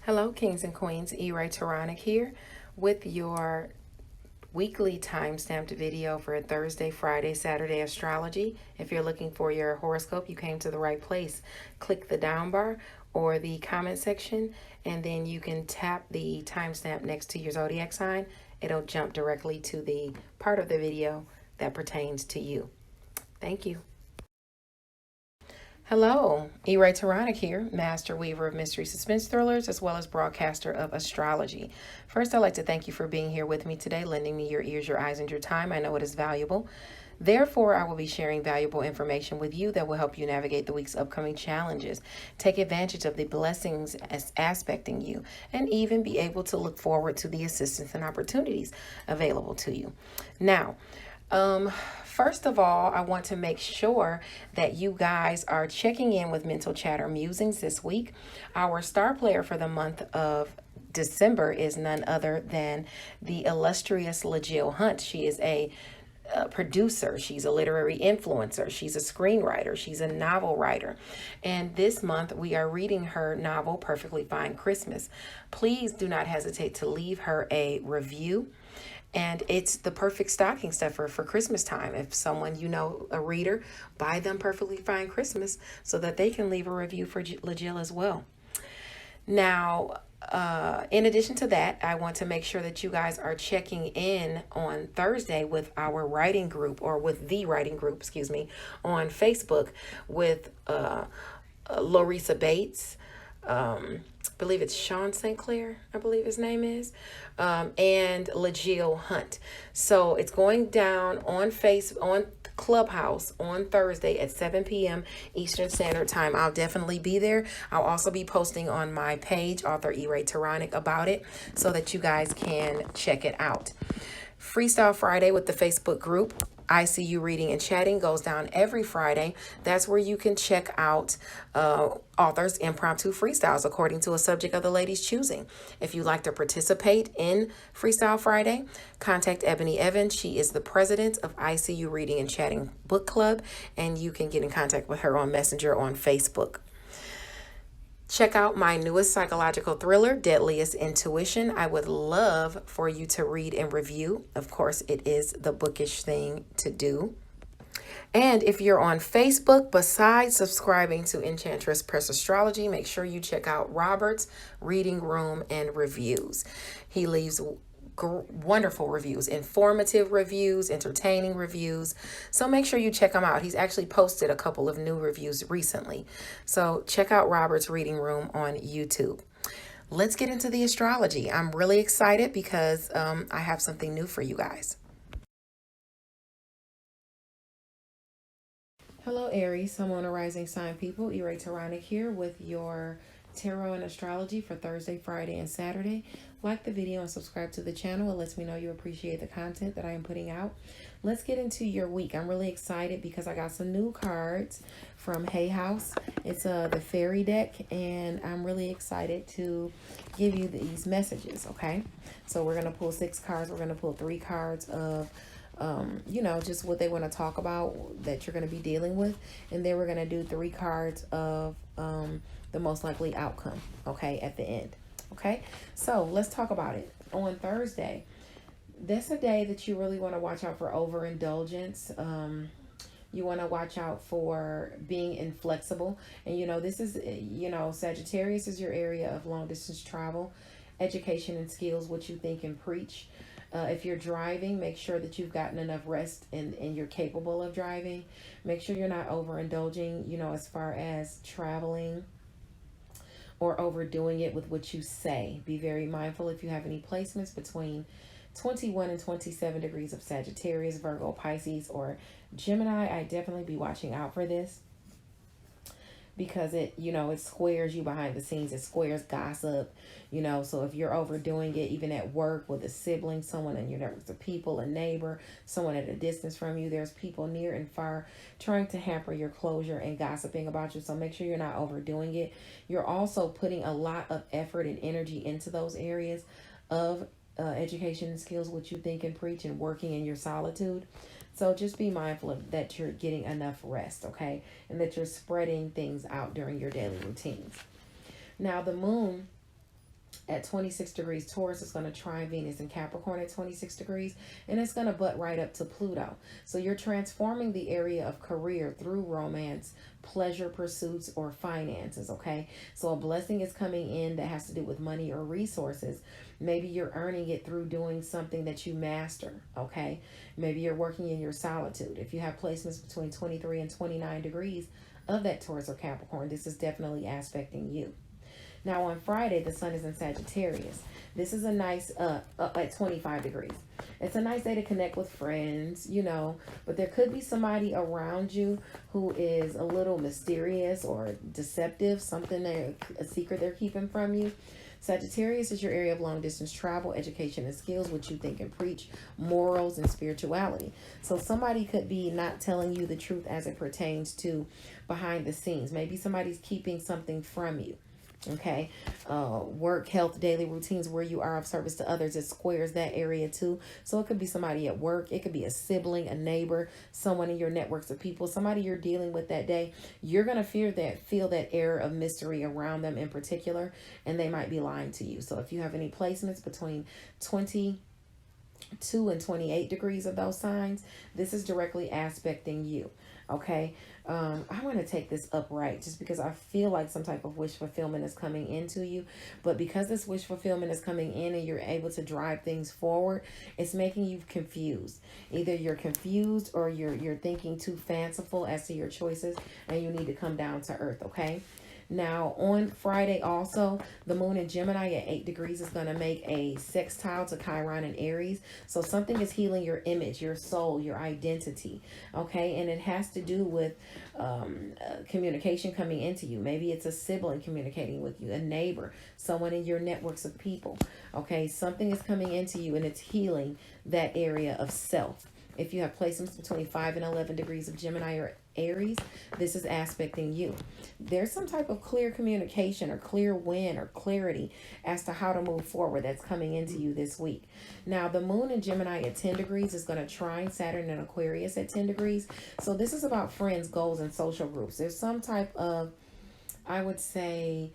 Hello, kings and queens. Taronic here with your weekly time-stamped video for Thursday, Friday, Saturday astrology. If you're looking for your horoscope, you came to the right place. Click the down bar or the comment section, and then you can tap the timestamp next to your zodiac sign. It'll jump directly to the part of the video that pertains to you. Thank you. Hello, Taronic here, master weaver of mystery suspense thrillers, as well as broadcaster of astrology. First, I'd like to thank you for being here with me today, lending me your ears, your eyes, and your time. I know it is valuable. Therefore, I will be sharing valuable information with you that will help you navigate the week's upcoming challenges, take advantage of the blessings as aspecting you, and even be able to look forward to the assistance and opportunities available to you. Now, first of all, I want to make sure that you guys are checking in with Mental Chatter Musings this week. Our star player for the month of December is none other than the illustrious LaJill Hunt. She is a producer, she's a literary influencer, she's a screenwriter, she's a novel writer, and this month we are reading her novel Perfectly Fine Christmas. Please do not hesitate to leave her a review, and it's the perfect stocking stuffer for Christmas time. If someone you know, a reader, buy them Perfectly Fine Christmas so that they can leave a review for LaJill as well. Now, in addition to that, I want to make sure that you guys are checking in on Thursday with our writing group, or with the writing group, excuse me, on Facebook with Larissa Bates. I believe it's Sean St. Clair, I believe his name is, and LaJill Hunt. So it's going down on Clubhouse on Thursday at 7 p.m. Eastern Standard Time. I'll definitely be there. I'll also be posting on my page, author Taronic, about it so that you guys can check it out. Freestyle Friday with the Facebook group, I See You Reading and Chatting, goes down every Friday. That's where you can check out authors' impromptu freestyles according to a subject of the lady's choosing. If you'd like to participate in Freestyle Friday, contact Ebony Evans. She is the president of I See You Reading and Chatting Book Club, and you can get in contact with her on Messenger on Facebook. Check out my newest psychological thriller, Deadliest Intuition. I would love for you to read and review. Of course, it is the bookish thing to do. And if you're on Facebook, besides subscribing to Enchantress Press Astrology, make sure you check out Robert's Reading Room and Reviews. He leaves wonderful reviews, informative reviews, entertaining reviews. So make sure you check him out. He's actually posted a couple of new reviews recently. So check out Robert's Reading Room on YouTube. Let's get into the astrology. I'm really excited because I have something new for you guys. Hello, Aries, Sun, Moon, and Rising sign people. Taronic here with your tarot and astrology for Thursday, Friday, and Saturday. Like the video and subscribe to the channel. It lets me know you appreciate the content that I am putting out. Let's get into your week. I'm really excited because I got some new cards from Hay House. It's the fairy deck, and I'm really excited to give you these messages, okay? So we're going to pull 6 cards. We're going to pull 3 cards of just what they want to talk about that you're going to be dealing with. And then we're going to do 3 cards of the most likely outcome, okay, at the end. Okay, so let's talk about it. On Thursday, that's a day that you really want to watch out for overindulgence. You want to watch out for being inflexible. And, this is, Sagittarius is your area of long distance travel, education and skills, what you think and preach. If you're driving, make sure that you've gotten enough rest and you're capable of driving. Make sure you're not overindulging, as far as traveling or overdoing it with what you say. Be very mindful if you have any placements between 21 and 27 degrees of Sagittarius, Virgo, Pisces, or Gemini. I definitely be watching out for this because it squares you behind the scenes. It squares gossip, so if you're overdoing it, even at work with a sibling, someone in your networks of people, a neighbor, someone at a distance from you, there's people near and far trying to hamper your closure and gossiping about you. So make sure you're not overdoing it. You're also putting a lot of effort and energy into those areas of education and skills, what you think and preach, and working in your solitude. So just be mindful of that you're getting enough rest, okay? And that you're spreading things out during your daily routines. Now, the moon at 26 degrees Taurus. It's going to trine Venus and Capricorn at 26 degrees, and it's going to butt right up to Pluto. So you're transforming the area of career through romance, pleasure pursuits, or finances, okay? So a blessing is coming in that has to do with money or resources. Maybe you're earning it through doing something that you master, okay? Maybe you're working in your solitude. If you have placements between 23 and 29 degrees of that Taurus or Capricorn, this is definitely aspecting you. Now on Friday, the sun is in Sagittarius. This is a nice, up at 25 degrees. It's a nice day to connect with friends, you know, but there could be somebody around you who is a little mysterious or deceptive, a secret they're keeping from you. Sagittarius is your area of long distance travel, education and skills, what you think and preach, morals and spirituality. So somebody could be not telling you the truth as it pertains to behind the scenes. Maybe somebody's keeping something from you. Okay, work, health, daily routines, where you are of service to others, it squares that area too. So it could be somebody at work, it could be a sibling, a neighbor, someone in your networks of people, somebody you're dealing with that day. You're gonna feel that air of mystery around them in particular, and they might be lying to you. So if you have any placements between 22 and 28 degrees of those signs, this is directly aspecting you. Okay, I want to take this upright just because I feel like some type of wish fulfillment is coming into you. But because this wish fulfillment is coming in and you're able to drive things forward, it's making you confused. Either you're confused or you're thinking too fanciful as to your choices, and you need to come down to earth, okay? Now, on Friday also, the moon in Gemini at 8 degrees is going to make a sextile to Chiron and Aries. So something is healing your image, your soul, your identity, okay? And it has to do with communication coming into you. Maybe it's a sibling communicating with you, a neighbor, someone in your networks of people, okay? Something is coming into you and it's healing that area of self. If you have placements between 5 and 11 degrees of Gemini or Aries, this is aspecting you. There's some type of clear communication or clear win or clarity as to how to move forward that's coming into you this week. Now, the moon in Gemini at 10 degrees is going to trine Saturn and Aquarius at 10 degrees. So this is about friends, goals, and social groups. There's some type of, I would say,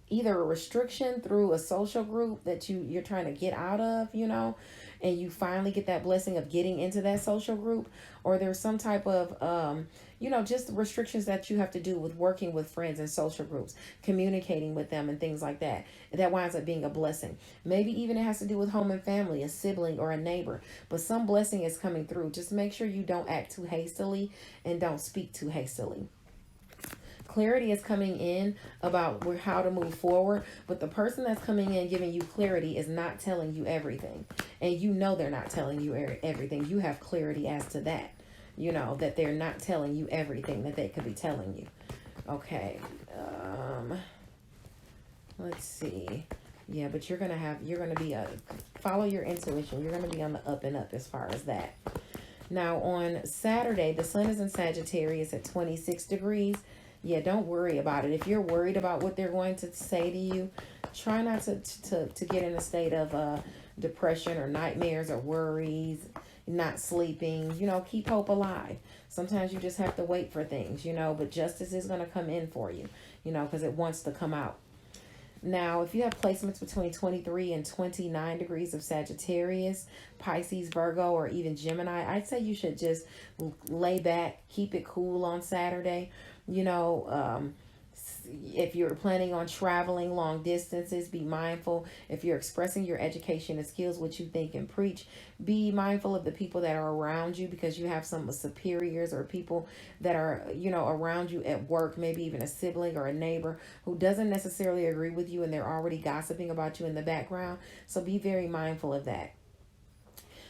either a restriction through a social group that you're trying to get out of, you know, and you finally get that blessing of getting into that social group, or there's some type of you know, just restrictions that you have to do with working with friends and social groups, communicating with them and things like that. That winds up being a blessing. Maybe even it has to do with home and family, a sibling or a neighbor, but some blessing is coming through. Just make sure you don't act too hastily and don't speak too hastily. Clarity is coming in about how to move forward, but the person that's coming in giving you clarity is not telling you everything, and you know they're not telling you everything. You have clarity as to that, you know, that they're not telling you everything that they could be telling you. Okay, let's see. Yeah, but you're gonna be follow your intuition. You're gonna be on the up and up as far as that. Now on Saturday, the sun is in Sagittarius at 26 degrees. Yeah, don't worry about it. If you're worried about what they're going to say to you, try not to get in a state of depression or nightmares or worries, not sleeping. You know, keep hope alive. Sometimes you just have to wait for things, you know, but justice is going to come in for you, you know, because it wants to come out. Now, if you have placements between 23 and 29 degrees of Sagittarius, Pisces, Virgo, or even Gemini, I'd say you should just lay back, keep it cool on Saturday. You know, if you're planning on traveling long distances, be mindful. If you're expressing your education and skills, what you think and preach, be mindful of the people that are around you, because you have some superiors or people that are, you know, around you at work, maybe even a sibling or a neighbor who doesn't necessarily agree with you and they're already gossiping about you in the background. So be very mindful of that.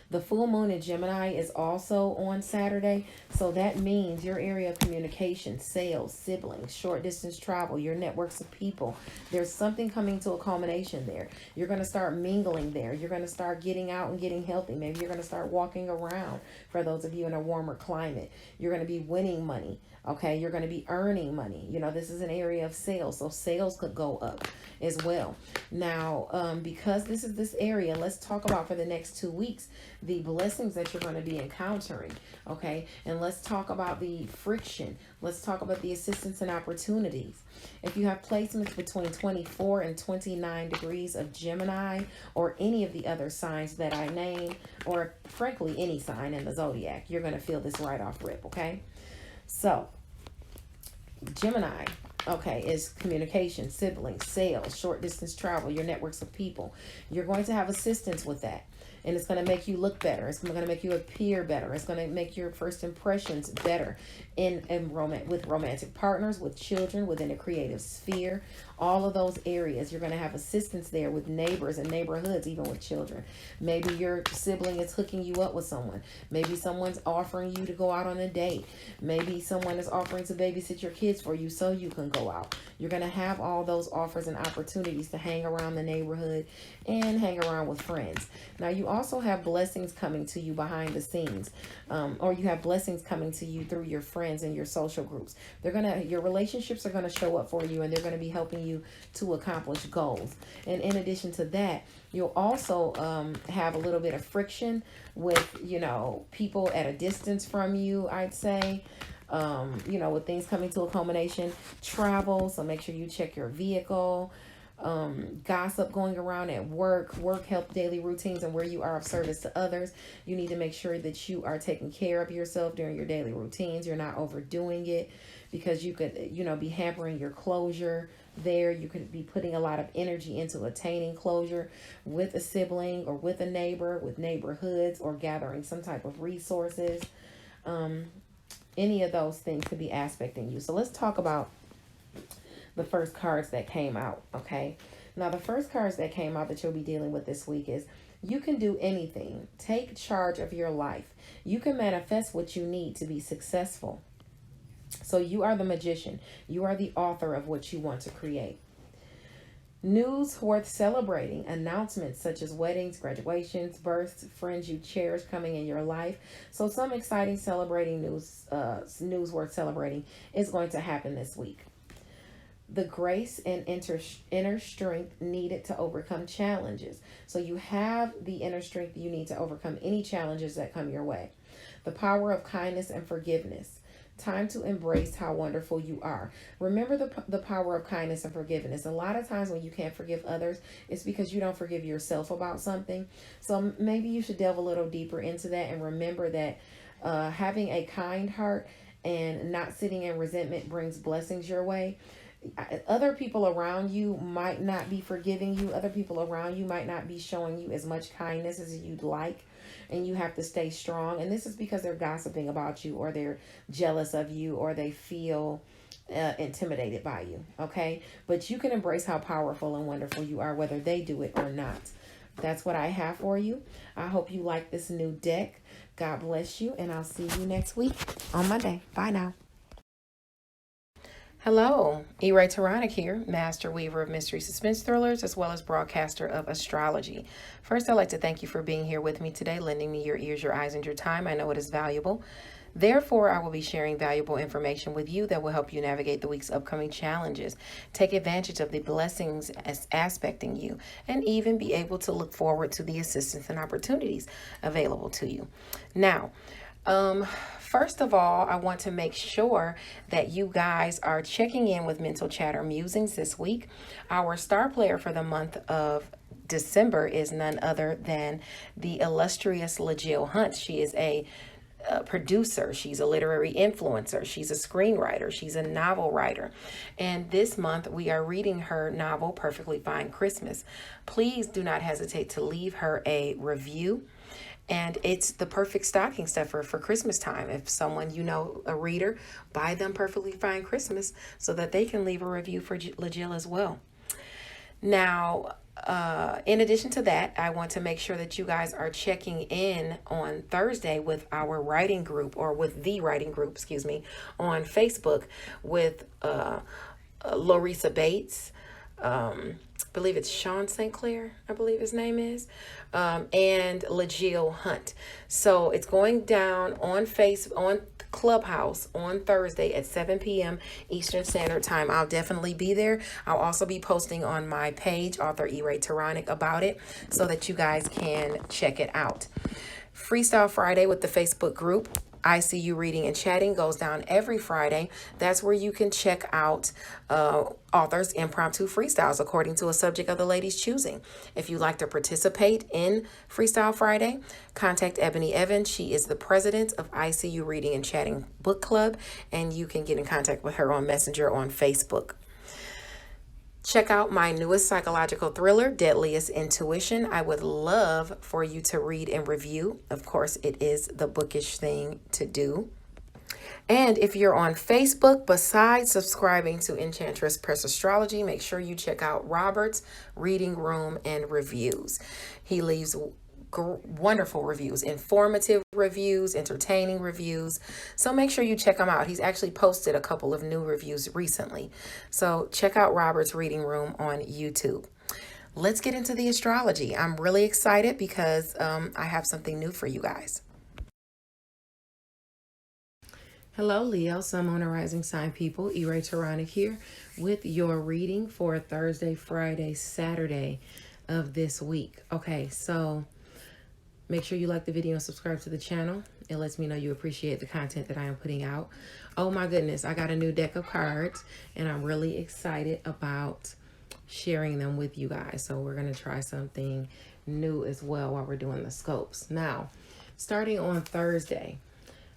The full moon in Gemini is also on Saturday. So that means your area of communication, sales, siblings, short distance travel, your networks of people. There's something coming to a culmination there. You're going to start mingling there. You're going to start getting out and getting healthy. Maybe you're going to start walking around for those of you in a warmer climate. You're going to be winning money. Okay, you're going to be earning money. You know, this is an area of sales, so sales could go up as well. Now, because this is this area, let's talk about for the next 2 weeks the blessings that you're going to be encountering. Okay, and let's talk about the friction. Let's talk about the assistance and opportunities. If you have placements between 24 and 29 degrees of Gemini or any of the other signs that I named, or frankly any sign in the zodiac, you're going to feel this right off rip. Okay, so Gemini, okay, is communication, siblings, sales, short distance travel, your networks of people. You're going to have assistance with that. And it's going to make you look better. It's going to make you appear better. It's going to make your first impressions better with romantic partners, with children, within a creative sphere. All of those areas, you're going to have assistance there with neighbors and neighborhoods, even with children. Maybe your sibling is hooking you up with someone. Maybe someone's offering you to go out on a date. Maybe someone is offering to babysit your kids for you so you can go out. You're going to have all those offers and opportunities to hang around the neighborhood and hang around with friends. Now, you also have blessings coming to you behind the scenes, or you have blessings coming to you through your friends and your social groups. Your relationships are going to show up for you, and they're going to be helping you to accomplish goals. And in addition to that, you'll also have a little bit of friction with, you know, people at a distance from you, I'd say. You know, with things coming to a culmination, travel, so make sure you check your vehicle. Gossip going around at work help daily routines and where you are of service to others. You need to make sure that you are taking care of yourself during your daily routines. You're not overdoing it, because you could, you know, be hampering your closure there. You could be putting a lot of energy into attaining closure with a sibling or with a neighbor, with neighborhoods, or gathering some type of resources. Any of those things could be aspecting you. So let's talk about the first cards that came out. Okay, now the first cards that came out that you'll be dealing with this week is: you can do anything. Take charge of your life. You can manifest what you need to be successful. So you are the magician. You are the author of what you want to create. News worth celebrating. Announcements such as weddings, graduations, births, friends you cherish coming in your life. So some exciting celebrating news worth celebrating is going to happen this week. The grace and inner strength needed to overcome challenges. So you have the inner strength you need to overcome any challenges that come your way. The power of kindness and forgiveness. Time to embrace how wonderful you are. Remember the power of kindness and forgiveness. A lot of times when you can't forgive others, it's because you don't forgive yourself about something. So maybe you should delve a little deeper into that and remember that having a kind heart and not sitting in resentment brings blessings your way. Other people around you might not be forgiving you. Other people around you might not be showing you as much kindness as you'd like. And you have to stay strong. And this is because they're gossiping about you, or they're jealous of you, or they feel intimidated by you. Okay? But you can embrace how powerful and wonderful you are, whether they do it or not. That's what I have for you. I hope you like this new deck. God bless you. And I'll see you next week on Monday. Bye now. Hello, E-Ray Taronic here, master weaver of mystery suspense thrillers, as well as broadcaster of astrology. First, I'd like to thank you for being here with me today, lending me your ears, your eyes, and your time. I know it is valuable. Therefore, I will be sharing valuable information with you that will help you navigate the week's upcoming challenges, take advantage of the blessings as aspecting you, and even be able to look forward to the assistance and opportunities available to you. Now, first of all, I want to make sure that you guys are checking in with Mental Chatter Musings this week. Our star player for the month of December is none other than the illustrious LaJill Hunt. She is a producer. She's a literary influencer. She's a screenwriter. She's a novel writer. And this month we are reading her novel, Perfectly Fine Christmas. Please do not hesitate to leave her a review. And it's the perfect stocking stuffer for Christmas time. If someone, you know, a reader, buy them Perfectly Fine Christmas so that they can leave a review for LaJill as well. Now, in addition to that, I want to make sure that you guys are checking in on Thursday with our writing group, or with the writing group, on Facebook with Larissa Bates, I believe it's Sean St. Clair, I believe his name is, and LaGill Hunt. So it's going down on Clubhouse on Thursday at 7 p.m. Eastern Standard Time. I'll definitely be there. I'll also be posting on my page, author E-Ray Taronic, about it so that you guys can check it out. Freestyle Friday with the Facebook group. I See You Reading and Chatting goes down every Friday. That's where you can check out authors' impromptu freestyles according to a subject of the lady's choosing. If you'd like to participate in Freestyle Friday, contact Ebony Evans. She is the president of I See You Reading and Chatting Book Club, and you can get in contact with her on Messenger on Facebook. Check out my newest psychological thriller, Deadliest Intuition. I would love for you to read and review. Of course, it is the bookish thing to do. And if you're on Facebook, besides subscribing to Enchantress Press Astrology, make sure you check out Robert's Reading Room and Reviews. He leaves wonderful reviews, informative reviews, entertaining reviews. So make sure you check him out. He's actually posted a couple of new reviews recently. So check out Robert's Reading Room on YouTube. Let's get into the astrology. I'm really excited because I have something new for you guys. Hello, Leo, Sun, Moon, and Rising Sign people. E-Ray Taronic here with your reading for Thursday, Friday, Saturday of this week. Okay, so make sure you like the video and subscribe to the channel. It lets me know you appreciate the content that I am putting out. Oh my goodness, I got a new deck of cards and I'm really excited about sharing them with you guys. So we're going to try something new as well while we're doing the scopes. Now, starting on Thursday,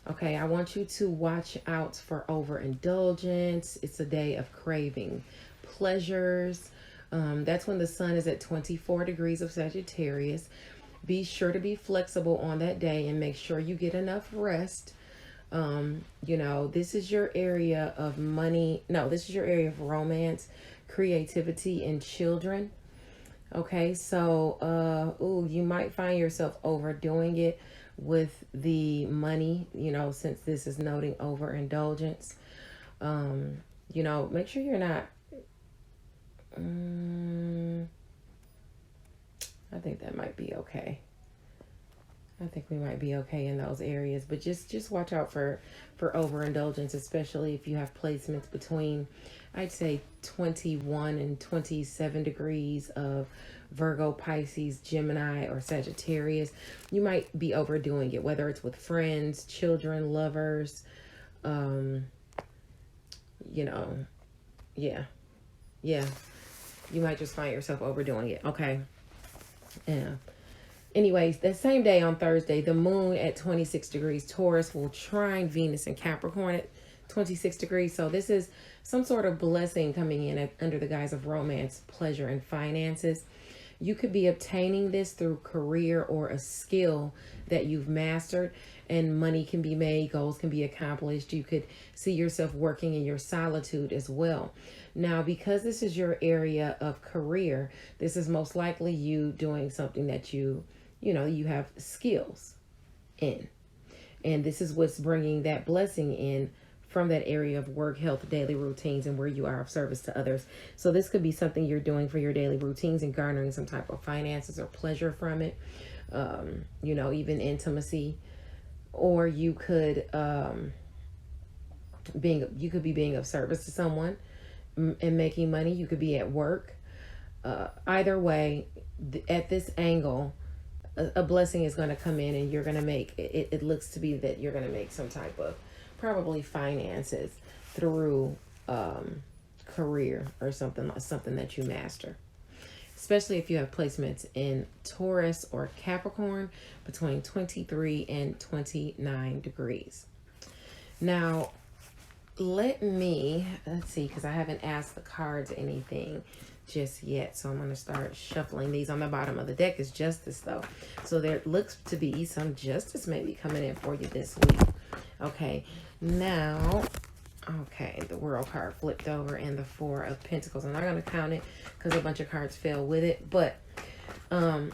okay, I want you to watch out for overindulgence. It's a day of craving pleasures. That's when the sun is at 24 degrees of Sagittarius. Be sure to be flexible on that day and make sure you get enough rest. You know, this is your area of money. No, this is your area of romance, creativity, and children. Okay, so, you might find yourself overdoing it with the money, you know, since this is noting overindulgence. You know, make sure you're not, I think that might be okay. I think we might be okay in those areas, but just watch out for overindulgence, especially if you have placements between, I'd say 21 and 27 degrees of Virgo, Pisces, Gemini, or Sagittarius. You might be overdoing it, whether it's with friends, children, lovers, you know, yeah. You might just find yourself overdoing it, okay? Yeah. Anyways, that same day on Thursday, the moon at 26 degrees Taurus will trine Venus and Capricorn at 26 degrees. So this is some sort of blessing coming in under the guise of romance, pleasure, and finances. You could be obtaining this through career or a skill that you've mastered, and money can be made, goals can be accomplished. You could see yourself working in your solitude as well. Now, because this is your area of career, this is most likely you doing something that you have skills in. And this is what's bringing that blessing in from that area of work, health, daily routines, and where you are of service to others. So this could be something you're doing for your daily routines and garnering some type of finances or pleasure from it. You know, even intimacy. Or you could be being of service to someone and making money. You could be at work. Either way, at this angle, a blessing is going to come in, and you're going to make it. It looks to be that you're going to make some type of probably finances through career or something that you master. Especially if you have placements in Taurus or Capricorn between 23 and 29 degrees. Now, let's see, because I haven't asked the cards anything just yet. So I'm going to start shuffling these. On the bottom of the deck is justice, though. So there looks to be some justice maybe coming in for you this week. Okay, now, okay, the World card flipped over and the Four of Pentacles. I'm not going to count it because a bunch of cards fell with it. But the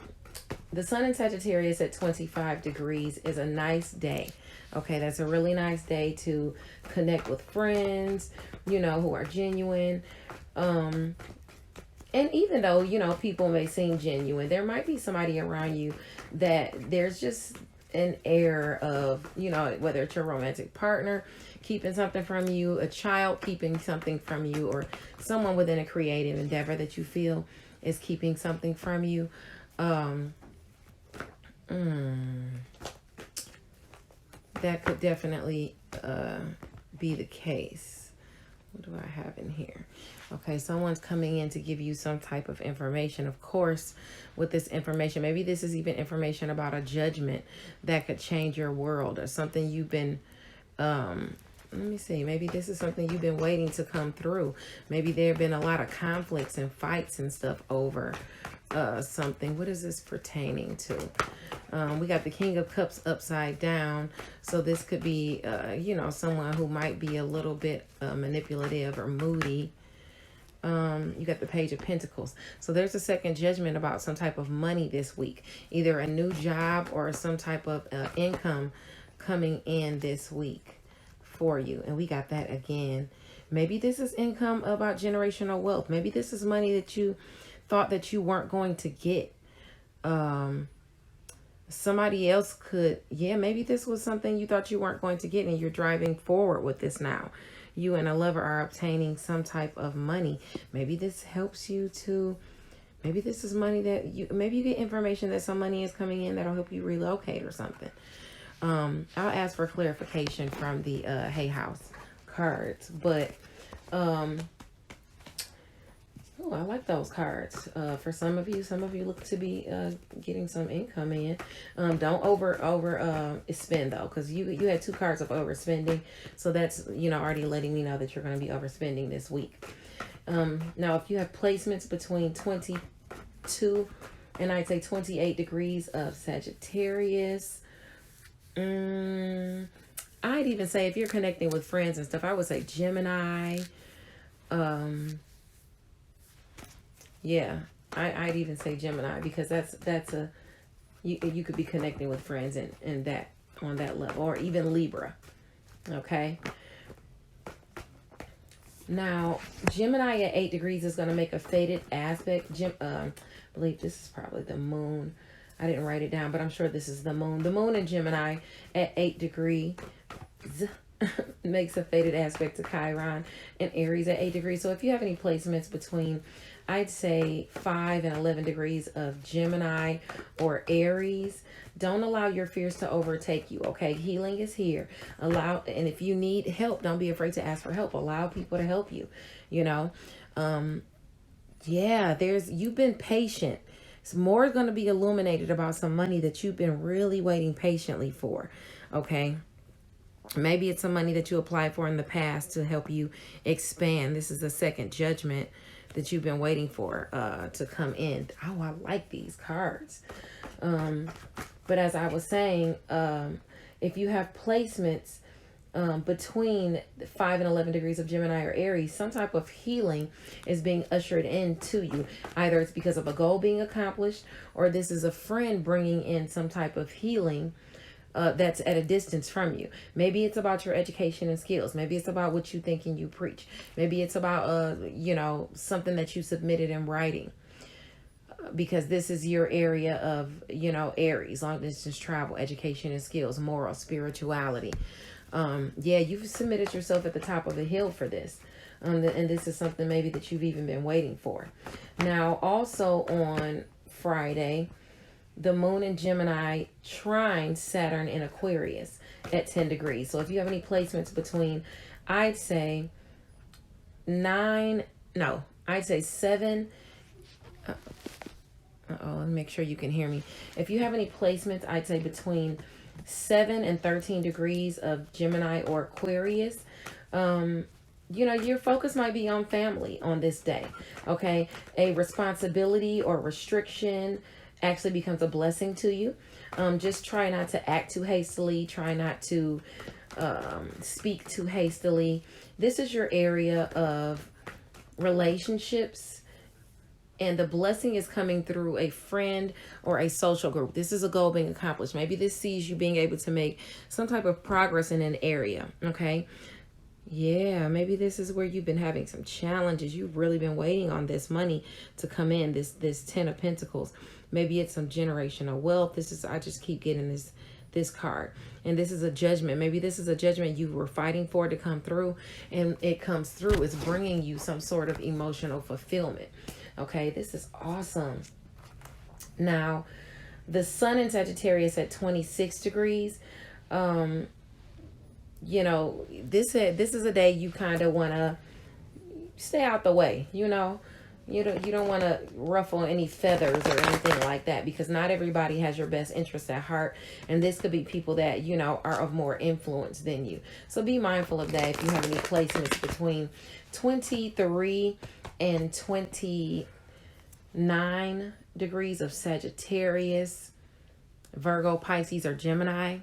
Sun in Sagittarius at 25 degrees is a nice day. Okay, that's a really nice day to connect with friends, you know, who are genuine. And even though, you know, people may seem genuine, there might be somebody around you that there's just an air of, you know, whether it's your romantic partner keeping something from you, a child keeping something from you, or someone within a creative endeavor that you feel is keeping something from you. That could definitely be the case. What do I have in here? Okay, someone's coming in to give you some type of information. Of course, with this information, maybe this is even information about a judgment that could change your world, or something you've been, let me see, maybe this is something you've been waiting to come through. Maybe there have been a lot of conflicts and fights and stuff over something. What is this pertaining to? We got the King of Cups upside down. So this could be, you know, someone who might be a little bit manipulative or moody. You got the Page of Pentacles. So there's a second judgment about some type of money this week. Either a new job or some type of income coming in this week for you. And we got that again. Maybe this is income about generational wealth. Maybe this is money that you thought that you weren't going to get. Somebody else could, yeah, maybe this was something you thought you weren't going to get and you're driving forward with this now. You and a lover are obtaining some type of money. Maybe this helps you to, maybe this is money that you, maybe you get information that some money is coming in that'll help you relocate or something. I'll ask for clarification from the Hay House cards, but oh, I like those cards. For some of you look to be getting some income in. Don't over spend though, because you had two cards of overspending, so that's, you know, already letting me know that you're going to be overspending this week. Now, if you have placements between 22 and I'd say 28 degrees of Sagittarius, I'd even say if you're connecting with friends and stuff, I would say Gemini. Yeah, I'd even say Gemini, because that's a, you could be connecting with friends and that on that level, or even Libra. Okay. Now, Gemini at 8 degrees is going to make a faded aspect. I believe this is probably the moon. I didn't write it down, but I'm sure this is the moon. The moon in Gemini at 8 degrees makes a faded aspect to Chiron and Aries at 8 degrees. So if you have any placements between, I'd say 5 and 11 degrees of Gemini or Aries, don't allow your fears to overtake you. Okay, healing is here. And if you need help, don't be afraid to ask for help. Allow people to help you. You know, yeah, you've been patient. It's more going to be illuminated about some money that you've been really waiting patiently for. Okay. Maybe it's some money that you applied for in the past to help you expand. This is the second judgment that you've been waiting for to come in. Oh, I like these cards. But as I was saying, if you have placements between 5 and 11 degrees of Gemini or Aries, some type of healing is being ushered into you. Either it's because of a goal being accomplished, or this is a friend bringing in some type of healing that's at a distance from you. Maybe it's about your education and skills. Maybe it's about what you think and you preach. Maybe it's about, you know, something that you submitted in writing. Because this is your area of, you know, Aries, long distance travel, education and skills, moral, spirituality. Yeah, you've submitted yourself at the top of the hill for this. And this is something maybe that you've even been waiting for. Now, also on Friday, the moon in Gemini trines Saturn in Aquarius at 10 degrees. So if you have any placements between, I'd say 7. Let me make sure you can hear me. If you have any placements, I'd say between 7 and 13 degrees of Gemini or Aquarius, you know, your focus might be on family on this day. Okay. A responsibility or restriction actually becomes a blessing to you. Just try not to act too hastily. Try not to speak too hastily. This is your area of relationships, and the blessing is coming through a friend or a social group. This is a goal being accomplished. Maybe this sees you being able to make some type of progress in an area. Okay. Yeah, maybe this is where you've been having some challenges. You've really been waiting on this money to come in, this 10 of Pentacles. Maybe it's some generational wealth. This is, I just keep getting this card. And this is a judgment. Maybe this is a judgment you were fighting for to come through, and it comes through. It's bringing you some sort of emotional fulfillment. Okay, this is awesome. Now, the sun in Sagittarius at 26 degrees. You know, this is a day you kind of want to stay out the way. You know, you don't want to ruffle any feathers or anything like that, because not everybody has your best interest at heart, and this could be people that, you know, are of more influence than you. So be mindful of that. If you have any placements between 23 and 29 degrees of Sagittarius, Virgo, Pisces, or Gemini,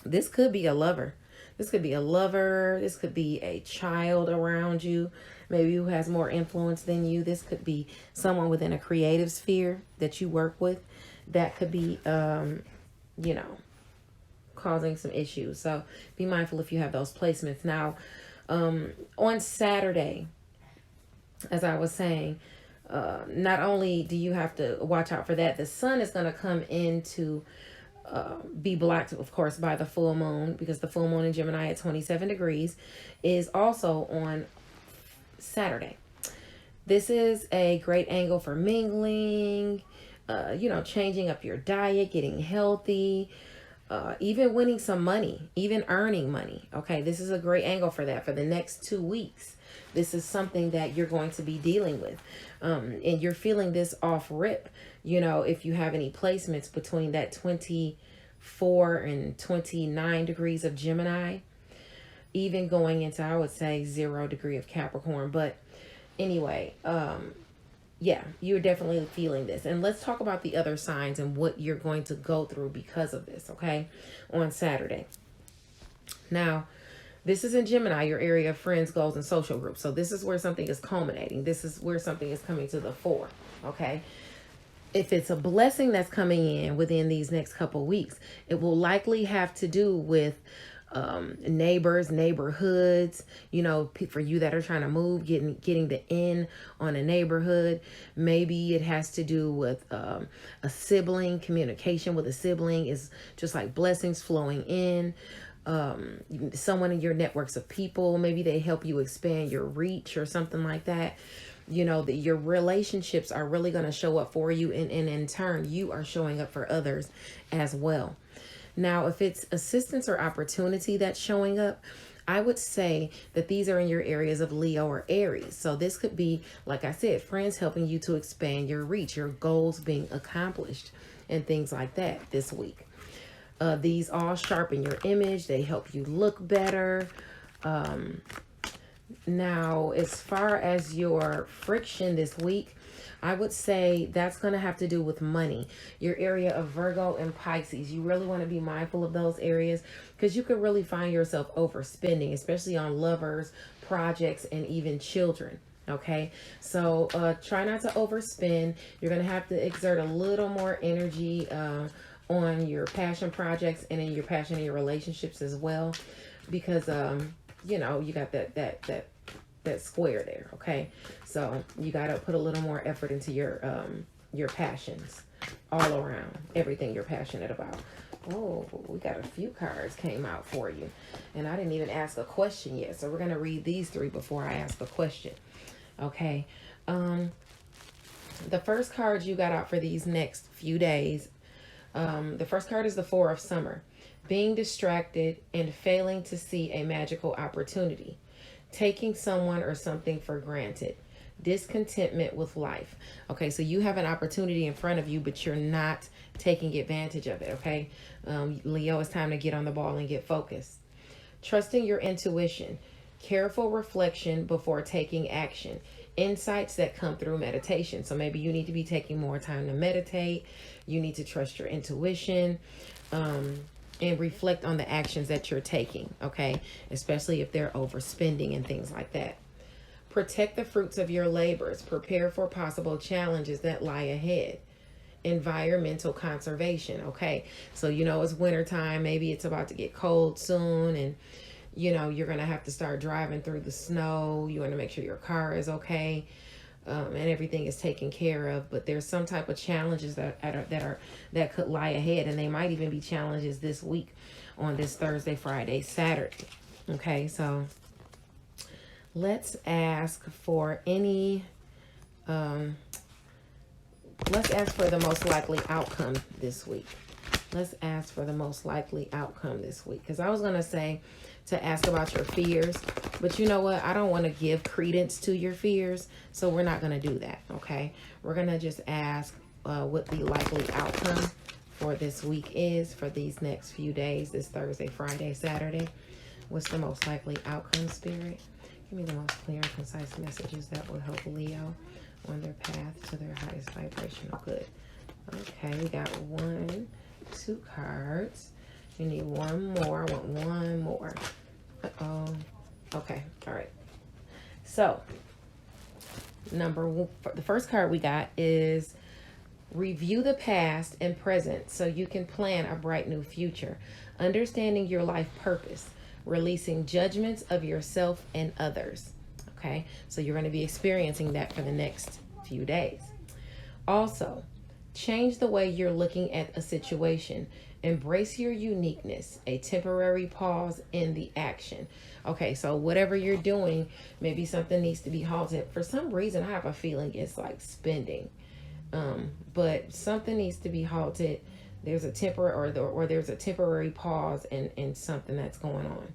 this could be a lover. This could be a lover. This could be a child around you, maybe who has more influence than you. This could be someone within a creative sphere that you work with that could be, you know, causing some issues. So be mindful if you have those placements. Now, on Saturday, as I was saying, not only do you have to watch out for that, the sun is going to come into be blocked, of course, by the full moon, because the full moon in Gemini at 27 degrees is also on Saturday. This is a great angle for mingling, you know, changing up your diet, getting healthy, even winning some money, even earning money. Okay, this is a great angle for that for the next 2 weeks. This is something that you're going to be dealing with. And you're feeling this off rip. You know, if you have any placements between that 24 and 29 degrees of Gemini, even going into, I would say, 0 degree of Capricorn. But anyway, yeah, you're definitely feeling this. And let's talk about the other signs and what you're going to go through because of this, okay, on Saturday. Now, this is in Gemini, your area of friends, goals, and social groups. So this is where something is culminating. This is where something is coming to the fore, okay? If it's a blessing that's coming in within these next couple weeks, it will likely have to do with neighbors, neighborhoods, you know, for you that are trying to move, getting the in on a neighborhood. Maybe it has to do with a sibling. Communication with a sibling is just like blessings flowing in. Someone in your networks of people, maybe they help you expand your reach or something like that. You know, that your relationships are really going to show up for you, and in turn you are showing up for others as well. Now, if it's assistance or opportunity that's showing up, I would say that these are in your areas of Leo or Aries. So this could be, like I said, friends helping you to expand your reach, your goals being accomplished, and things like that this week. These all sharpen your image. They help you look better. Now, as far as your friction this week, I would say that's going to have to do with money. Your area of Virgo and Pisces, you really want to be mindful of those areas, because you could really find yourself overspending, especially on lovers, projects, and even children. Okay, so try not to overspend. You're going to have to exert a little more energy on your passion projects and in your passion in your relationships as well, because you know, you got that square there. Okay, so you got to put a little more effort into your passions all around, everything you're passionate about. Oh, we got a few cards came out for you, and I didn't even ask a question yet, so we're going to read these three before I ask a question. Okay, the first card you got out for these next few days, the first card is the Four of Summer. Being distracted and failing to see a magical opportunity. Taking someone or something for granted. Discontentment with life. Okay, so you have an opportunity in front of you, but you're not taking advantage of it, okay? Leo, it's time to get on the ball and get focused. Trusting your intuition. Careful reflection before taking action. Insights that come through meditation. So maybe you need to be taking more time to meditate. You need to trust your intuition. And reflect on the actions that you're taking, okay? Especially if they're overspending and things like that. Protect the fruits of your labors. Prepare for possible challenges that lie ahead. Environmental conservation, okay? So, you know, it's wintertime. Maybe it's about to get cold soon, and, you know, you're going to have to start driving through the snow. You want to make sure your car is okay. And everything is taken care of, but there's some type of challenges that could lie ahead, and they might even be challenges this week on this Thursday, Friday, Saturday. Okay, so let's ask for any let's ask for the most likely outcome this week. Let's ask for the most likely outcome this week, because I was going to say to ask about your fears, but you know what? I don't want to give credence to your fears, so we're not going to do that, okay? We're going to just ask what the likely outcome for this week is for these next few days, this Thursday, Friday, Saturday. What's the most likely outcome, Spirit? Give me the most clear and concise messages that will help Leo on their path to their highest vibrational good. Okay, we got 2 cards. You need one more. I want one more. Uh-oh. Okay, all right. So, the first card we got is review the past and present so you can plan a bright new future. Understanding your life purpose. Releasing judgments of yourself and others. Okay, so you're going to be experiencing that for the next few days. Also, change the way you're looking at a situation. Embrace your uniqueness. A temporary pause in the action. Okay, so whatever you're doing, maybe something needs to be halted. For some reason, I have a feeling it's like spending. But something needs to be halted. There's a there's a temporary pause in something that's going on.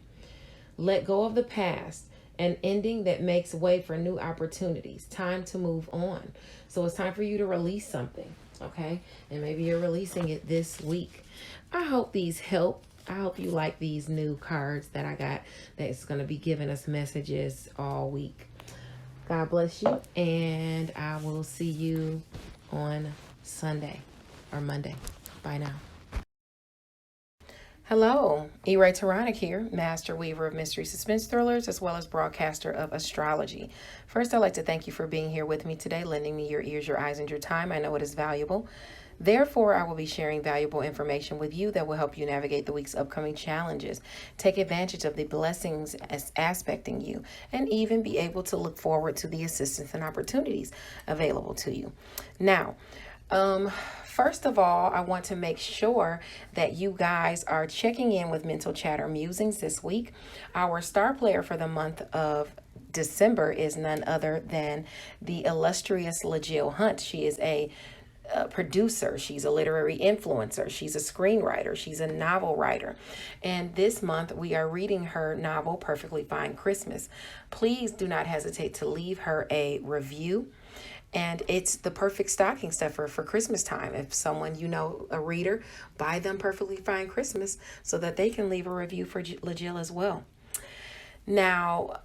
Let go of the past. An ending that makes way for new opportunities. Time to move on. So it's time for you to release something. Okay, and maybe you're releasing it this week. I hope these help. I hope you like these new cards that I got that's going to be giving us messages all week. God bless you, and I will see you on Sunday or Monday. Bye now. Hello, E-Ray Taronic here, Master Weaver of Mystery Suspense Thrillers, as well as broadcaster of Astrology. First, I'd like to thank you for being here with me today, lending me your ears, your eyes, and your time. I know it is valuable. Therefore, I will be sharing valuable information with you that will help you navigate the week's upcoming challenges, take advantage of the blessings as aspecting you, and even be able to look forward to the assistance and opportunities available to you. Now, first of all, I want to make sure that you guys are checking in with Mental Chatter Musings this week. Our star player for the month of December is none other than the illustrious LaJill Hunt. She is a producer, she's a literary influencer, she's a screenwriter, she's a novel writer, and this month we are reading her novel Perfectly Fine Christmas. Please do not hesitate to leave her a review, and it's the perfect stocking stuffer for Christmas time. If someone you know, a reader, buy them Perfectly Fine Christmas so that they can leave a review for LaJill as well. Now,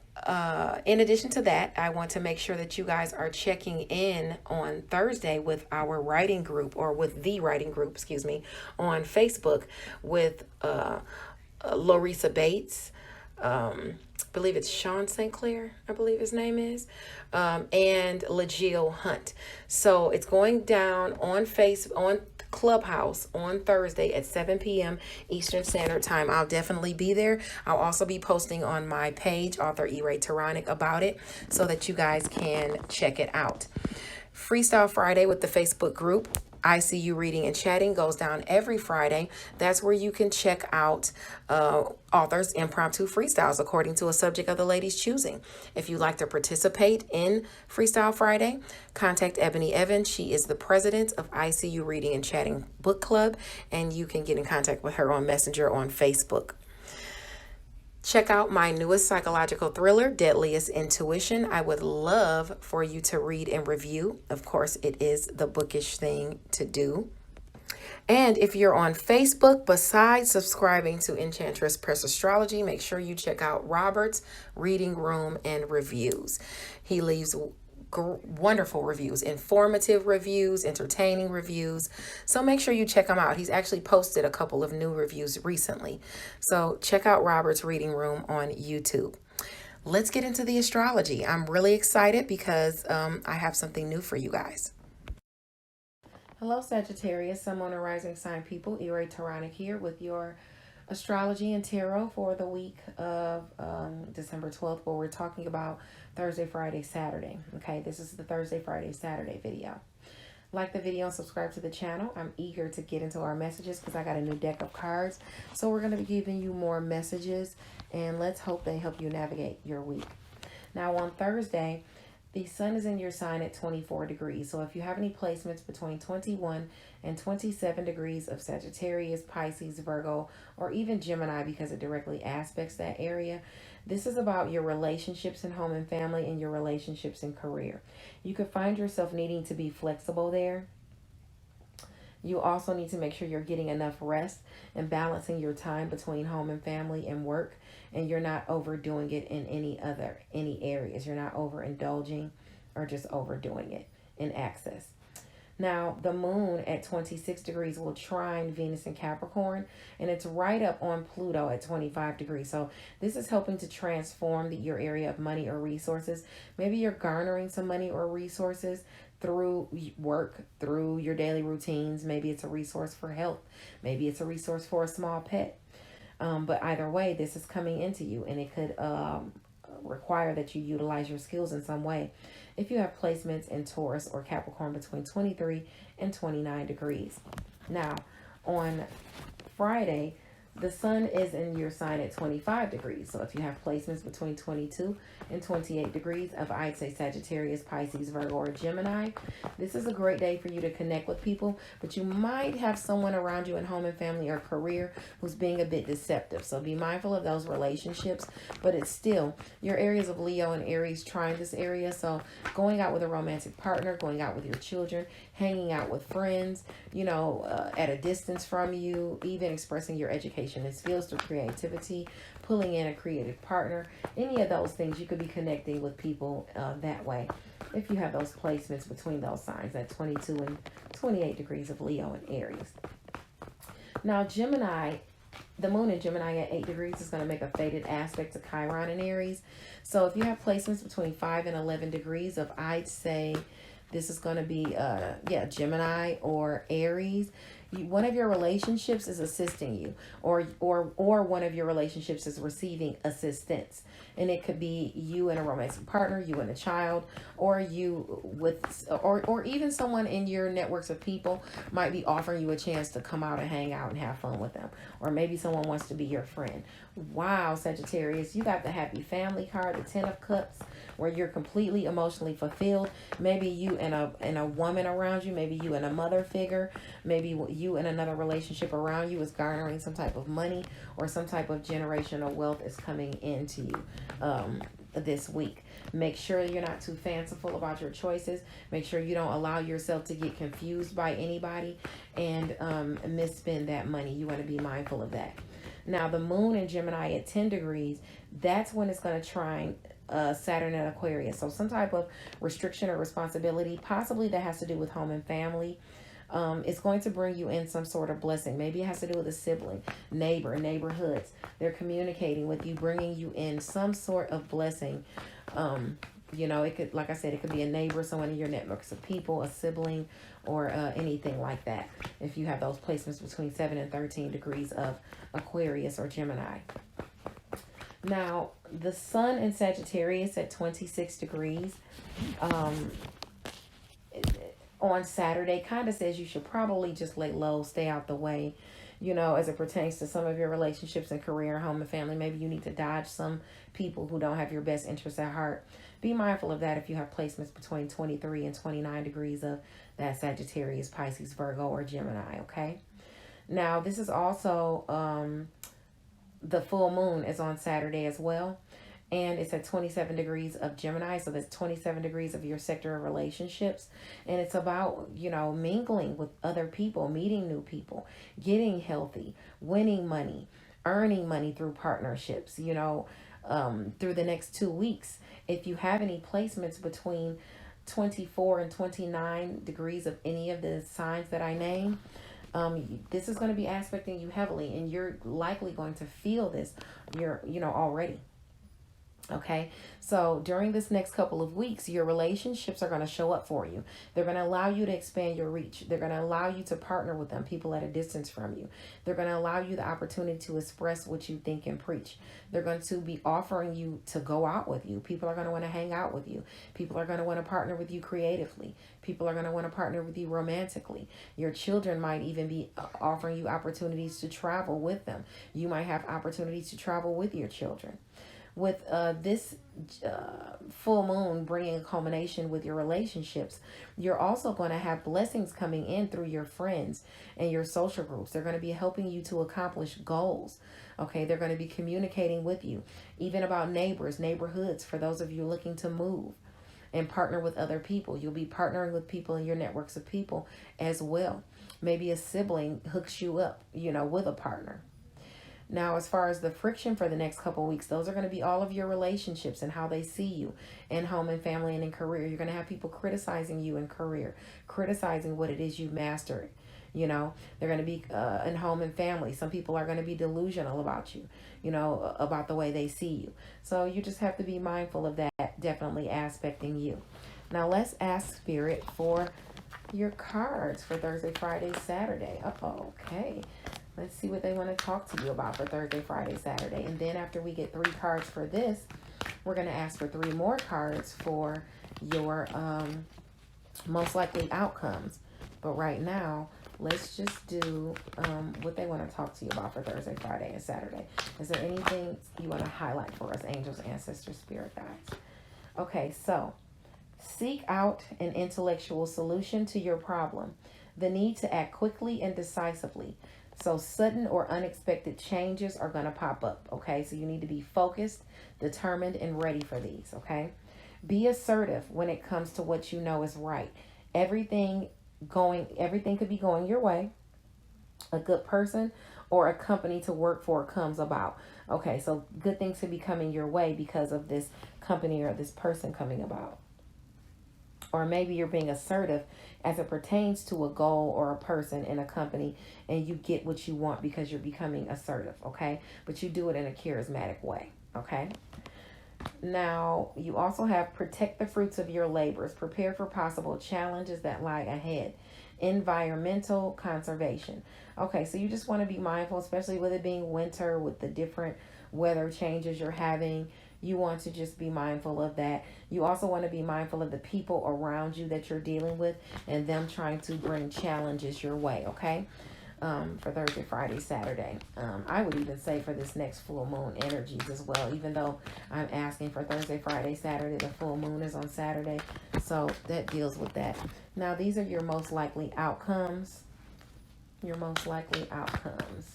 in addition to that, I want to make sure that you guys are checking in on Thursday with our writing group, or with the writing group, excuse me, on Facebook with Larissa Bates. I believe it's Sean St. Clair, I believe his name is, and LaJill Hunt. So it's going down on Clubhouse on Thursday at 7 p.m. Eastern Standard Time. I'll definitely be there. I'll also be posting on my page, author E-Ray Taronic, about it so that you guys can check it out. Freestyle Friday with the Facebook group, I See You Reading and Chatting, goes down every Friday. That's where you can check out authors' impromptu freestyles according to a subject of the lady's choosing. If you'd like to participate in Freestyle Friday, contact Ebony Evans. She is the president of I See You Reading and Chatting Book Club, and you can get in contact with her on Messenger on Facebook. Check out my newest psychological thriller, Deadliest Intuition. I would love for you to read and review. Of course, it is the bookish thing to do. And if you're on Facebook, besides subscribing to Enchantress Press Astrology, make sure you check out Robert's Reading Room and Reviews. He leaves wonderful reviews, informative reviews, entertaining reviews. So make sure you check him out. He's actually posted a couple of new reviews recently. So check out Robert's Reading Room on YouTube. Let's get into the astrology. I'm really excited because I have something new for you guys. Hello, Sagittarius, Sun, Moon, and Rising sign people. E-Ray Taronic here with your Astrology and Tarot for the week of December 12th, where we're talking about Thursday, Friday, Saturday. Okay, this is the Thursday, Friday, Saturday video. Like the video and subscribe to the channel. I'm eager to get into our messages because I got a new deck of cards. So we're going to be giving you more messages, and let's hope they help you navigate your week. Now on Thursday, the sun is in your sign at 24 degrees. So if you have any placements between 21 and 27 degrees of Sagittarius, Pisces, Virgo, or even Gemini, because it directly aspects that area, this is about your relationships in home and family and your relationships in career. You could find yourself needing to be flexible there. You also need to make sure you're getting enough rest and balancing your time between home and family and work, and you're not overdoing it in any areas. You're not overindulging or just overdoing it in access. Now, the moon at 26 degrees will trine Venus in Capricorn, and it's right up on Pluto at 25 degrees. So this is helping to transform your area of money or resources. Maybe you're garnering some money or resources through work, through your daily routines. Maybe it's a resource for health. Maybe it's a resource for a small pet. But either way, this is coming into you, and it could require that you utilize your skills in some way. If you have placements in Taurus or Capricorn between 23 and 29 degrees. Now, on Friday, the sun is in your sign at 25 degrees. So if you have placements between 22 and 28 degrees of, I'd say, Sagittarius, Pisces, Virgo, or Gemini, this is a great day for you to connect with people. But you might have someone around you in home and family or career who's being a bit deceptive. So be mindful of those relationships. But it's still your areas of Leo and Aries trying this area. So going out with a romantic partner, going out with your children, hanging out with friends, at a distance from you, even expressing your education and skills through creativity, pulling in a creative partner, any of those things. You could be connecting with people that way if you have those placements between those signs at 22 and 28 degrees of Leo and Aries. Now, Gemini, the moon in Gemini at 8 degrees is going to make a fated aspect to Chiron in Aries. So if you have placements between 5 and 11 degrees of, I'd say, this is going to be, Gemini or Aries. One of your relationships is assisting you, or one of your relationships is receiving assistance. And it could be you and a romantic partner, you and a child, or you with, or even someone in your networks of people might be offering you a chance to come out and hang out and have fun with them. Or maybe someone wants to be your friend. Wow, Sagittarius, you got the happy family card, the 10 of cups, where you're completely emotionally fulfilled. Maybe you and a woman around you, maybe you and a mother figure, maybe you and another relationship around you is garnering some type of money, or some type of generational wealth is coming into you this week. Make sure you're not too fanciful about your choices. Make sure you don't allow yourself to get confused by anybody and misspend that money. You want to be mindful of that. Now, the moon in Gemini at 10 degrees, that's when it's going to trine Saturn and Aquarius. So some type of restriction or responsibility, possibly that has to do with home and family. It's going to bring you in some sort of blessing. Maybe it has to do with a sibling, neighbor, neighborhoods. They're communicating with you, bringing you in some sort of blessing. It could, like I said, it could be a neighbor, someone in your networks of people, a sibling, or anything like that. If you have those placements between 7 and 13 degrees of Aquarius or Gemini. Now, the sun in Sagittarius at 26 degrees on Saturday kind of says you should probably just lay low, stay out the way, as it pertains to some of your relationships and career, home and family. Maybe you need to dodge some people who don't have your best interests at heart. Be mindful of that if you have placements between 23 and 29 degrees of that Sagittarius, Pisces, Virgo, or Gemini, okay? Now, this is also the full moon is on Saturday as well. And it's at 27 degrees of Gemini. So that's 27 degrees of your sector of relationships. And it's about, mingling with other people, meeting new people, getting healthy, winning money, earning money through partnerships, through the next 2 weeks. If you have any placements between 24 and 29 degrees of any of the signs that I named, this is going to be aspecting you heavily, and you're likely going to feel this, already. Okay, so during this next couple of weeks, your relationships are going to show up for you. They're going to allow you to expand your reach. They're going to allow you to partner with them, people at a distance from you. They're going to allow you the opportunity to express what you think and preach. They're going to be offering you to go out with you. People are going to want to hang out with you. People are going to want to partner with you creatively. People are going to want to partner with you romantically. Your children might even be offering you opportunities to travel with them. You might have opportunities to travel with your children. With this full moon bringing a culmination with your relationships, you're also going to have blessings coming in through your friends and your social groups. They're going to be helping you to accomplish goals. Okay, they're going to be communicating with you, even about neighbors, neighborhoods, for those of you looking to move and partner with other people. You'll be partnering with people in your networks of people as well. Maybe a sibling hooks you up, with a partner. Now, as far as the friction for the next couple of weeks, those are going to be all of your relationships and how they see you in home and family and in career. You're going to have people criticizing you in career, criticizing what it is you mastered. They're going to be in home and family. Some people are going to be delusional about you, about the way they see you. So you just have to be mindful of that definitely aspecting you. Now, let's ask Spirit for your cards for Thursday, Friday, Saturday. Okay. Let's see what they want to talk to you about for Thursday, Friday, Saturday. And then after we get 3 cards for this, we're going to ask for 3 more cards for your most likely outcomes. But right now, let's just do what they want to talk to you about for Thursday, Friday, and Saturday. Is there anything you want to highlight for us, angels, ancestors, spirit guides? Okay, so seek out an intellectual solution to your problem. The need to act quickly and decisively. So sudden or unexpected changes are going to pop up, okay? So you need to be focused, determined, and ready for these, okay? Be assertive when it comes to what you know is right. Everything could be going your way. A good person or a company to work for comes about. Okay, so good things could be coming your way because of this company or this person coming about. Or maybe you're being assertive as it pertains to a goal or a person in a company, and you get what you want because you're becoming assertive, okay? But you do it in a charismatic way, okay? Now, you also have protect the fruits of your labors. Prepare for possible challenges that lie ahead. Environmental conservation. Okay, so you just want to be mindful, especially with it being winter, with the different weather changes you're having. You want to just be mindful of that. You also want to be mindful of the people around you that you're dealing with and them trying to bring challenges your way, okay? For Thursday, Friday, Saturday. I would even say for this next full moon energies as well, even though I'm asking for Thursday, Friday, Saturday. The full moon is on Saturday, so that deals with that. Now, these are your most likely outcomes. Your most likely outcomes.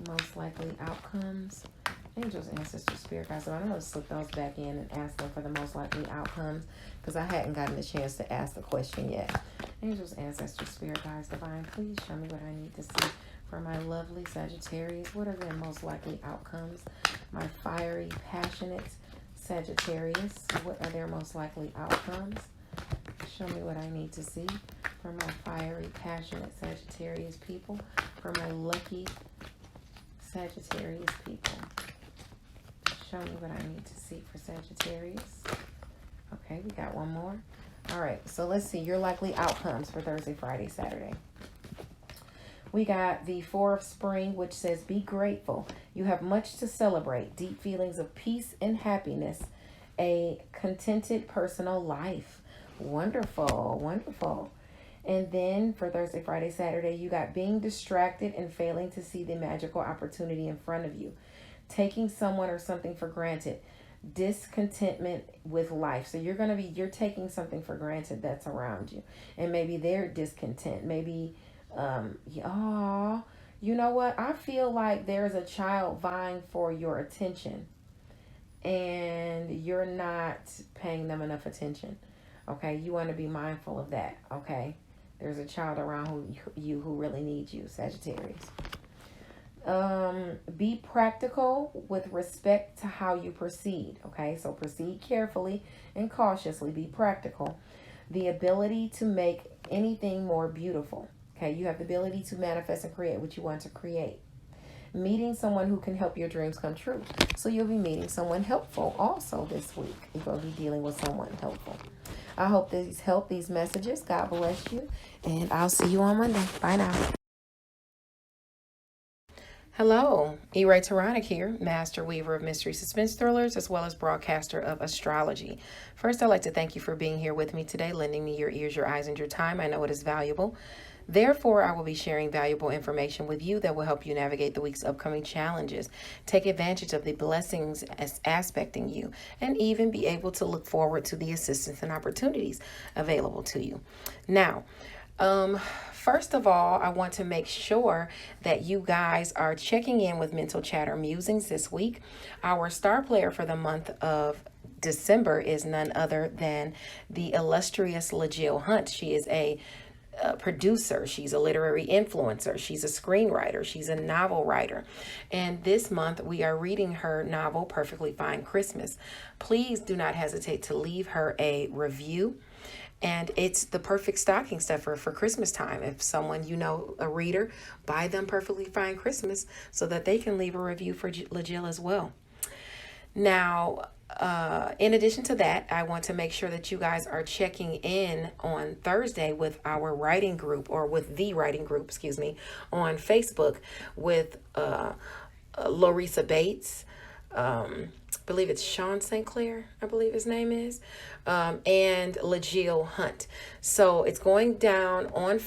Most likely outcomes. Angels, ancestors, spirit guides. So I'm going to slip those back in and ask them for the most likely outcomes because I hadn't gotten a chance to ask the question yet. Angels, ancestors, spirit guides, divine, please show me what I need to see for my lovely Sagittarius. What are their most likely outcomes? My fiery, passionate Sagittarius. What are their most likely outcomes? Show me what I need to see for my fiery, passionate Sagittarius people. For my lucky Sagittarius people. Show me what I need to see for Sagittarius. Okay, we got one more. All right, so let's see your likely outcomes for Thursday, Friday, Saturday. We got the 4 of spring, which says, be grateful. You have much to celebrate. Deep feelings of peace and happiness. A contented personal life. Wonderful, wonderful. And then for Thursday, Friday, Saturday, you got being distracted and failing to see the magical opportunity in front of you. Taking someone or something for granted. Discontentment with life. So you're taking something for granted that's around you. And maybe they're discontent. Maybe, you know what? I feel like there's a child vying for your attention. And you're not paying them enough attention. Okay? You want to be mindful of that. Okay? There's a child around who really needs you, Sagittarius. Be practical with respect to how you proceed. Okay, so proceed carefully and cautiously. Be practical. The ability to make anything more beautiful. Okay, you have the ability to manifest and create what you want to create. meeting someone who can help your dreams come true. So you'll be meeting someone helpful also this week. You're going to be dealing with someone helpful. I hope these messages. God bless you. And I'll see you on Monday. Bye now. Hello, E-Ray Taronic here, master weaver of mystery suspense thrillers, as well as broadcaster of astrology. First, I'd like to thank you for being here with me today, lending me your ears, your eyes, and your time. I know it is valuable. Therefore, I will be sharing valuable information with you that will help you navigate the week's upcoming challenges, take advantage of the blessings as aspecting you, and even be able to look forward to the assistance and opportunities available to you. Now, first of all, I want to make sure that you guys are checking in with Mental Chatter Musings this week. Our star player for the month of December is none other than the illustrious LaJill Hunt. She is a producer, she's a literary influencer, she's a screenwriter, she's a novel writer, and this month we are reading her novel Perfectly Fine Christmas. Please do not hesitate to leave her a review, and it's the perfect stocking stuffer for Christmas time. If someone you know, a reader, buy them Perfectly Fine Christmas so that they can leave a review for LaJill as well. Now, in addition to that, I want to make sure that you guys are checking in on Thursday with our writing group, or with the writing group, excuse me, on Facebook with Larissa Bates. I believe it's Sean St. Clair, I believe his name is, and LaJill Hunt. So it's going down on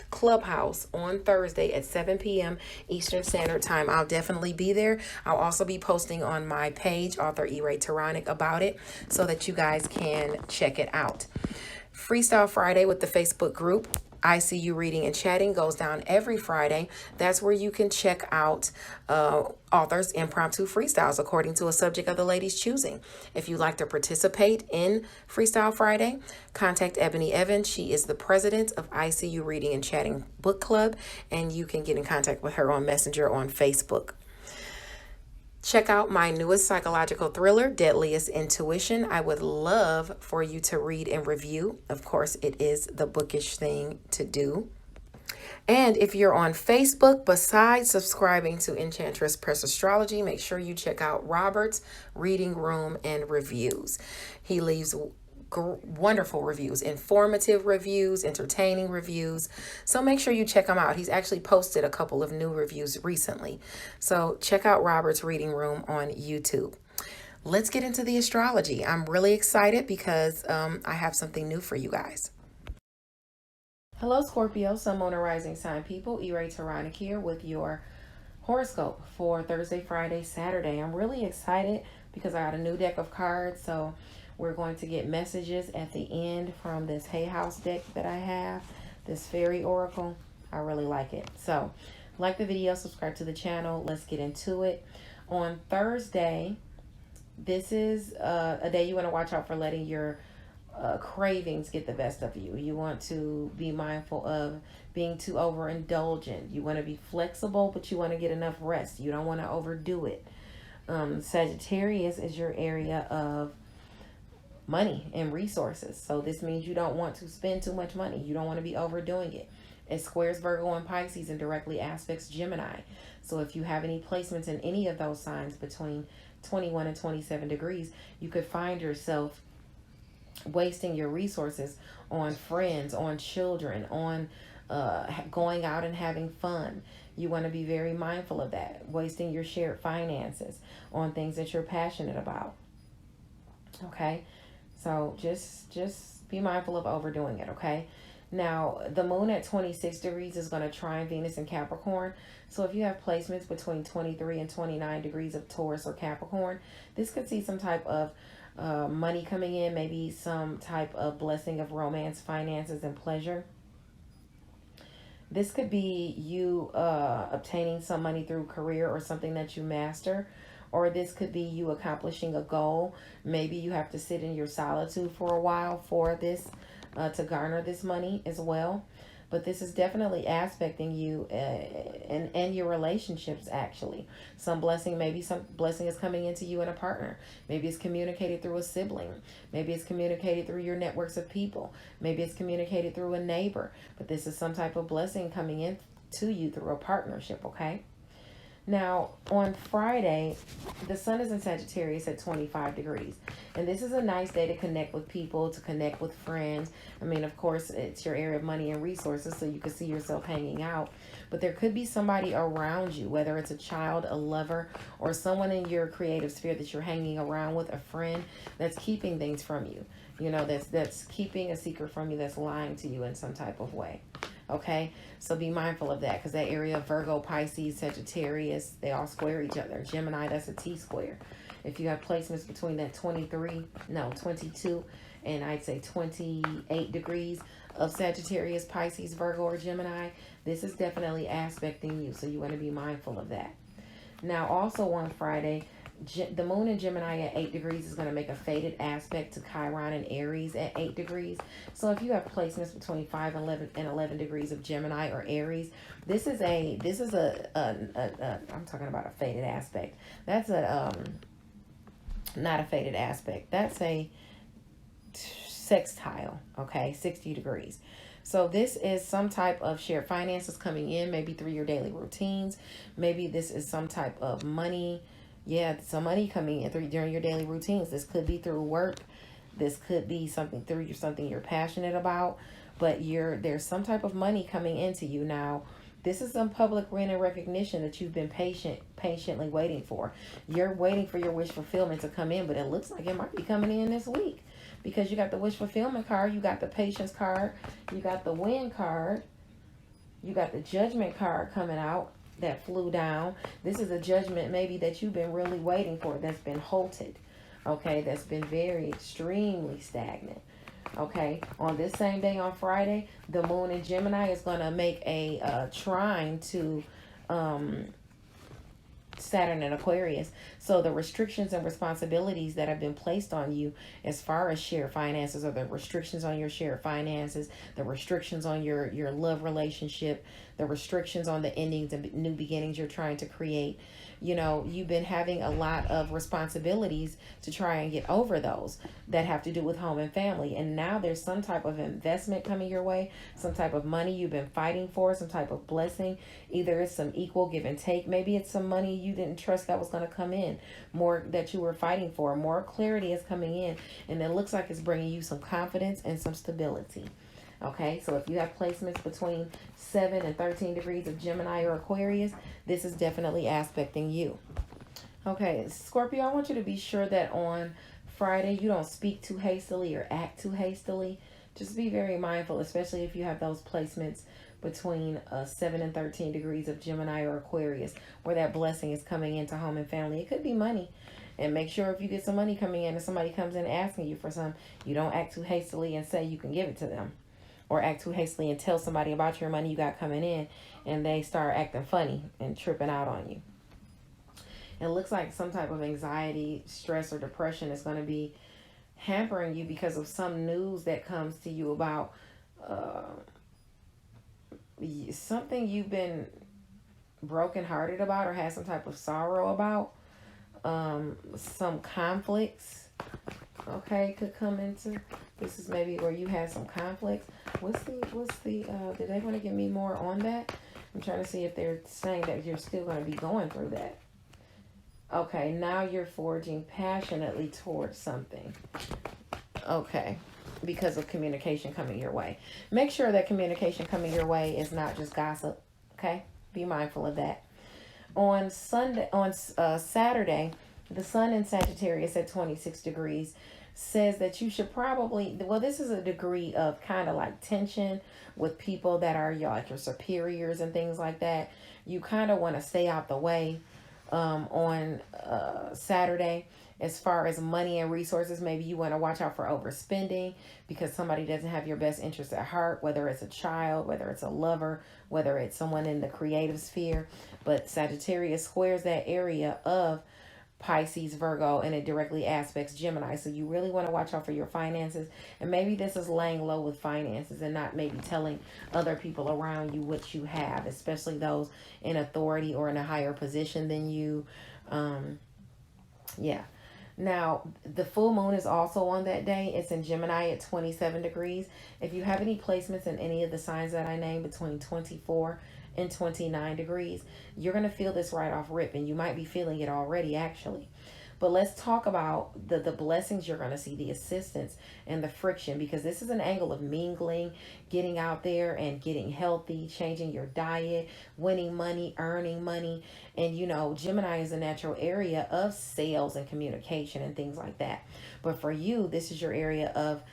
Clubhouse on Thursday at 7 p.m. Eastern Standard Time. I'll definitely be there. I'll also be posting on my page, author E-Ray Taronic, about it so that you guys can check it out. Freestyle Friday with the Facebook group, I See You Reading and Chatting, goes down every Friday. That's where you can check out authors' impromptu freestyles according to a subject of the lady's choosing. If you'd like to participate in Freestyle Friday, contact Ebony Evans. She is the president of I See You Reading and Chatting Book Club, and you can get in contact with her on Messenger on Facebook. Check out my newest psychological thriller, Deadliest Intuition. I would love for you to read and review. Of course, it is the bookish thing to do. And if you're on Facebook, besides subscribing to Enchantress Press Astrology, make sure you check out Robert's Reading Room and Reviews. He leaves wonderful reviews, informative reviews, entertaining reviews. So make sure you check him out. He's actually posted a couple of new reviews recently. So check out Robert's Reading Room on YouTube. Let's get into the astrology. I'm really excited because I have something new for you guys. Hello, Scorpio, Sun, Moon, and Rising sign people. E-Ray Taronic here with your horoscope for Thursday, Friday, Saturday. I'm really excited because I got a new deck of cards. So we're going to get messages at the end from this Hay House deck that I have, this Fairy Oracle. I really like it. So, like the video, subscribe to the channel. Let's get into it. On Thursday, this is a day you want to watch out for letting your cravings get the best of you. You want to be mindful of being too overindulgent. You want to be flexible, but you want to get enough rest. You don't want to overdo it. Sagittarius is your area of money and resources. So this means you don't want to spend too much money. You don't want to be overdoing it. It squares Virgo and Pisces and directly aspects Gemini. So if you have any placements in any of those signs between 21 and 27 degrees, you could find yourself wasting your resources on friends, on children, on going out and having fun. You want to be very mindful of that. Wasting your shared finances on things that you're passionate about. Okay? So just be mindful of overdoing it, okay? Now, the moon at 26 degrees is going to trine Venus in Capricorn. So if you have placements between 23 and 29 degrees of Taurus or Capricorn, this could see some type of money coming in, maybe some type of blessing of romance, finances, and pleasure. This could be you obtaining some money through career or something that you master. Or this could be you accomplishing a goal. Maybe you have to sit in your solitude for a while for this, to garner this money as well. But this is definitely aspecting you and your relationships, actually. Maybe some blessing is coming into you and a partner. Maybe it's communicated through a sibling. Maybe it's communicated through your networks of people. Maybe it's communicated through a neighbor. But this is some type of blessing coming in to you through a partnership, okay? Now, on Friday, the sun is in Sagittarius at 25 degrees. And this is a nice day to connect with people, to connect with friends. I mean, of course, it's your area of money and resources, so you can see yourself hanging out. But there could be somebody around you, whether it's a child, a lover, or someone in your creative sphere that you're hanging around with, a friend that's keeping things from you. You know, that's keeping a secret from you, that's lying to you in some type of way. Okay, so be mindful of that, because that area of Virgo, Pisces, Sagittarius, they all square each other. Gemini, that's a T-square. If you have placements between that 22, and I'd say 28 degrees of Sagittarius, Pisces, Virgo, or Gemini, this is definitely aspecting you, so you want to be mindful of that. Now, also on Friday, the moon in Gemini at 8 degrees is going to make a fated aspect to Chiron and Aries at 8 degrees. So if you have placements between 5 and 11 degrees of Gemini or Aries, this is a I'm talking about a fated aspect. That's not a fated aspect. That's a sextile, okay, 60 degrees. So this is some type of shared finances coming in, maybe through your daily routines. Maybe this is some type of money. Yeah, some money coming in during your daily routines. This could be through work. This could be something through something you're passionate about. But there's some type of money coming into you now. This is some public win and recognition that you've been patiently waiting for. You're waiting for your wish fulfillment to come in, but it looks like it might be coming in this week, because you got the wish fulfillment card, you got the patience card, you got the win card, you got the judgment card coming out that flew down. This is a judgment maybe that you've been really waiting for, that's been halted, okay, that's been very extremely stagnant. Okay, on this same day on Friday, the moon in Gemini is going to make a trine to Saturn and Aquarius. So the restrictions and responsibilities that have been placed on you as far as shared finances, or the restrictions on your shared finances, the restrictions on your love relationship, the restrictions on the endings and new beginnings you're trying to create. You know, you've been having a lot of responsibilities to try and get over those that have to do with home and family. And now there's some type of investment coming your way, some type of money you've been fighting for, some type of blessing. Either it's some equal give and take. Maybe it's some money you didn't trust that was going to come in, more that you were fighting for. More clarity is coming in, and it looks like it's bringing you some confidence and some stability. Okay, so if you have placements between 7 and 13 degrees of Gemini or Aquarius, this is definitely aspecting you. Okay, Scorpio, I want you to be sure that on Friday you don't speak too hastily or act too hastily. Just be very mindful, especially if you have those placements between 7 and 13 degrees of Gemini or Aquarius, where that blessing is coming into home and family. It could be money. And make sure if you get some money coming in and somebody comes in asking you for some, you don't act too hastily and say you can give it to them. Or act too hastily and tell somebody about your money you got coming in, and they start acting funny and tripping out on you. It looks like some type of anxiety, stress, or depression is going to be hampering you because of some news that comes to you about something you've been brokenhearted about or had some type of sorrow about. Some conflicts, okay, could come into. This is maybe where you had some conflicts. What's the did they want to give me more on that? I'm trying to see if they're saying that you're still going to be going through that. Okay, now you're forging passionately towards something. Okay, because of communication coming your way. Make sure that communication coming your way is not just gossip. Okay, be mindful of that. On Saturday, the sun in Sagittarius at 26 degrees says that you should probably, well, this is a degree of kind of like tension with people that are like your superiors and things like that. You kind of want to stay out the way on Saturday. As far as money and resources, maybe you want to watch out for overspending because somebody doesn't have your best interest at heart, whether it's a child, whether it's a lover, whether it's someone in the creative sphere. But Sagittarius squares that area of Pisces, Virgo, and it directly aspects Gemini. So you really want to watch out for your finances. And maybe this is laying low with finances and not maybe telling other people around you what you have, especially those in authority or in a higher position than you. Yeah. Now, the full moon is also on that day. It's in Gemini at 27 degrees. If you have any placements in any of the signs that I named between 24 and 29 degrees. You're going to feel this right off rip, and you might be feeling it already actually. But let's talk about the blessings you're going to see, the assistance and the friction, because this is an angle of mingling, getting out there and getting healthy, changing your diet, winning money, earning money. And you know, Gemini is a natural area of sales and communication and things like that. But for you, this is your area of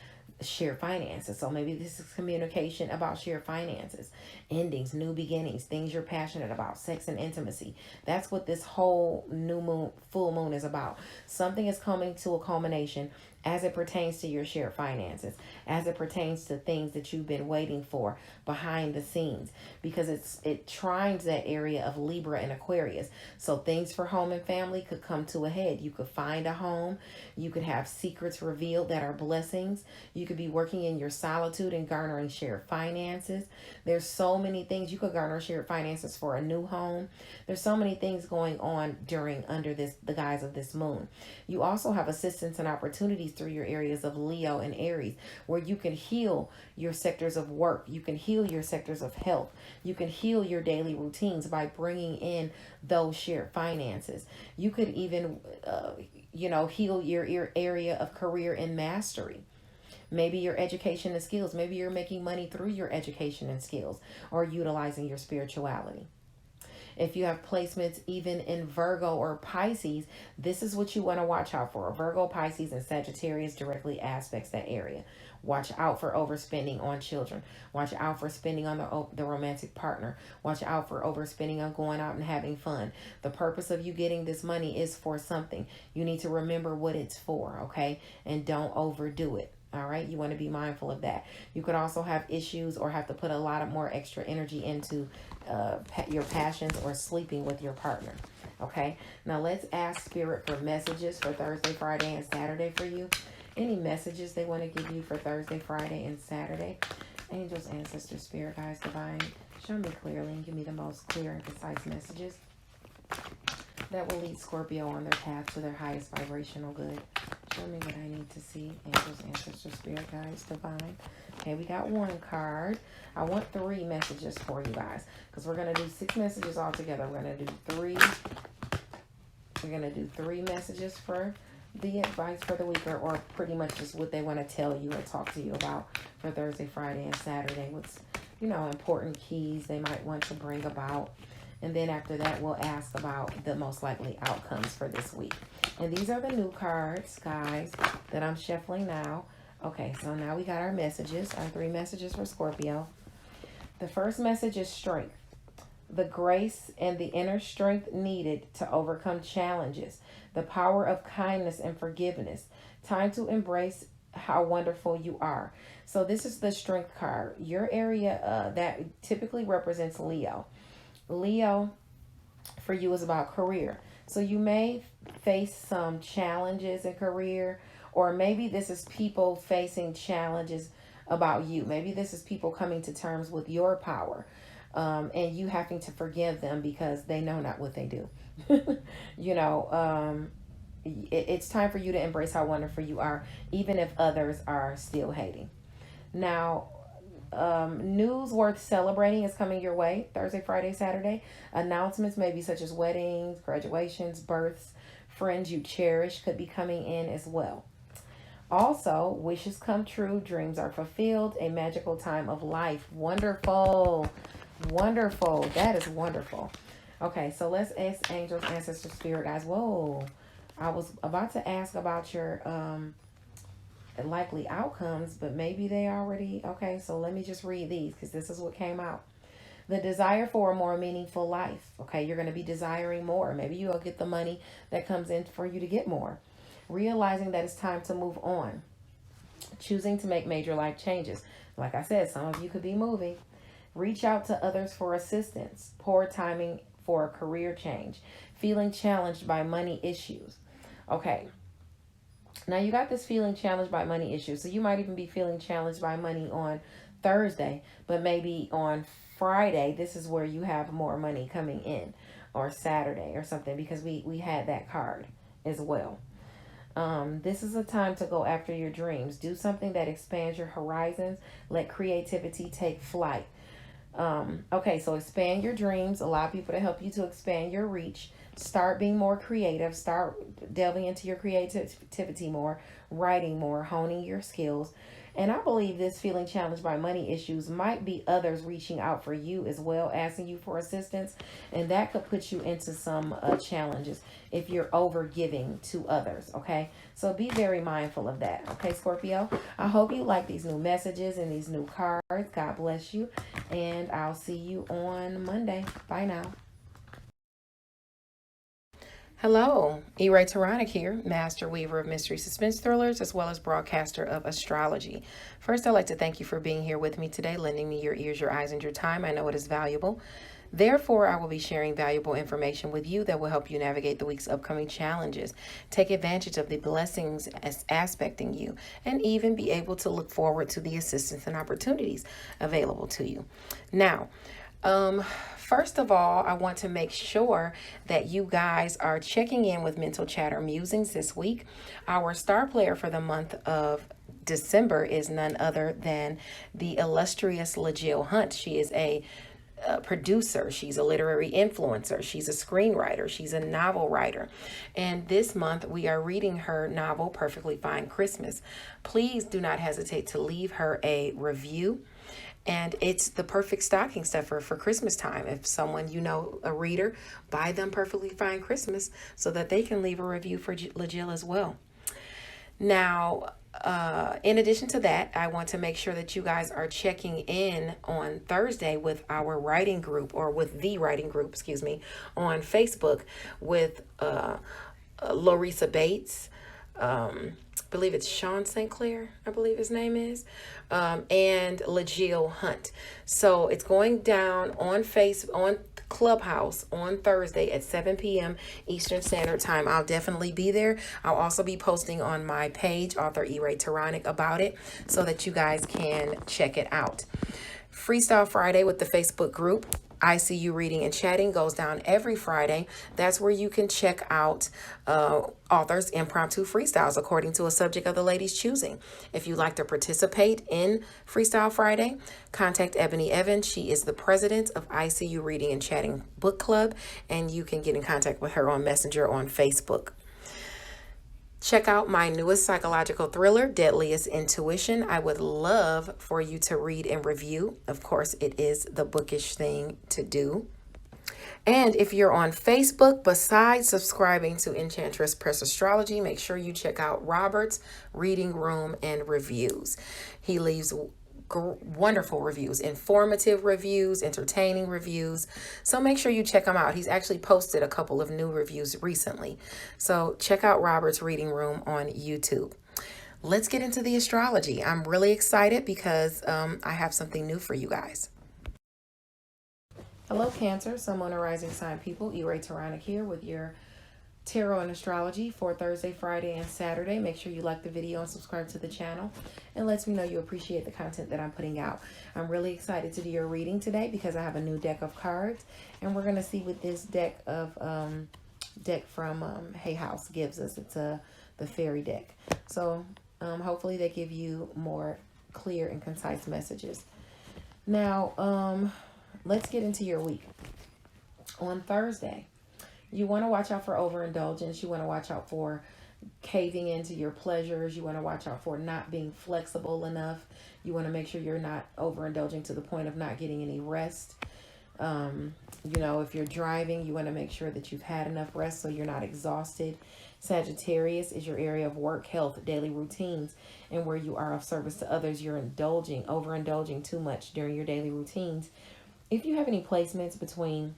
shared finances. So maybe this is communication about shared finances, endings, new beginnings, things you're passionate about, sex and intimacy. That's what this whole new moon, full moon is about. Something is coming to a culmination as it pertains to your shared finances, as it pertains to things that you've been waiting for behind the scenes, because it trines that area of Libra and Aquarius. So things for home and family could come to a head. You could find a home. You could have secrets revealed that are blessings. You could be working in your solitude and garnering shared finances. There's so many things. You could garner shared finances for a new home. There's so many things going on under the guise of this moon. You also have assistance and opportunities through your areas of Leo and Aries, where you can heal your sectors of work. You can heal your sectors of health. You can heal your daily routines by bringing in those shared finances. You could even, heal your area of career and mastery. Maybe your education and skills. Maybe you're making money through your education and skills, or utilizing your spirituality. If you have placements even in Virgo or Pisces, this is what you want to watch out for. Virgo, Pisces, and Sagittarius directly aspects that area. Watch out for overspending on children. Watch out for spending on the romantic partner. Watch out for overspending on going out and having fun. The purpose of you getting this money is for something. You need to remember what it's for, okay? And don't overdo it. All right, you want to be mindful of that. You could also have issues or have to put a lot of more extra energy into your passions or sleeping with your partner. Okay, now let's ask Spirit for messages for Thursday, Friday, and Saturday for you. Any messages they want to give you for Thursday, Friday, and Saturday? Angels, ancestors, spirit guides, divine, show me clearly and give me the most clear and concise messages that will lead Scorpio on their path to their highest vibrational good. Show me what I need to see. Angels, ancestors, spirit guides, divine. Okay, we got one card. I want 3 messages for you guys, because we're going to do 6 messages all together. We're going to do 3. We're going to do 3 messages for the advice for the week, or pretty much just what they want to tell you or talk to you about for Thursday, Friday, and Saturday. What's, important keys they might want to bring about. And then after that, we'll ask about the most likely outcomes for this week. And these are the new cards, guys, that I'm shuffling now. Okay, so now we got our messages, our 3 messages for Scorpio. The first message is strength. The grace and the inner strength needed to overcome challenges. The power of kindness and forgiveness. Time to embrace how wonderful you are. So this is the strength card. Your area that typically represents Leo. Leo for you is about career. So you may face some challenges in career, or maybe this is people facing challenges about you. Maybe this is people coming to terms with your power, and you having to forgive them because they know not what they do. It's time for you to embrace how wonderful you are, even if others are still hating. Now, news worth celebrating is coming your way Thursday, Friday, Saturday. Announcements maybe such as weddings, graduations, births, friends you cherish could be coming in as well. Also, wishes come true, dreams are fulfilled, a magical time of life. Wonderful. Wonderful. That is wonderful. Okay, so let's ask angels, ancestors, spirit guides. Whoa. I was about to ask about your likely outcomes, but maybe they already, okay, so let me just read these because this is what came out. The desire for a more meaningful life. Okay, you're going to be desiring more. Maybe you'll get the money that comes in for you to get more. Realizing that it's time to move on. Choosing to make major life changes. Like I said, some of you could be moving. Reach out to others for assistance. Poor timing for a career change. Feeling challenged by money issues. Okay. Now you got this feeling challenged by money issues. So you might even be feeling challenged by money on Thursday, but maybe on Friday, this is where you have more money coming in, or Saturday or something, because we had that card as well. This is a time to go after your dreams. Do something that expands your horizons. Let creativity take flight. Okay, so expand your dreams. Allow people to help you to expand your reach. Start being more creative. Start delving into your creativity more, writing more, honing your skills. And I believe this feeling challenged by money issues might be others reaching out for you as well, asking you for assistance. And that could put you into some challenges if you're over giving to others. Okay, so be very mindful of that. Okay, Scorpio, I hope you like these new messages and these new cards. God bless you. And I'll see you on Monday. Bye now. Hello, E-Ray Taronic here, master weaver of mystery suspense thrillers, as well as broadcaster of astrology. First, I'd like to thank you for being here with me today, lending me your ears, your eyes, and your time. I know it is valuable. Therefore, I will be sharing valuable information with you that will help you navigate the week's upcoming challenges, take advantage of the blessings as aspecting you, and even be able to look forward to the assistance and opportunities available to you. Now, first of all, I want to make sure that you guys are checking in with Mental Chatter Musings this week. Our star player for the month of December is none other than the illustrious LaJill Hunt. She is a producer, she's a literary influencer, she's a screenwriter, she's a novel writer, and this month we are reading her novel Perfectly Fine Christmas. Please do not hesitate to leave her a review, and it's the perfect stocking stuffer for Christmas time. If someone you know, a reader, buy them Perfectly Fine Christmas so that they can leave a review for LaJill as well. Now, in addition to that, I want to make sure that you guys are checking in on Thursday with our writing group, or with the writing group, excuse me, on Facebook with Larissa Bates. I believe it's Sean St. Clair, I believe his name is, and LaJill Hunt. So it's going down on Clubhouse on Thursday at 7 p.m. Eastern Standard Time. I'll definitely be there. I'll also be posting on my page, author E-Ray Taronic, about it so that you guys can check it out. Freestyle Friday with the Facebook group, I See You Reading and Chatting, goes down every Friday. That's where you can check out authors' impromptu freestyles according to a subject of the lady's choosing. If you'd like to participate in Freestyle Friday, contact Ebony Evans. She is the president of I See You Reading and Chatting Book Club, and you can get in contact with her on Messenger on Facebook. Check out my newest psychological thriller, Deadliest Intuition. I would love for you to read and review. Of course, it is the bookish thing to do. And if you're on Facebook, besides subscribing to Enchantress Press Astrology, make sure you check out Robert's Reading Room and Reviews. He leaves wonderful reviews, informative reviews, entertaining reviews. So make sure you check him out. He's actually posted a couple of new reviews recently. So check out Robert's Reading Room on YouTube. Let's get into the astrology. I'm really excited because I have something new for you guys. Hello, Cancer, Sun, Moon, and Rising sign people. E-Ray Taronic here with your tarot and astrology for Thursday, Friday, and Saturday. Make sure you like the video and subscribe to the channel. It lets me know you appreciate the content that I'm putting out. I'm really excited to do your reading today because I have a new deck of cards, and we're going to see what this deck from Hay House gives us. It's the fairy deck. So hopefully they give you more clear and concise messages. Now, let's get into your week. On Thursday, you want to watch out for overindulgence. You want to watch out for caving into your pleasures. You want to watch out for not being flexible enough. You want to make sure you're not overindulging to the point of not getting any rest. You know, if you're driving, you want to make sure that you've had enough rest so you're not exhausted. Sagittarius is your area of work, health, daily routines, and where you are of service to others. You're overindulging too much during your daily routines. If you have any placements between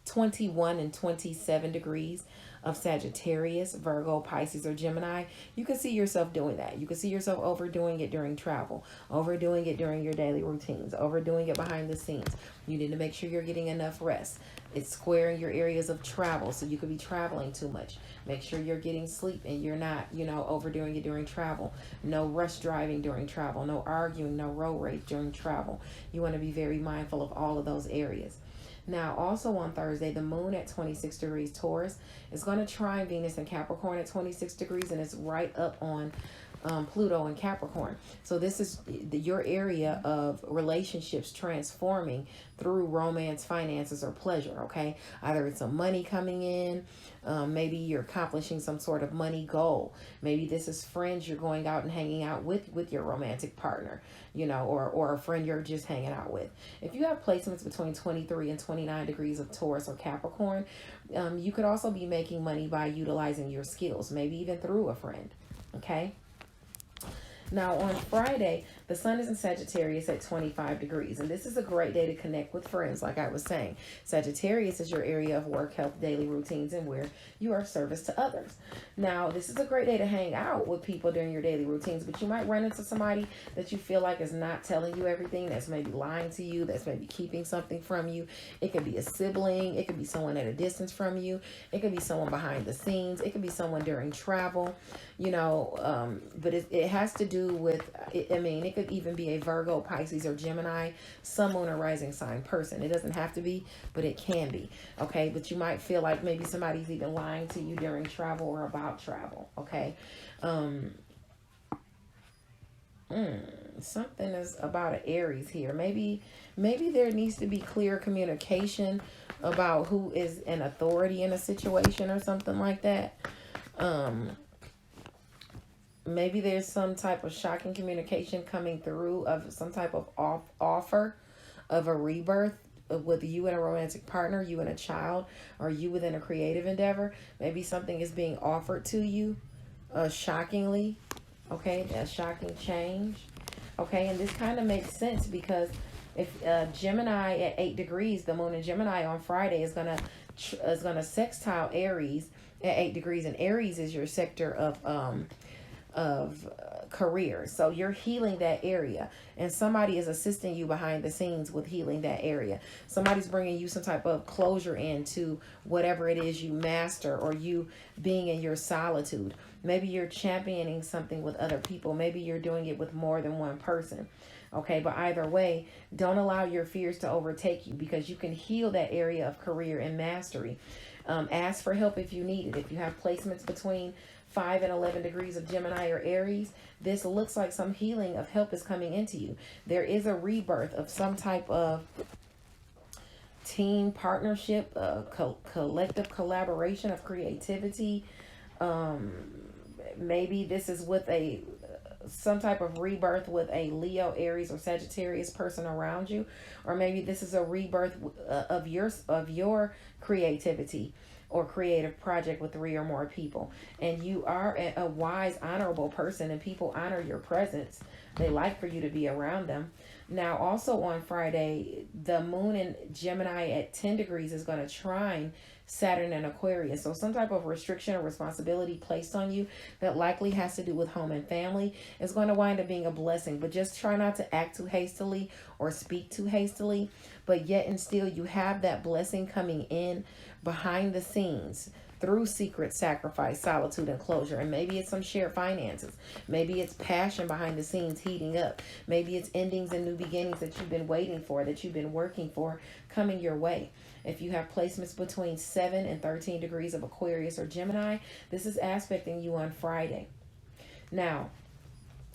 21 and 27 degrees of Sagittarius, Virgo, Pisces, or Gemini, you can see yourself doing that. You can see yourself overdoing it during travel, overdoing it during your daily routines, overdoing it behind the scenes. You need to make sure you're getting enough rest. It's squaring your areas of travel, so you could be traveling too much. Make sure you're getting sleep and you're not, overdoing it during travel. No rush driving during travel, no arguing, no road rage during travel. You want to be very mindful of all of those areas. Now, also on Thursday, the moon at 26 degrees Taurus is going to trine Venus and Capricorn at 26 degrees, and it's right up on Pluto and Capricorn. So this is your area of relationships transforming through romance, finances, or pleasure. Okay, either it's some money coming in, maybe you're accomplishing some sort of money goal. Maybe this is friends you're going out and hanging out with your romantic partner, you know, or a friend you're just hanging out with. If you have placements between 23 and 29 degrees of Taurus or Capricorn, you could also be making money by utilizing your skills, maybe even through a friend. Okay. Now on Friday, the sun is in Sagittarius at 25 degrees. And this is a great day to connect with friends, like I was saying. Sagittarius is your area of work, health, daily routines, and where you are of service to others. Now, this is a great day to hang out with people during your daily routines, but you might run into somebody that you feel like is not telling you everything, that's maybe lying to you, that's maybe keeping something from you. It could be a sibling. It could be someone at a distance from you. It could be someone behind the scenes. It could be someone during travel, you know, but it has to do with, I mean, it could even be a Virgo, Pisces, or Gemini, sun, moon, or rising sign person. It doesn't have to be, but it can be. Okay, but you might feel like maybe somebody's even lying to you during travel or about travel. Okay, something is about an Aries here. Maybe there needs to be clear communication about who is an authority in a situation or something like that. Maybe there's some type of shocking communication coming through of some type of offer of a rebirth with you and a romantic partner, you and a child, or you within a creative endeavor. Maybe something is being offered to you shockingly. Okay, a shocking change. Okay, and this kind of makes sense because if Gemini at 8 degrees, the moon in Gemini on Friday is gonna sextile Aries at 8 degrees, and Aries is your sector of career. So you're healing that area, and somebody is assisting you behind the scenes with healing that area. Somebody's bringing you some type of closure into whatever it is you master, or you being in your solitude. Maybe you're championing something with other people. Maybe you're doing it with more than one person. Okay, but either way, don't allow your fears to overtake you, because you can heal that area of career and mastery. Ask for help if you need it. If you have placements between 5 and 11 degrees of Gemini or Aries, this looks like some healing of help is coming into you. There is a rebirth of some type of team partnership, collective collaboration of creativity. Maybe this is with some type of rebirth with a Leo, Aries, or Sagittarius person around you, or maybe this is a rebirth of your creativity or creative project with 3 or more people, and you are a wise, honorable person, and people honor your presence. They like for you to be around them. Now, also on Friday, the moon in Gemini at 10 degrees is going to trine Saturn and Aquarius. So some type of restriction or responsibility placed on you that likely has to do with home and family is going to wind up being a blessing. But just try not to act too hastily or speak too hastily. But yet and still, you have that blessing coming in behind the scenes through secret sacrifice, solitude, and closure. And maybe it's some shared finances. Maybe it's passion behind the scenes heating up. Maybe it's endings and new beginnings that you've been waiting for, that you've been working for, coming your way. If you have placements between 7 and 13 degrees of Aquarius or Gemini, this is aspecting you on Friday. Now,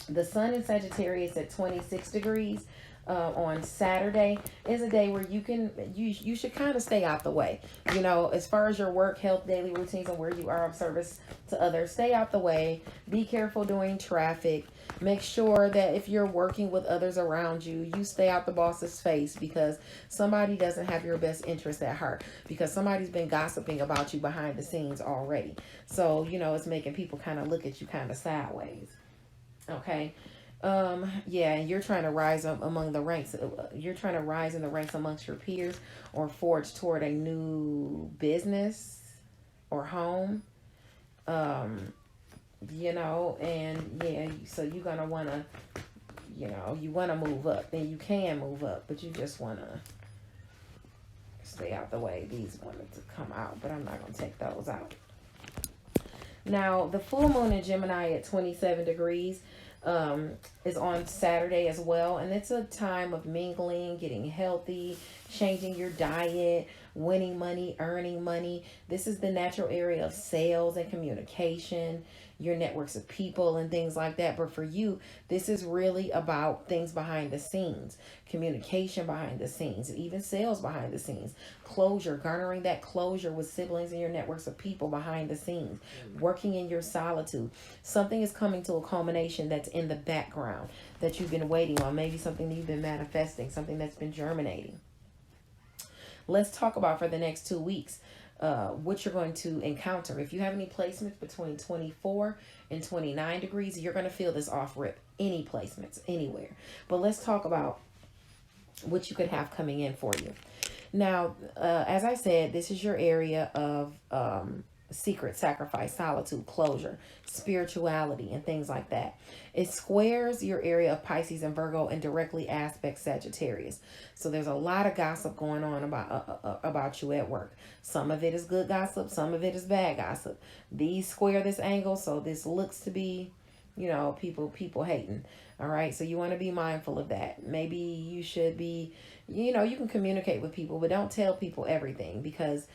the sun in Sagittarius at 26 degrees on Saturday is a day where you should kind of stay out the way. You know, as far as your work, health, daily routines, and where you are of service to others, stay out the way. Be careful during traffic. Make sure that if you're working with others around you, you stay out the boss's face, because somebody doesn't have your best interest at heart, because somebody's been gossiping about you behind the scenes already. So, you know, it's making people kind of look at you kind of sideways. Okay. Yeah, and you're trying to rise up among the ranks. You're trying to rise in the ranks amongst your peers, or forge toward a new business or home. You know, and yeah, so you're going to want to, you know, you want to move up. Then you can move up, but you just want to stay out the way. These wanted to come out, but I'm not going to take those out. Now, the full moon in Gemini at 27 degrees is on Saturday as well. And it's a time of mingling, getting healthy, changing your diet, winning money, earning money. This is the natural area of sales and communication. your networks of people and things like that. But for you, this is really about things behind the scenes, communication behind the scenes, even sales behind the scenes, closure, garnering that closure with siblings and your networks of people behind the scenes, working in your solitude. Something is coming to a culmination that's in the background that you've been waiting on, maybe something that you've been manifesting, something that's been germinating. Let's talk about for the next 2 weeks what you're going to encounter. If you have any placements between 24 and 29 degrees, you're going to feel this off rip. Any placements, anywhere. But let's talk about what you could have coming in for you. Now, as I said, this is your area of secret, sacrifice, solitude, closure, spirituality, and things like that. It squares your area of Pisces and Virgo and directly aspects Sagittarius. So there's a lot of gossip going on about you at work. Some of it is good gossip, some of it is bad gossip. These square this angle, so this looks to be, you know, people hating. All right, so you want to be mindful of that. Maybe you should be, you know, you can communicate with people, but don't tell people everything, because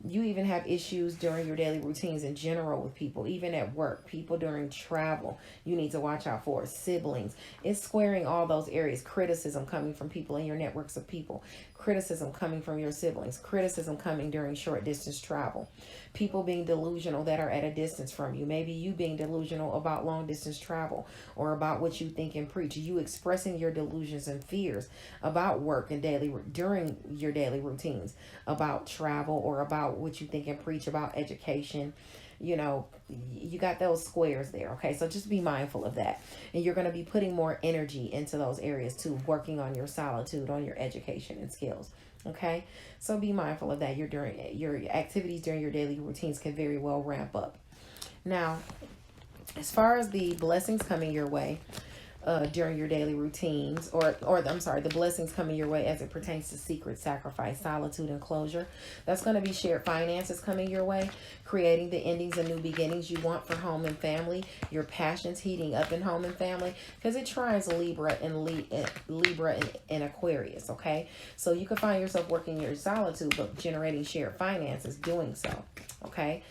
you even have issues during your daily routines in general with people, even at work, people during travel. You need to watch out for siblings. It's squaring all those areas. Criticism coming from people in your networks of people. Criticism coming from your siblings. Criticism coming during short distance travel. People being delusional that are at a distance from you. Maybe you being delusional about long distance travel or about what you think and preach. You expressing your delusions and fears about work and during your daily routines, about travel or about what you think and preach about education. You know, you got those squares there. Okay, so just be mindful of that. And you're going to be putting more energy into those areas too, working on your solitude, on your education and skills. Okay, so be mindful of that. Your activities during your daily routines can very well ramp up. Now, as far as the blessings coming your way during your daily routines, or I'm sorry, the blessings coming your way as it pertains to secret, sacrifice, solitude, and closure, that's going to be shared finances coming your way, creating the endings and new beginnings you want for home and family, your passions heating up in home and family, because it trines Libra and Aquarius. Okay, so you can find yourself working your solitude but generating shared finances doing so. Okay,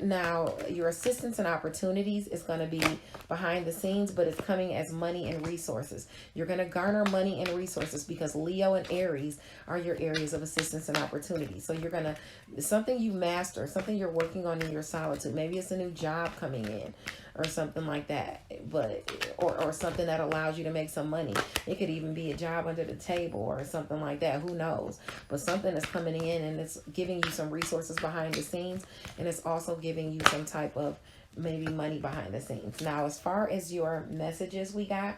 now your assistance and opportunities is going to be behind the scenes, but it's coming as money and resources. You're going to garner money and resources because Leo and Aries are your areas of assistance and opportunity. So you're going to, something you master, something you're working on in your solitude. Maybe it's a new job coming in or something like that, but or something that allows you to make some money. It could even be a job under the table or something like that, who knows, but something is coming in and it's giving you some resources behind the scenes, and it's also giving you some type of maybe money behind the scenes. Now, as far as your messages, we got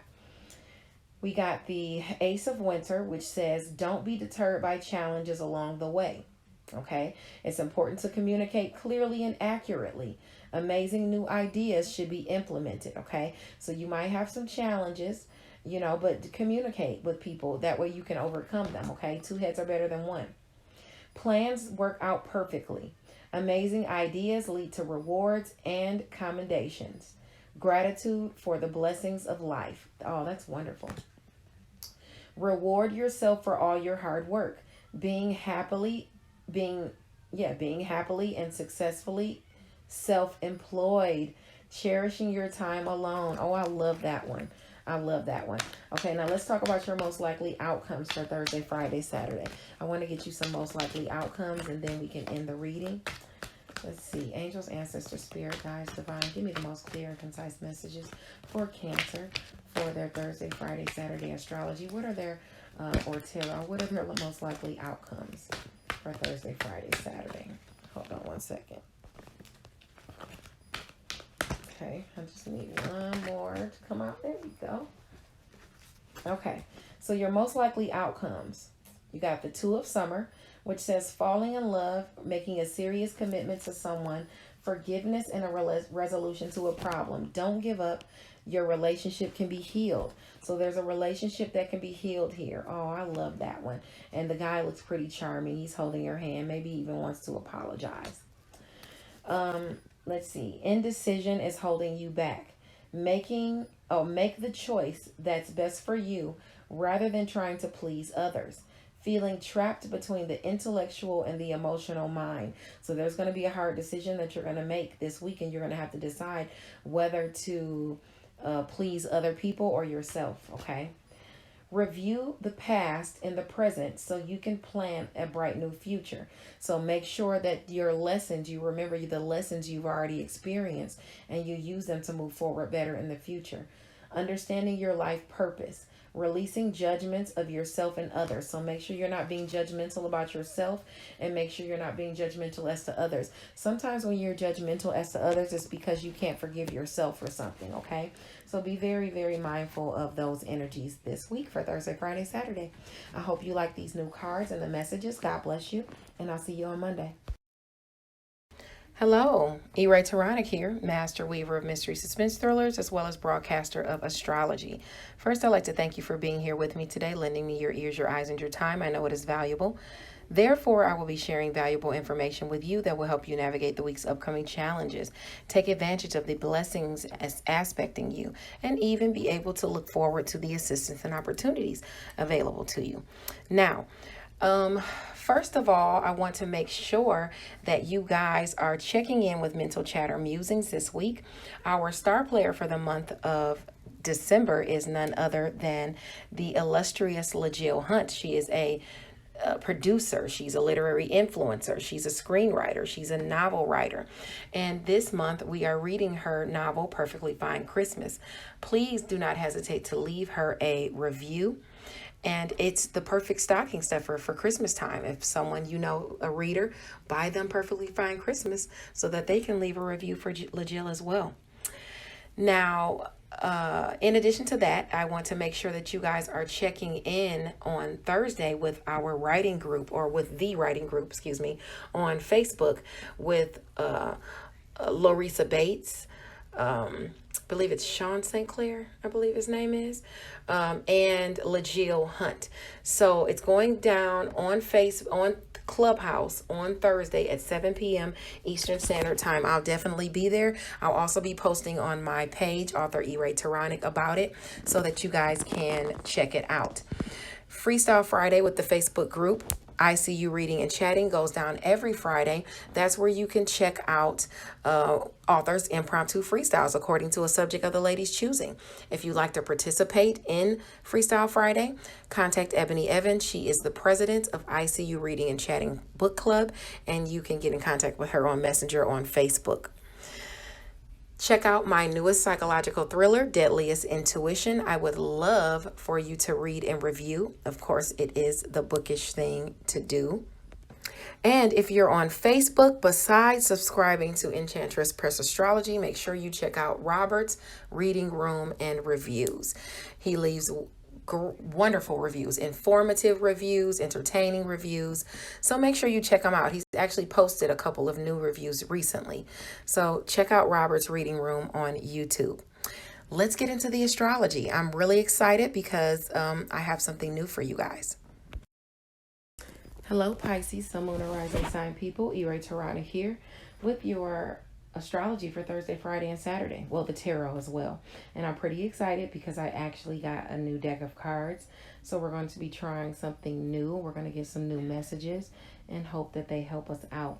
the Ace of Winter, which says don't be deterred by challenges along the way. Okay, it's important to communicate clearly and accurately. Amazing new ideas should be implemented. Okay, so you might have some challenges, you know, but communicate with people. That way you can overcome them. Okay, two heads are better than one. Plans work out perfectly. Amazing ideas lead to rewards and commendations. Gratitude for the blessings of life. Oh, that's wonderful. Reward yourself for all your hard work. Being happily and successfully self-employed. Cherishing your time alone. Oh, I love that one. I love that one. Okay, now let's talk about your most likely outcomes for Thursday, Friday, Saturday. I want to get you some most likely outcomes, and then we can end the reading. Let's see. Angels, ancestors, spirit, guides, divine. Give me the most clear and concise messages for Cancer for their Thursday, Friday, Saturday astrology. What are their, or tarot, what are their most likely outcomes for Thursday, Friday, Saturday? Hold on one second. Okay, I just need one more to come out. There we go. Okay, so your most likely outcomes. You got the Two of Summer, which says falling in love, making a serious commitment to someone, forgiveness, and a resolution to a problem. Don't give up. Your relationship can be healed. So there's a relationship that can be healed here. Oh, I love that one. And the guy looks pretty charming. He's holding your hand, maybe even wants to apologize. Let's see. Indecision is holding you back. Make the choice that's best for you rather than trying to please others. feeling trapped between the intellectual and the emotional mind. So there's going to be a hard decision that you're going to make this week, and you're going to have to decide whether to please other people or yourself, okay? Review the past and the present so you can plan a bright new future. So make sure that your lessons, you remember the lessons you've already experienced, and you use them to move forward better in the future. Understanding your life purpose, releasing judgments of yourself and others. So make sure you're not being judgmental about yourself, and make sure you're not being judgmental as to others. Sometimes when you're judgmental as to others, it's because you can't forgive yourself for something, okay? So be very, very mindful of those energies this week for Thursday, Friday, Saturday. I hope you like these new cards and the messages. God bless you, and I'll see you on Monday. Hello, E-Ray Taronic here, master weaver of mystery suspense thrillers, as well as broadcaster of astrology. First, I'd like to thank you for being here with me today, lending me your ears, your eyes, and your time. I know it is valuable. Therefore, I will be sharing valuable information with you that will help you navigate the week's upcoming challenges, take advantage of the blessings as aspecting you, and even be able to look forward to the assistance and opportunities available to you. Now, first of all, I want to make sure that you guys are checking in with Mental Chatter Musings this week. Our star player for the month of December is none other than the illustrious LaJill Hunt. She is a producer, she's a literary influencer, she's a screenwriter, she's a novel writer, and this month we are reading her novel Perfectly Fine Christmas. Please do not hesitate to leave her a review, and it's the perfect stocking stuffer for Christmas time. If someone you know, a reader, buy them Perfectly Fine Christmas so that they can leave a review for LaJill as well. Now, in addition to that, I want to make sure that you guys are checking in on Thursday with our writing group, or with the writing group, excuse me, on Facebook with Larissa Bates. I believe it's Sean St. Clair, I believe his name is, and LaJill Hunt. So it's going down on Clubhouse on Thursday at 7 p.m. Eastern Standard Time. I'll definitely be there. I'll also be posting on my page, author E-Ray Taronic, about it so that you guys can check it out. Freestyle Friday with the Facebook group, I See You Reading and Chatting, goes down every Friday. That's where you can check out authors' impromptu freestyles according to a subject of the lady's choosing. If you'd like to participate in Freestyle Friday, contact Ebony Evans. She is the president of I See You Reading and Chatting Book Club, and you can get in contact with her on Messenger on Facebook. Check out my newest psychological thriller, Deadliest Intuition. I would love for you to read and review. Of course, it is the bookish thing to do. And if you're on Facebook, besides subscribing to Enchantress Press Astrology, make sure you check out Robert's Reading Room and Reviews. He leaves wonderful reviews, informative reviews, entertaining reviews. So make sure you check him out. He's actually posted a couple of new reviews recently. So check out Robert's Reading Room on YouTube. Let's get into the astrology. I'm really excited because I have something new for you guys. Hello, Pisces, Sun, Moon, and Rising sign people. E-Ray Taronic here with your astrology for Thursday, Friday, and Saturday. Well, the tarot as well. And I'm pretty excited because I actually got a new deck of cards. So we're going to be trying something new. We're going to get some new messages and hope that they help us out.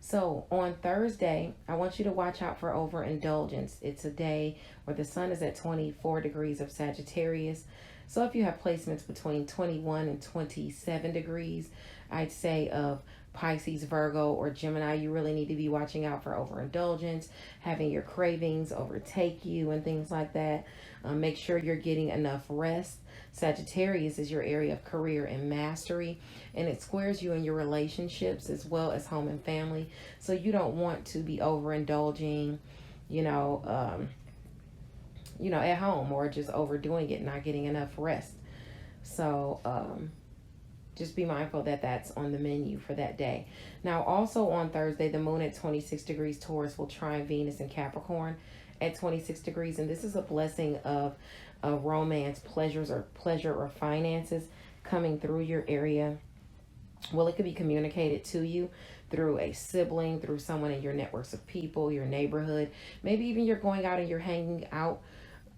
So on Thursday, I want you to watch out for overindulgence. It's a day where the sun is at 24 degrees of Sagittarius. So if you have placements between 21 and 27 degrees, I'd say of Pisces, Virgo, or Gemini, you really need to be watching out for overindulgence, having your cravings overtake you and things like that. Make sure you're getting enough rest. Sagittarius is your area of career and mastery, and it squares you in your relationships as well as home and family. So you don't want to be overindulging, at home, or just overdoing it, not getting enough rest. So just be mindful that that's on the menu for that day. Now, also on Thursday, the moon at 26 degrees Taurus will trine Venus in Capricorn at 26 degrees. And this is a blessing of romance, pleasure or finances coming through your area. Well, it could be communicated to you through a sibling, through someone in your networks of people, your neighborhood. Maybe even you're going out and you're hanging out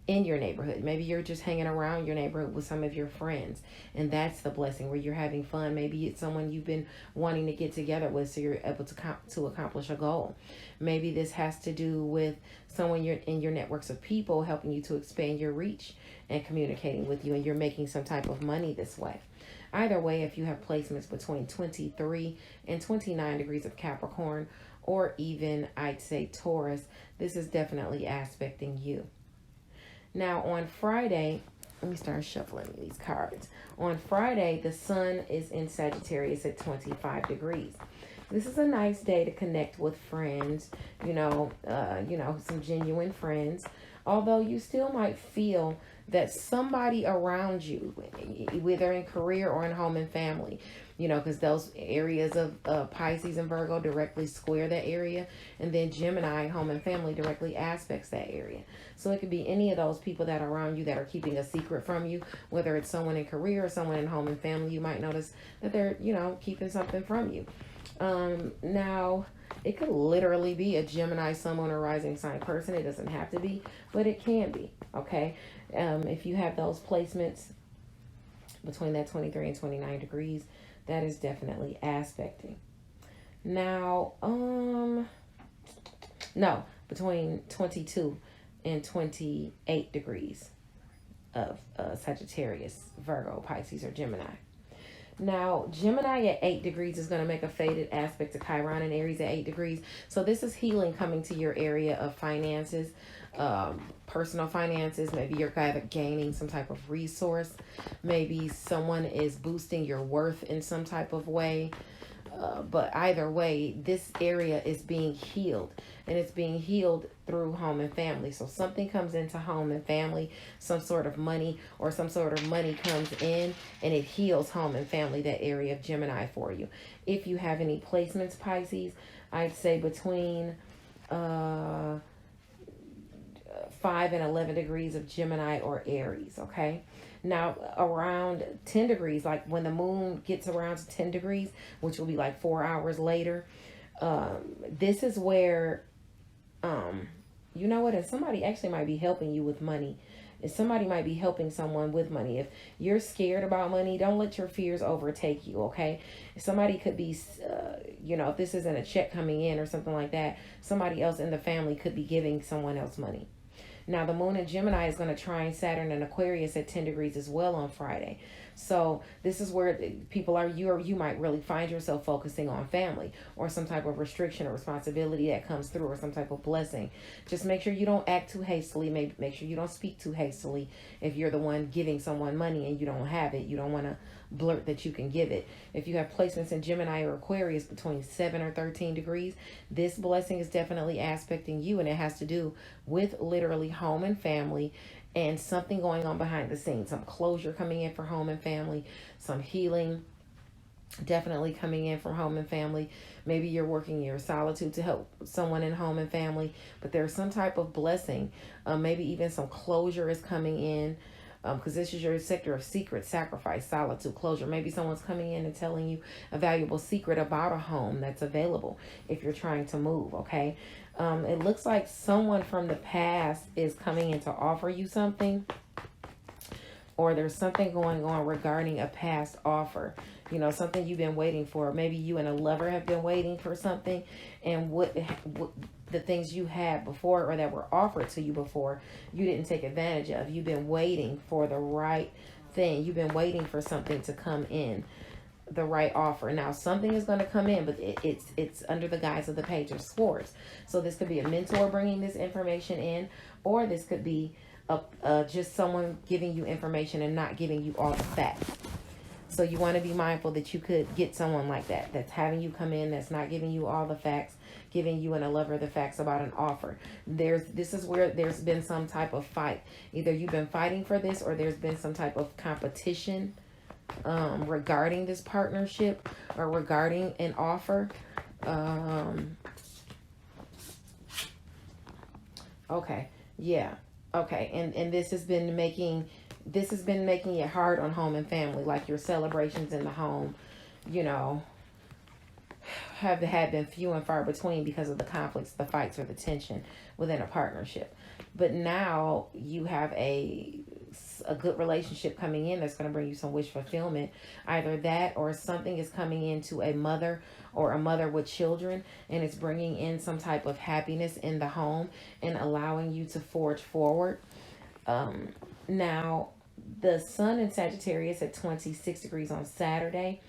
in your neighborhood. Maybe you're just hanging around your neighborhood with some of your friends, and that's the blessing where you're having fun. Maybe it's someone you've been wanting to get together with, so you're able to accomplish a goal. Maybe this has to do with someone you're in your networks of people helping you to expand your reach and communicating with you, and you're making some type of money this way. Either way, if you have placements between 23 and 29 degrees of Capricorn, or even I'd say Taurus, this is definitely aspecting you. Now on Friday, let me start shuffling these cards. On Friday, the sun is in Sagittarius at 25 degrees. This is a nice day to connect with friends, some genuine friends. Although you still might feel that somebody around you, whether in career or in home and family, because those areas of Pisces and Virgo directly square that area, and then Gemini, home and family, directly aspects that area. So it could be any of those people that are around you that are keeping a secret from you, whether it's someone in career or someone in home and family. You might notice that they're, keeping something from you. Now, it could literally be a Gemini, Sun, Moon, or Rising sign person. It doesn't have to be, but it can be, okay? If you have those placements between that 23 and 29 degrees, that is definitely aspecting. Now, no, between 22 and 28 degrees of Sagittarius, Virgo, Pisces, or Gemini. Now, Gemini at 8 degrees is going to make a faded aspect to Chiron, and Aries at 8 degrees. So this is healing coming to your area of finances, personal finances. Maybe you're kind of gaining some type of resource. Maybe someone is boosting your worth in some type of way. But either way, this area is being healed, and it's being healed through home and family. So something comes into home and family, some sort of money or some sort of money comes in, and it heals home and family, that area of Gemini for you. If you have any placements, Pisces, I'd say between 5 and 11 degrees of Gemini or Aries, okay? Now, around 10 degrees, like when the moon gets around to 10 degrees, which will be like 4 hours later, this is where, you know what, and somebody actually might be helping you with money. If somebody might be helping someone with money. If you're scared about money, don't let your fears overtake you, okay? Somebody could be, if this isn't a check coming in or something like that, somebody else in the family could be giving someone else money. Now, the moon in Gemini is going to trine Saturn and Aquarius at 10 degrees as well on Friday. So this is where people are, you might really find yourself focusing on family or some type of restriction or responsibility that comes through, or some type of blessing. Just make sure you don't act too hastily. Make sure you don't speak too hastily. If you're the one giving someone money and you don't have it, you don't want to blurt that you can give it. If you have placements in Gemini or Aquarius between 7 or 13 degrees, this blessing is definitely aspecting you, and it has to do with literally home and family, and something going on behind the scenes. Some closure coming in for home and family, some healing definitely coming in from home and family. Maybe you're working your solitude to help someone in home and family, but there's some type of blessing. Maybe even some closure is coming in, because this is your sector of secret, sacrifice, solitude, closure. Maybe someone's coming in and telling you a valuable secret about a home that's available if you're trying to move, okay? It looks like someone from the past is coming in to offer you something, or there's something going on regarding a past offer. Something you've been waiting for. Maybe you and a lover have been waiting for something, and what the things you had before, or that were offered to you before, you didn't take advantage of. You've been waiting for the right thing. You've been waiting for something to come in, the right offer. Now, something is going to come in, but it's under the guise of the Page of Swords. So this could be a mentor bringing this information in, or this could be just someone giving you information and not giving you all the facts. So you want to be mindful that you could get someone like that, that's having you come in, that's not giving you all the facts, giving you and a lover the facts about an offer. This is where there's been some type of fight. Either you've been fighting for this, or there's been some type of competition regarding this partnership, or regarding an offer. Okay, yeah, okay, and this has been making it hard on home and family, like your celebrations in the home, have been few and far between because of the conflicts, the fights, or the tension within a partnership. But now you have a good relationship coming in that's going to bring you some wish fulfillment. Either that or something is coming into a mother or a mother with children, and it's bringing in some type of happiness in the home and allowing you to forge forward. Now, the sun in Sagittarius at 26 degrees on Saturday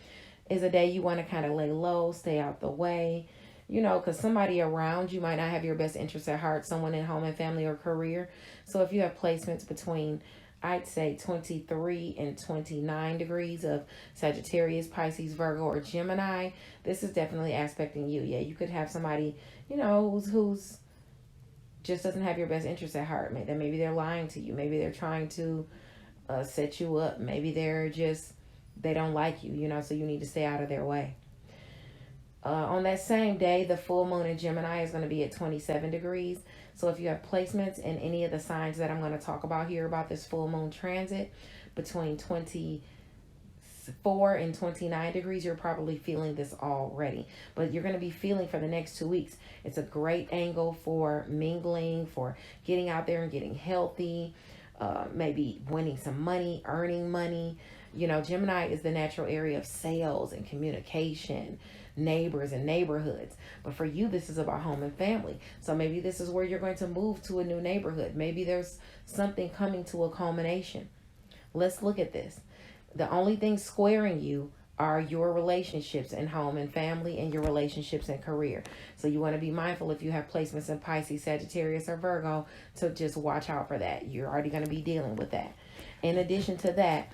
is a day you want to kind of lay low, stay out the way, because somebody around you might not have your best interests at heart, someone in home and family or career. So if you have placements between, I'd say 23 and 29 degrees of Sagittarius, Pisces, Virgo, or Gemini, this is definitely aspecting you. Yeah, you could have somebody, who's just doesn't have your best interests at heart. Maybe they're lying to you. Maybe they're trying to set you up. Maybe they don't like you, so you need to stay out of their way. On that same day, the full moon in Gemini is going to be at 27 degrees. So if you have placements in any of the signs that I'm going to talk about here about this full moon transit between 24 and 29 degrees, you're probably feeling this already. But you're going to be feeling for the next 2 weeks. It's a great angle for mingling, for getting out there and getting healthy, maybe winning some money, earning money. Gemini is the natural area of sales and communication, neighbors and neighborhoods. But for you, this is about home and family. So maybe this is where you're going to move to a new neighborhood. Maybe there's something coming to a culmination. Let's look at this. The only thing squaring you are your relationships in home and family and your relationships in career. So you want to be mindful if you have placements in Pisces, Sagittarius, or Virgo to just watch out for that. You're already going to be dealing with that. In addition to that,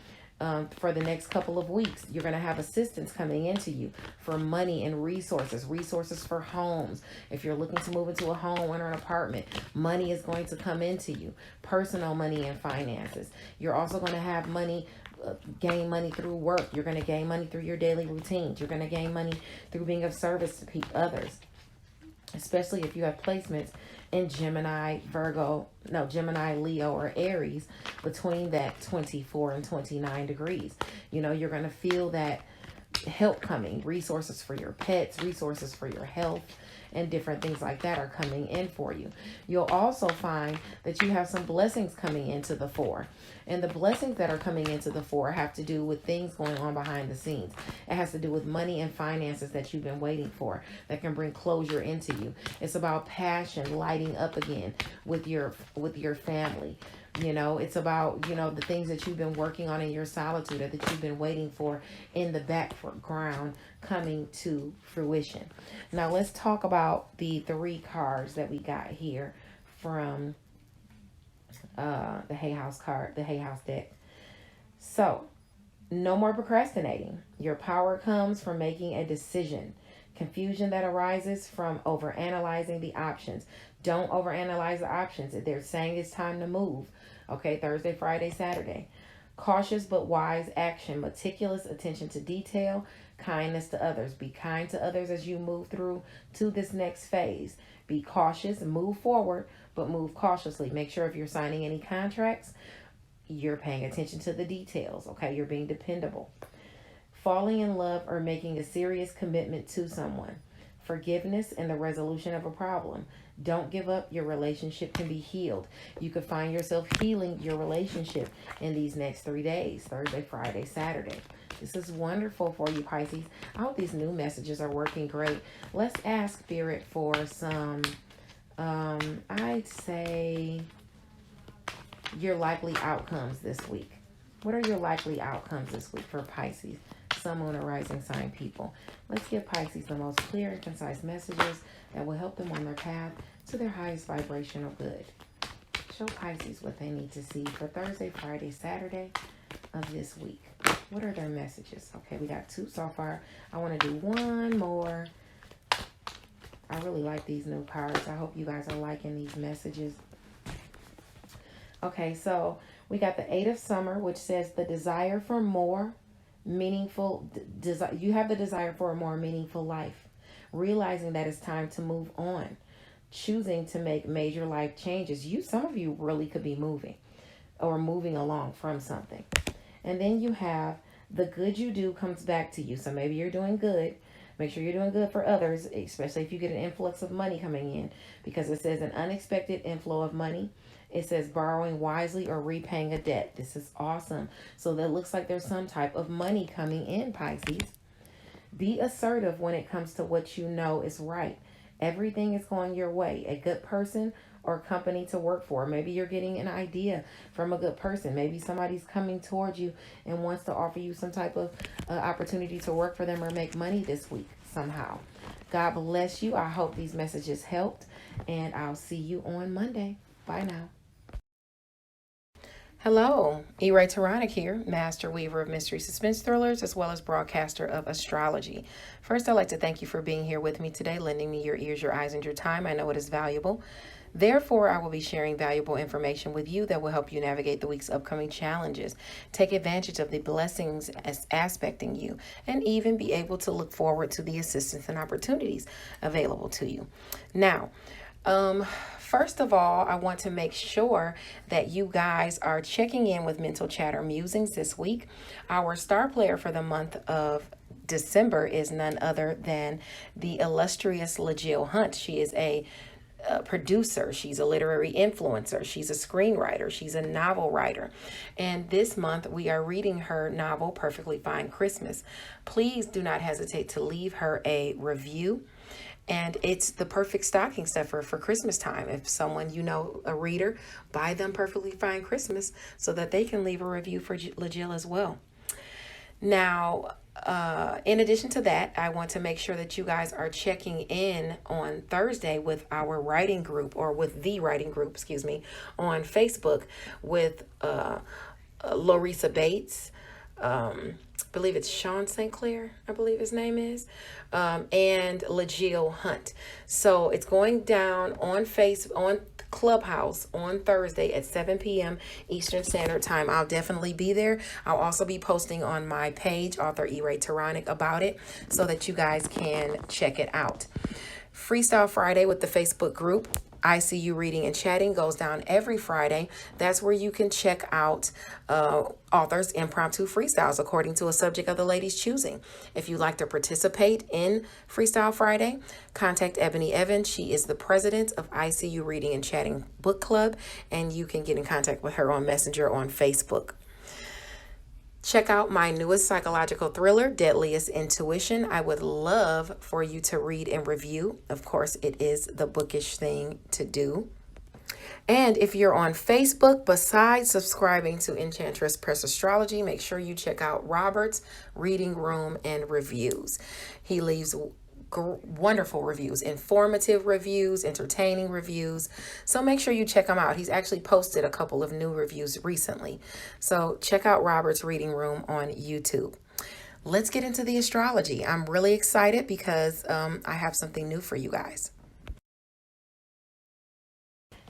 for the next couple of weeks, you're going to have assistance coming into you for money and resources for homes. If you're looking to move into a home or an apartment, money is going to come into you, personal money and finances. You're also going to have money, gain money through work. You're going to gain money through your daily routines. You're going to gain money through being of service to others, especially if you have placements in Gemini, Leo, or Aries between that 24 and 29 degrees. You're going to feel that help coming, resources for your pets, resources for your health, and different things like that are coming in for you. You'll also find that you have some blessings coming into the fore. And the blessings that are coming into the fore have to do with things going on behind the scenes. It has to do with money and finances that you've been waiting for that can bring closure into you. It's about passion lighting up again with your family. It's about, the things that you've been working on in your solitude or that you've been waiting for in the background coming to fruition. Now let's talk about the 3 cards that we got here from the Hay House deck. So, no more procrastinating. Your power comes from making a decision. Confusion that arises from overanalyzing the options. Don't overanalyze the options. They're saying it's time to move. Okay, Thursday, Friday, Saturday. Cautious but wise action. Meticulous attention to detail. Kindness to others. Be kind to others as you move through to this next phase. Be cautious, move forward, but move cautiously. Make sure if you're signing any contracts, you're paying attention to the details. Okay, you're being dependable. Falling in love or making a serious commitment to someone. Forgiveness and the resolution of a problem. Don't give up. Your relationship can be healed. You could find yourself healing your relationship in these next 3 days, Thursday, Friday, Saturday. This is wonderful for you, Pisces. I hope these new messages are working great. Let's ask Spirit for some, I'd say, your likely outcomes this week. What are your likely outcomes this week for Pisces, Sun, Moon, or Rising sign people? Let's give Pisces the most clear and concise messages that will help them on their path to their highest vibrational good. Show Pisces what they need to see for Thursday, Friday, Saturday of this week. What are their messages? Okay, we got 2 so far. I want to do 1 more. I really like these new cards. I hope you guys are liking these messages. Okay, so we got the 8 of Summer, which says the desire for more meaningful, you have the desire for a more meaningful life. Realizing that it's time to move on. Choosing to make major life changes. Some of you really could be moving or moving along from something. And then you have the good you do comes back to you. So maybe you're doing good. Make sure you're doing good for others, especially if you get an influx of money coming in, because it says an unexpected inflow of money. It says borrowing wisely or repaying a debt. This is awesome. So that looks like there's some type of money coming in, Pisces. Be assertive when it comes to what you know is right. Everything is going your way. A good person or company to work for. Maybe you're getting an idea from a good person. Maybe somebody's coming towards you and wants to offer you some type of opportunity to work for them or make money this week somehow. God bless you. I hope these messages helped, and I'll see you on Monday. Bye now. Hello, E-Ray Taronic here, master weaver of mystery suspense thrillers, as well as broadcaster of astrology. First, I'd like to thank you for being here with me today, lending me your ears, your eyes, and your time. I know it is valuable. Therefore, I will be sharing valuable information with you that will help you navigate the week's upcoming challenges, take advantage of the blessings as aspecting you, and even be able to look forward to the assistance and opportunities available to you. Now, first of all, I want to make sure that you guys are checking in with Mental Chatter Musings this week. Our star player for the month of December is none other than the illustrious LaJill Hunt. She is a producer, she's a literary influencer, she's a screenwriter, she's a novel writer, and this month we are reading her novel Perfectly Fine Christmas. Please do not hesitate to leave her a review. And it's the perfect stocking stuffer for Christmas time. If someone, you know, a reader, buy them Perfectly Fine Christmas so that they can leave a review for LaJill as well. Now, in addition to that, I want to make sure that you guys are checking in on Thursday with our writing group, or with the writing group, excuse me, on Facebook with Larissa Bates, I believe it's Sean St. Clair, I believe his name is, and LaJill Hunt. So it's going down on Clubhouse on Thursday at 7 p.m. Eastern Standard Time. I'll definitely be there. I'll also be posting on my page, author E-Ray Taronic, about it so that you guys can check it out. Freestyle Friday with the Facebook group, I See You Reading and Chatting, goes down every Friday. That's where you can check out authors' impromptu freestyles according to a subject of the lady's choosing. If you'd like to participate in Freestyle Friday, contact Ebony Evans. She is the president of I See You Reading and Chatting Book Club, and you can get in contact with her on Messenger on Facebook. Check out my newest psychological thriller, Deadliest Intuition. I would love for you to read and review. Of course, it is the bookish thing to do. And if you're on Facebook, besides subscribing to Enchantress Press Astrology, make sure you check out Robert's Reading Room and Reviews. He leaves wonderful reviews, informative reviews, entertaining reviews. So make sure you check him out. He's actually posted a couple of new reviews recently. So check out Robert's Reading Room on YouTube. Let's get into the astrology. I'm really excited because I have something new for you guys.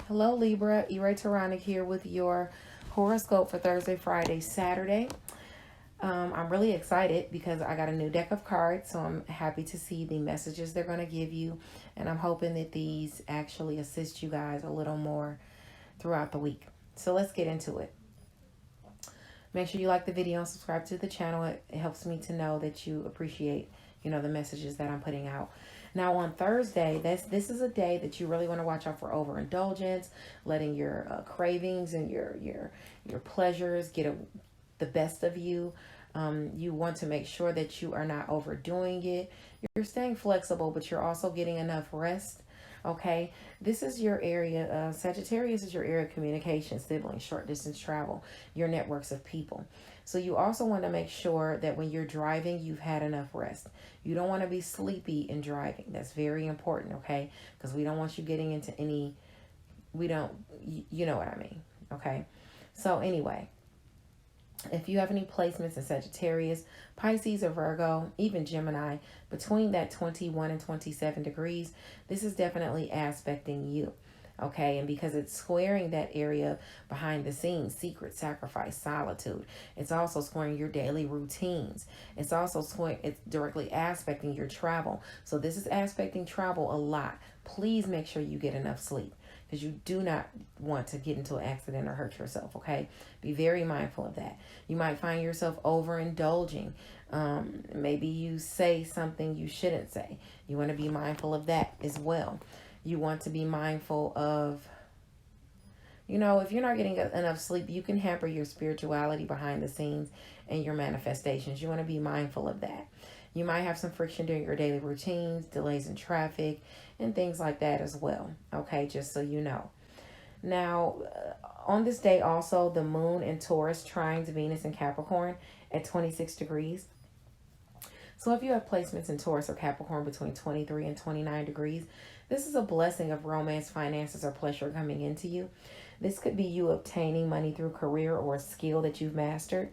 Hello, Libra. E-Ray Taronic here with your horoscope for Thursday, Friday, Saturday. I'm really excited because I got a new deck of cards, so I'm happy to see the messages they're going to give you, and I'm hoping that these actually assist you guys a little more throughout the week. So let's get into it. Make sure you like the video and subscribe to the channel. It helps me to know that you appreciate, you know, the messages that I'm putting out. Now on Thursday, this is a day that you really want to watch out for overindulgence, letting your cravings and your pleasures get the best of you. You want to make sure that you are not overdoing it. You're staying flexible, but you're also getting enough rest. Okay, this is your area. Sagittarius is your area of communication, siblings, short distance travel, your networks of people. So you also want to make sure that when you're driving, you've had enough rest. You don't want to be sleepy in driving. That's very important, okay? Because we don't want you getting into any, you know what I mean, okay? So anyway, if you have any placements in Sagittarius, Pisces, or Virgo, even Gemini, between that 21 and 27 degrees, this is definitely aspecting you, okay? And because it's squaring that area behind the scenes, secret, sacrifice, solitude, it's also squaring your daily routines. It's also it's directly aspecting your travel. So this is aspecting travel a lot. Please make sure you get enough sleep. because you do not want to get into an accident or hurt yourself, okay? Be very mindful of that. You might find yourself overindulging. Maybe you say something you shouldn't say. You want to be mindful of that as well. You want to be mindful of, you know, if you're not getting enough sleep, you can hamper your spirituality behind the scenes and your manifestations. You want to be mindful of that. You might have some friction during your daily routines, delays in traffic, and things like that as well. Okay, just so you know. Now, on this day also, the moon in Taurus trines Venus in Capricorn at 26 degrees. So if you have placements in Taurus or Capricorn between 23 and 29 degrees, this is a blessing of romance, finances, or pleasure coming into you. This could be you obtaining money through career or a skill that you've mastered.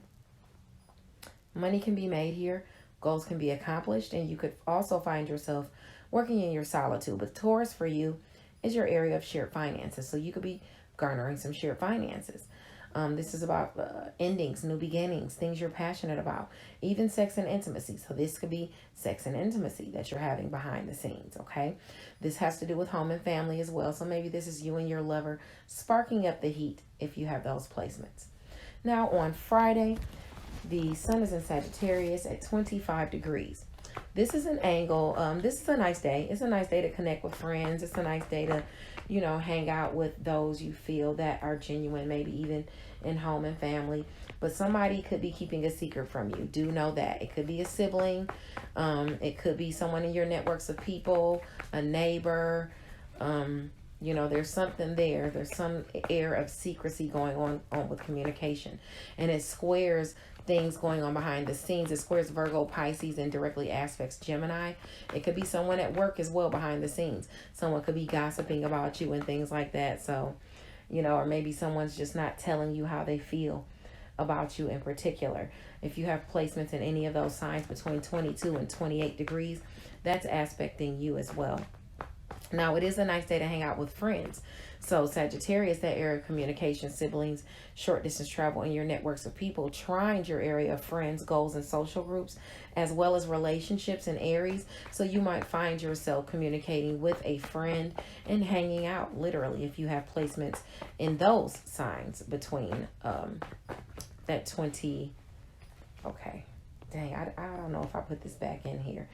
Money can be made here. Goals can be accomplished. And you could also find yourself working in your solitude. But Taurus for you is your area of shared finances. So you could be garnering some shared finances. This is about endings, new beginnings, things you're passionate about, even sex and intimacy. So this could be sex and intimacy that you're having behind the scenes, okay? This has to do with home and family as well. So maybe this is you and your lover sparking up the heat if you have those placements. Now on Friday, the sun is in Sagittarius at 25 degrees. This is an angle. This is a nice day. It's a nice day to connect with friends. It's a nice day to, you know, hang out with those you feel that are genuine, maybe even in home and family. But somebody could be keeping a secret from you. Do know that. It could be a sibling. It could be someone in your networks of people, a neighbor. You know, there's something there. There's some air of secrecy going on with communication. And it squares things going on behind the scenes. It squares Virgo, Pisces, and directly aspects Gemini. It could be someone at work as well behind the scenes. Someone could be gossiping about you and things like that. So, you know, or maybe someone's just not telling you how they feel about you in particular. If you have placements in any of those signs between 22 and 28 degrees, that's aspecting you as well. Now, it is a nice day to hang out with friends. So Sagittarius, that area of communication, siblings, short distance travel, and your networks of people, trines your area of friends, goals, and social groups, as well as relationships in Aries. So you might find yourself communicating with a friend and hanging out, literally, if you have placements in those signs between that 20. Okay, dang, I don't know if I put this back in here.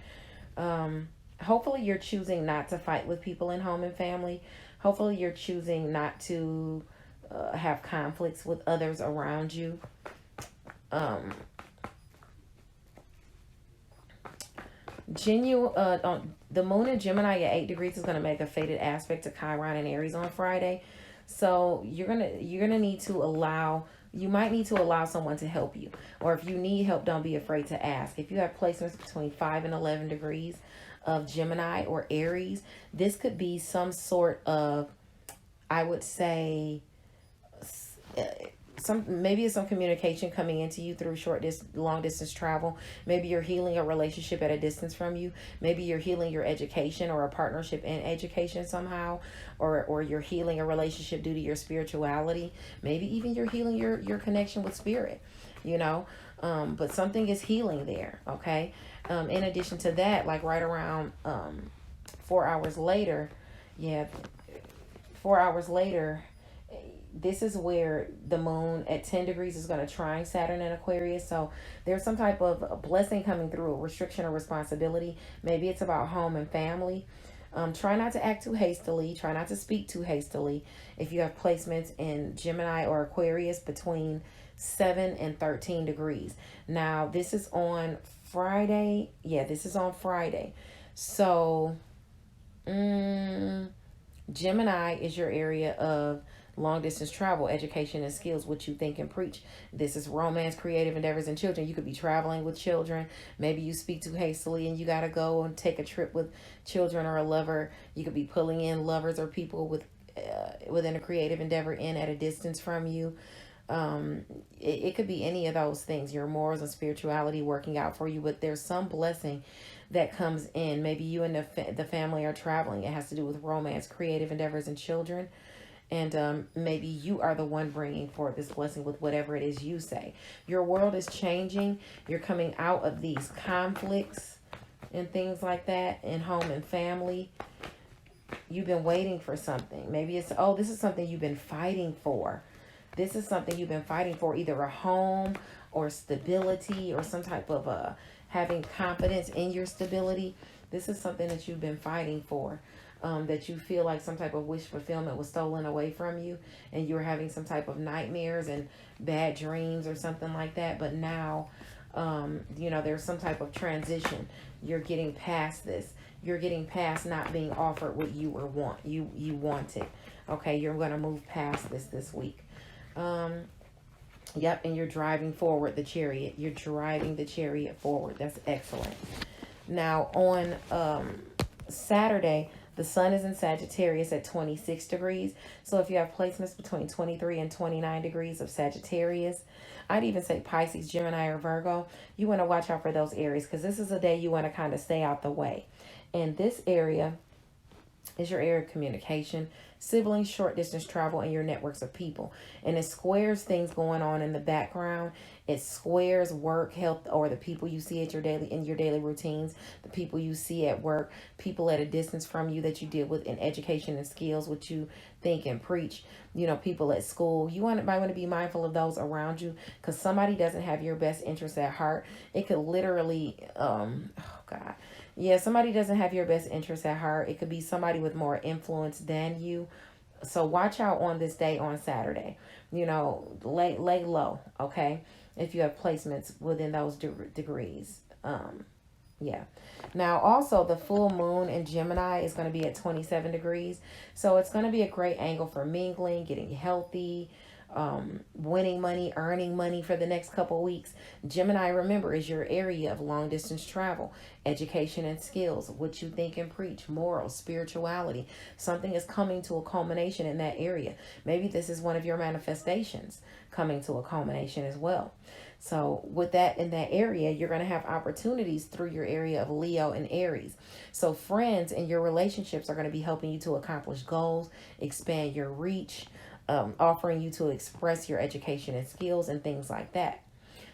Hopefully you're choosing not to fight with people in home and family. Hopefully you're choosing not to have conflicts with others around you. The moon in Gemini at 8 degrees is going to make a fated aspect to Chiron and Aries on Friday. So you're gonna need to allow. You might need to allow someone to help you. Or if you need help, don't be afraid to ask. If you have placements between 5 and 11 degrees of Gemini or Aries, this could be some sort of, I would say, maybe it's some communication coming into you through long distance travel. Maybe you're healing a relationship at a distance from you. Maybe you're healing your education or a partnership in education somehow, or you're healing a relationship due to your spirituality. Maybe even you're healing your connection with spirit, you know. But something is healing there, okay? In addition to that, like right around 4 hours later, 4 hours later, this is where the moon at 10 degrees is going to trine Saturn in Aquarius. So there's some type of blessing coming through, a restriction or responsibility. Maybe it's about home and family. Try not to act too hastily. Try not to speak too hastily. If you have placements in Gemini or Aquarius between 7 and 13 degrees. Now, this is on Friday. Yeah, this is on Friday. So, Gemini is your area of long distance travel, education, and skills, what you think and preach. This is romance, creative endeavors, and children. You could be traveling with children. Maybe you speak too hastily and you got to go and take a trip with children or a lover. You could be pulling in lovers or people within a creative endeavor in at a distance from you. It could be any of those things, your morals and spirituality working out for you, but there's some blessing that comes in. Maybe you and the family are traveling. It has to do with romance, creative endeavors, and children. And maybe you are the one bringing forth this blessing with whatever it is you say. Your world is changing. You're coming out of these conflicts and things like that in home and family. You've been waiting for something. Maybe it's, oh, this is something you've been fighting for. This is something you've been fighting for, either a home or stability or some type of having confidence in your stability. This is something that you've been fighting for. That you feel like some type of wish fulfillment was stolen away from you, and you were having some type of nightmares and bad dreams or something like that. But now, you know, there's some type of transition. You're getting past this. You're getting past not being offered what you wanted. Okay, you're going to move past this week. Yep, and you're driving forward the chariot. You're driving the chariot forward. That's excellent. Now, on Saturday, the sun is in Sagittarius at 26 degrees. So if you have placements between 23 and 29 degrees of Sagittarius, I'd even say Pisces, Gemini, or Virgo, you want to watch out for those areas, because this is a day you want to kind of stay out the way. And this area is your area of communication, siblings, short distance travel, and your networks of people. And it squares things going on in the background. It squares work, health, or the people you see at your daily routines, the people you see at work, people at a distance from you that you deal with in education and skills, what you think and preach, you know, people at school. You might want to be mindful of those around you, because somebody doesn't have your best interests at heart. It could literally, oh God. Yeah, somebody doesn't have your best interests at heart. It could be somebody with more influence than you. So watch out on this day on Saturday. You know, lay low, okay? If you have placements within those degrees. Yeah. Now, also, the full moon in Gemini is going to be at 27 degrees. So it's going to be a great angle for mingling, getting healthy, winning money, earning money for the next couple of weeks. Gemini, remember, is your area of long distance travel, education and skills, what you think and preach, morals, spirituality. Something is coming to a culmination in that area. Maybe this is one of your manifestations coming to a culmination as well. So with that, in that area, you're going to have opportunities through your area of Leo and Aries. So friends and your relationships are going to be helping you to accomplish goals, expand your reach, offering you to express your education and skills and things like that.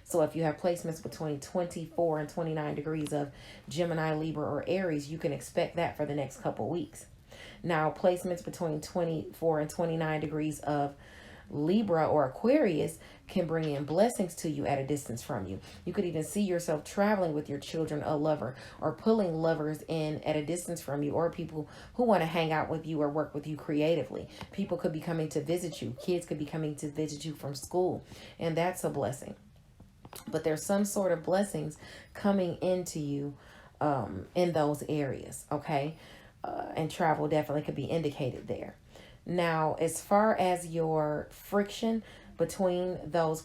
So if you have placements between 24 and 29 degrees of Gemini, Libra, or Aries, you can expect that for the next couple weeks. Now, placements between 24 and 29 degrees of Libra or Aquarius can bring in blessings to you at a distance from you. You could even see yourself traveling with your children, a lover, or pulling lovers in at a distance from you, or people who want to hang out with you or work with you creatively. People could be coming to visit you. Kids could be coming to visit you from school, and that's a blessing. But there's some sort of blessings coming into you in those areas, okay? And travel definitely could be indicated there. Now, as far as your friction between those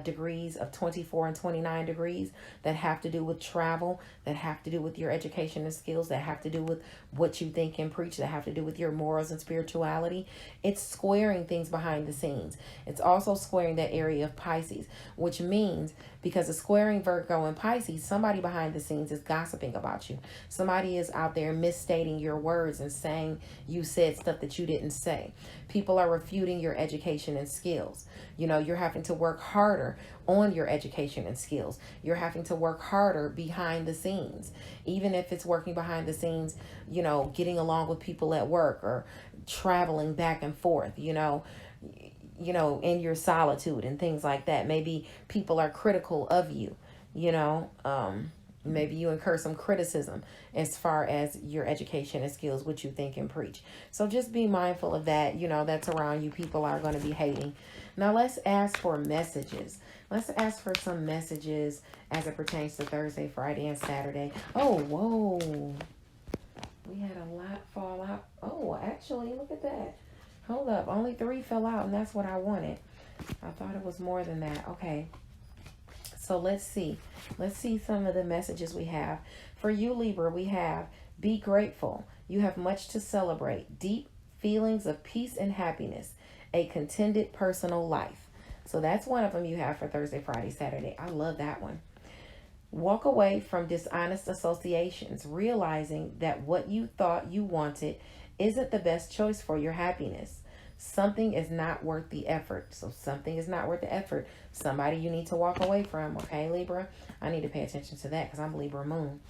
degrees of 24 and 29 degrees that have to do with travel, that have to do with your education and skills, that have to do with what you think and preach, that have to do with your morals and spirituality, it's squaring things behind the scenes. It's also squaring that area of Pisces, which means because of squaring Virgo and Pisces, somebody behind the scenes is gossiping about you. Somebody is out there misstating your words and saying you said stuff that you didn't say. People are refuting your education and skills. You know, you're having to work harder on your education and skills. You're having to work harder behind the scenes. Even if it's working behind the scenes, you know, getting along with people at work or traveling back and forth, you know, in your solitude and things like that. Maybe people are critical of you, you know, maybe you incur some criticism as far as your education and skills, what you think and preach. So just be mindful of that. You know, that's around you. People are going to be hating. Now let's ask for messages. Let's ask for some messages as it pertains to Thursday, Friday, and Saturday. Oh, whoa. We had a lot fall out. Oh, actually, look at that. Hold up. Only 3 fell out, and that's what I wanted. I thought it was more than that. Okay. So let's see. Let's see some of the messages we have. For you, Libra, we have be grateful. You have much to celebrate. Deep feelings of peace and happiness. A contented personal life. So that's one of them you have for Thursday, Friday, Saturday. I love that one. Walk away from dishonest associations, realizing that what you thought you wanted isn't the best choice for your happiness. Something is not worth the effort. So something is not worth the effort. Somebody you need to walk away from. Okay, Libra? I need to pay attention to that because I'm Libra moon.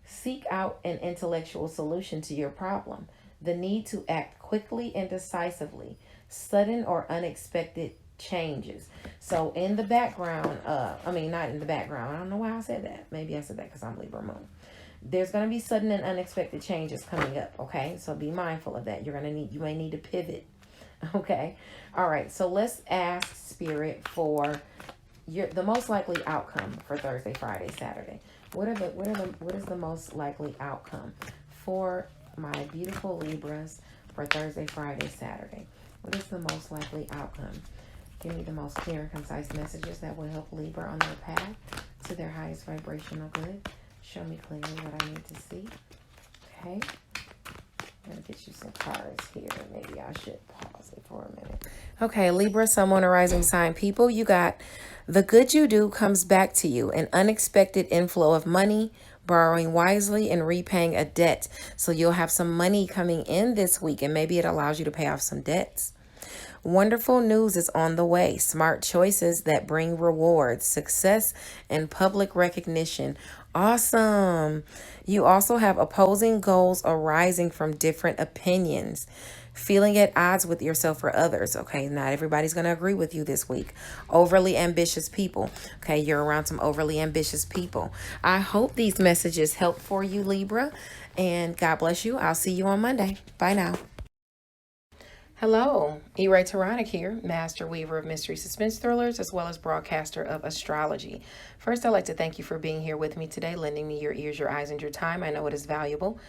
Seek out an intellectual solution to your problem. the need to act quickly and decisively, sudden or unexpected changes. So in the background, not in the background. I don't know why I said that. Maybe I said that because I'm Libra moon. There's going to be sudden and unexpected changes coming up, okay? So be mindful of that. You may need to pivot, okay? All right, so let's ask Spirit for the most likely outcome for Thursday, Friday, Saturday. What is the most likely outcome for my beautiful Libras for Thursday, Friday, Saturday? What is the most likely outcome? Give me the most clear and concise messages that will help Libra on their path to their highest vibrational good. Show me clearly what I need to see. Okay. I'm going to get you some cards here. Maybe I should pause it for a minute. Okay, Libra, Sun, Moon, or Rising sign people, you got the good you do comes back to you. An unexpected inflow of money, borrowing wisely, and repaying a debt. So you'll have some money coming in this week, and maybe it allows you to pay off some debts. Wonderful news is on the way. Smart choices that bring rewards, success, and public recognition. Awesome. You also have opposing goals arising from different opinions. Feeling at odds with yourself or others. Okay, not everybody's going to agree with you this week. Overly ambitious people. Okay, you're around some overly ambitious people. I hope these messages help for you, Libra. And God bless you. I'll see you on Monday. Bye now. Hello, E-Ray Taronic here, Master Weaver of Mystery Suspense Thrillers, as well as broadcaster of Astrology. First, I'd like to thank you for being here with me today, lending me your ears, your eyes, and your time. I know it is valuable.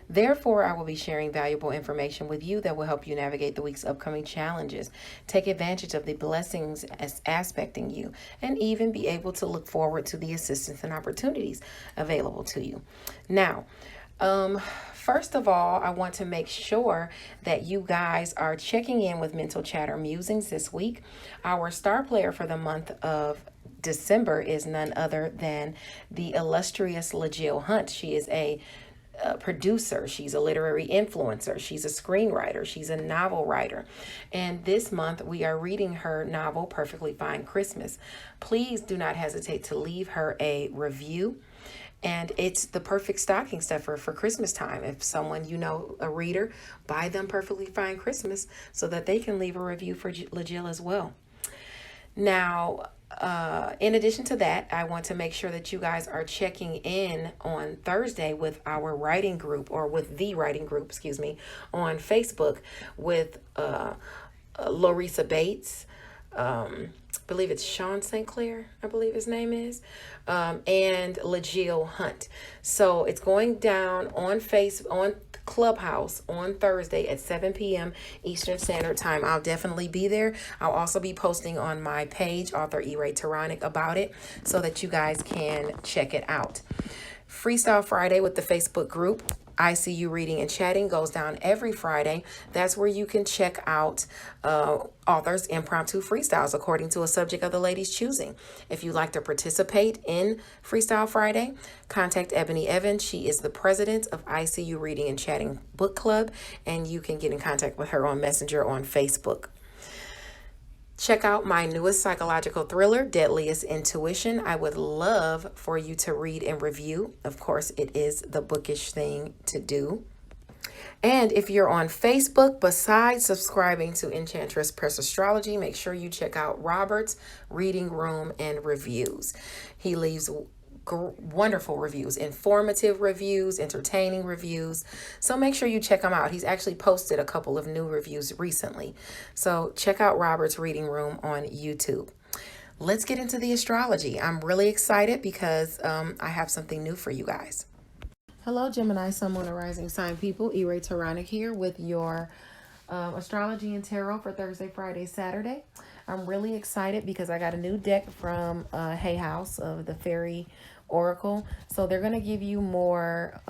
Therefore, I will be sharing valuable information with you that will help you navigate the week's upcoming challenges, take advantage of the blessings as aspecting you, and even be able to look forward to the assistance and opportunities available to you. Now, first of all, I want to make sure that you guys are checking in with Mental Chatter Musings this week. Our star player for the month of December is none other than the illustrious LaJill Hunt. She is a producer. She's a literary influencer. She's a screenwriter. She's a novel writer. And this month we are reading her novel, Perfectly Fine Christmas. Please do not hesitate to leave her a review. And it's the perfect stocking stuffer for Christmas time. If someone, a reader, buy them Perfectly Fine Christmas so that they can leave a review for LaJill as well. Now, in addition to that, I want to make sure that you guys are checking in on Thursday with our writing group, or with the writing group, on Facebook with Larissa Bates. I believe it's Sean St. Clair, I believe his name is, and LaJill Hunt. So it's going down on Clubhouse on Thursday at 7 p.m. Eastern Standard Time. I'll definitely be there. I'll also be posting on my page, author E-Ray Taronic, about it so that you guys can check it out. Freestyle Friday with the Facebook group. ICU Reading and Chatting goes down every Friday. That's where you can check out authors' impromptu freestyles according to a subject of the lady's choosing. If you'd like to participate in Freestyle Friday, contact Ebony Evans. She is the president of ICU Reading and Chatting Book Club, and you can get in contact with her on Messenger on Facebook. Check out my newest psychological thriller, Deadliest Intuition. I would love for you to read and review. Of course, it is the bookish thing to do. And if you're on Facebook, besides subscribing to Enchantress Press Astrology, make sure you check out Robert's Reading Room and Reviews. He leaves wonderful reviews, informative reviews, entertaining reviews. So make sure you check him out. He's actually posted a couple of new reviews recently. So check out Robert's Reading Room on YouTube. Let's get into the astrology. I'm really excited because I have something new for you guys. Hello, Gemini, Sun, Moon, or Rising sign people. E-Ray Taronic here with your astrology and tarot for Thursday, Friday, Saturday. I'm really excited because I got a new deck from Hay House of the Fairy Oracle. So they're going to give you more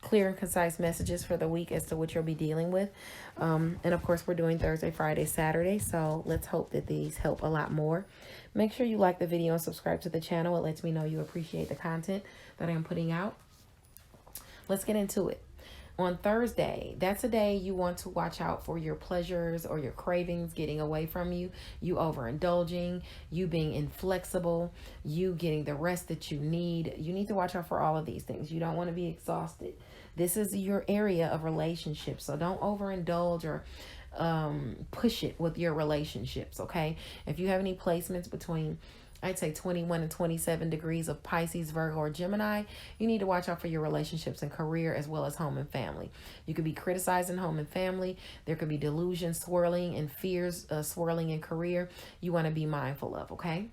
clear and concise messages for the week as to what you'll be dealing with. And of course, we're doing Thursday, Friday, Saturday. So let's hope that these help a lot more. Make sure you like the video and subscribe to the channel. It lets me know you appreciate the content that I'm putting out. Let's get into it. On Thursday, that's a day you want to watch out for your pleasures or your cravings getting away from you, you overindulging, you being inflexible, you getting the rest that you need. You need to watch out for all of these things. You don't want to be exhausted. This is your area of relationships, so don't overindulge or push it with your relationships, okay? If you have any placements between, I'd say 21 and 27 degrees of Pisces, Virgo, or Gemini, you need to watch out for your relationships and career as well as home and family. You could be criticizing home and family. There could be delusions swirling and fears swirling in career. You want to be mindful of, okay?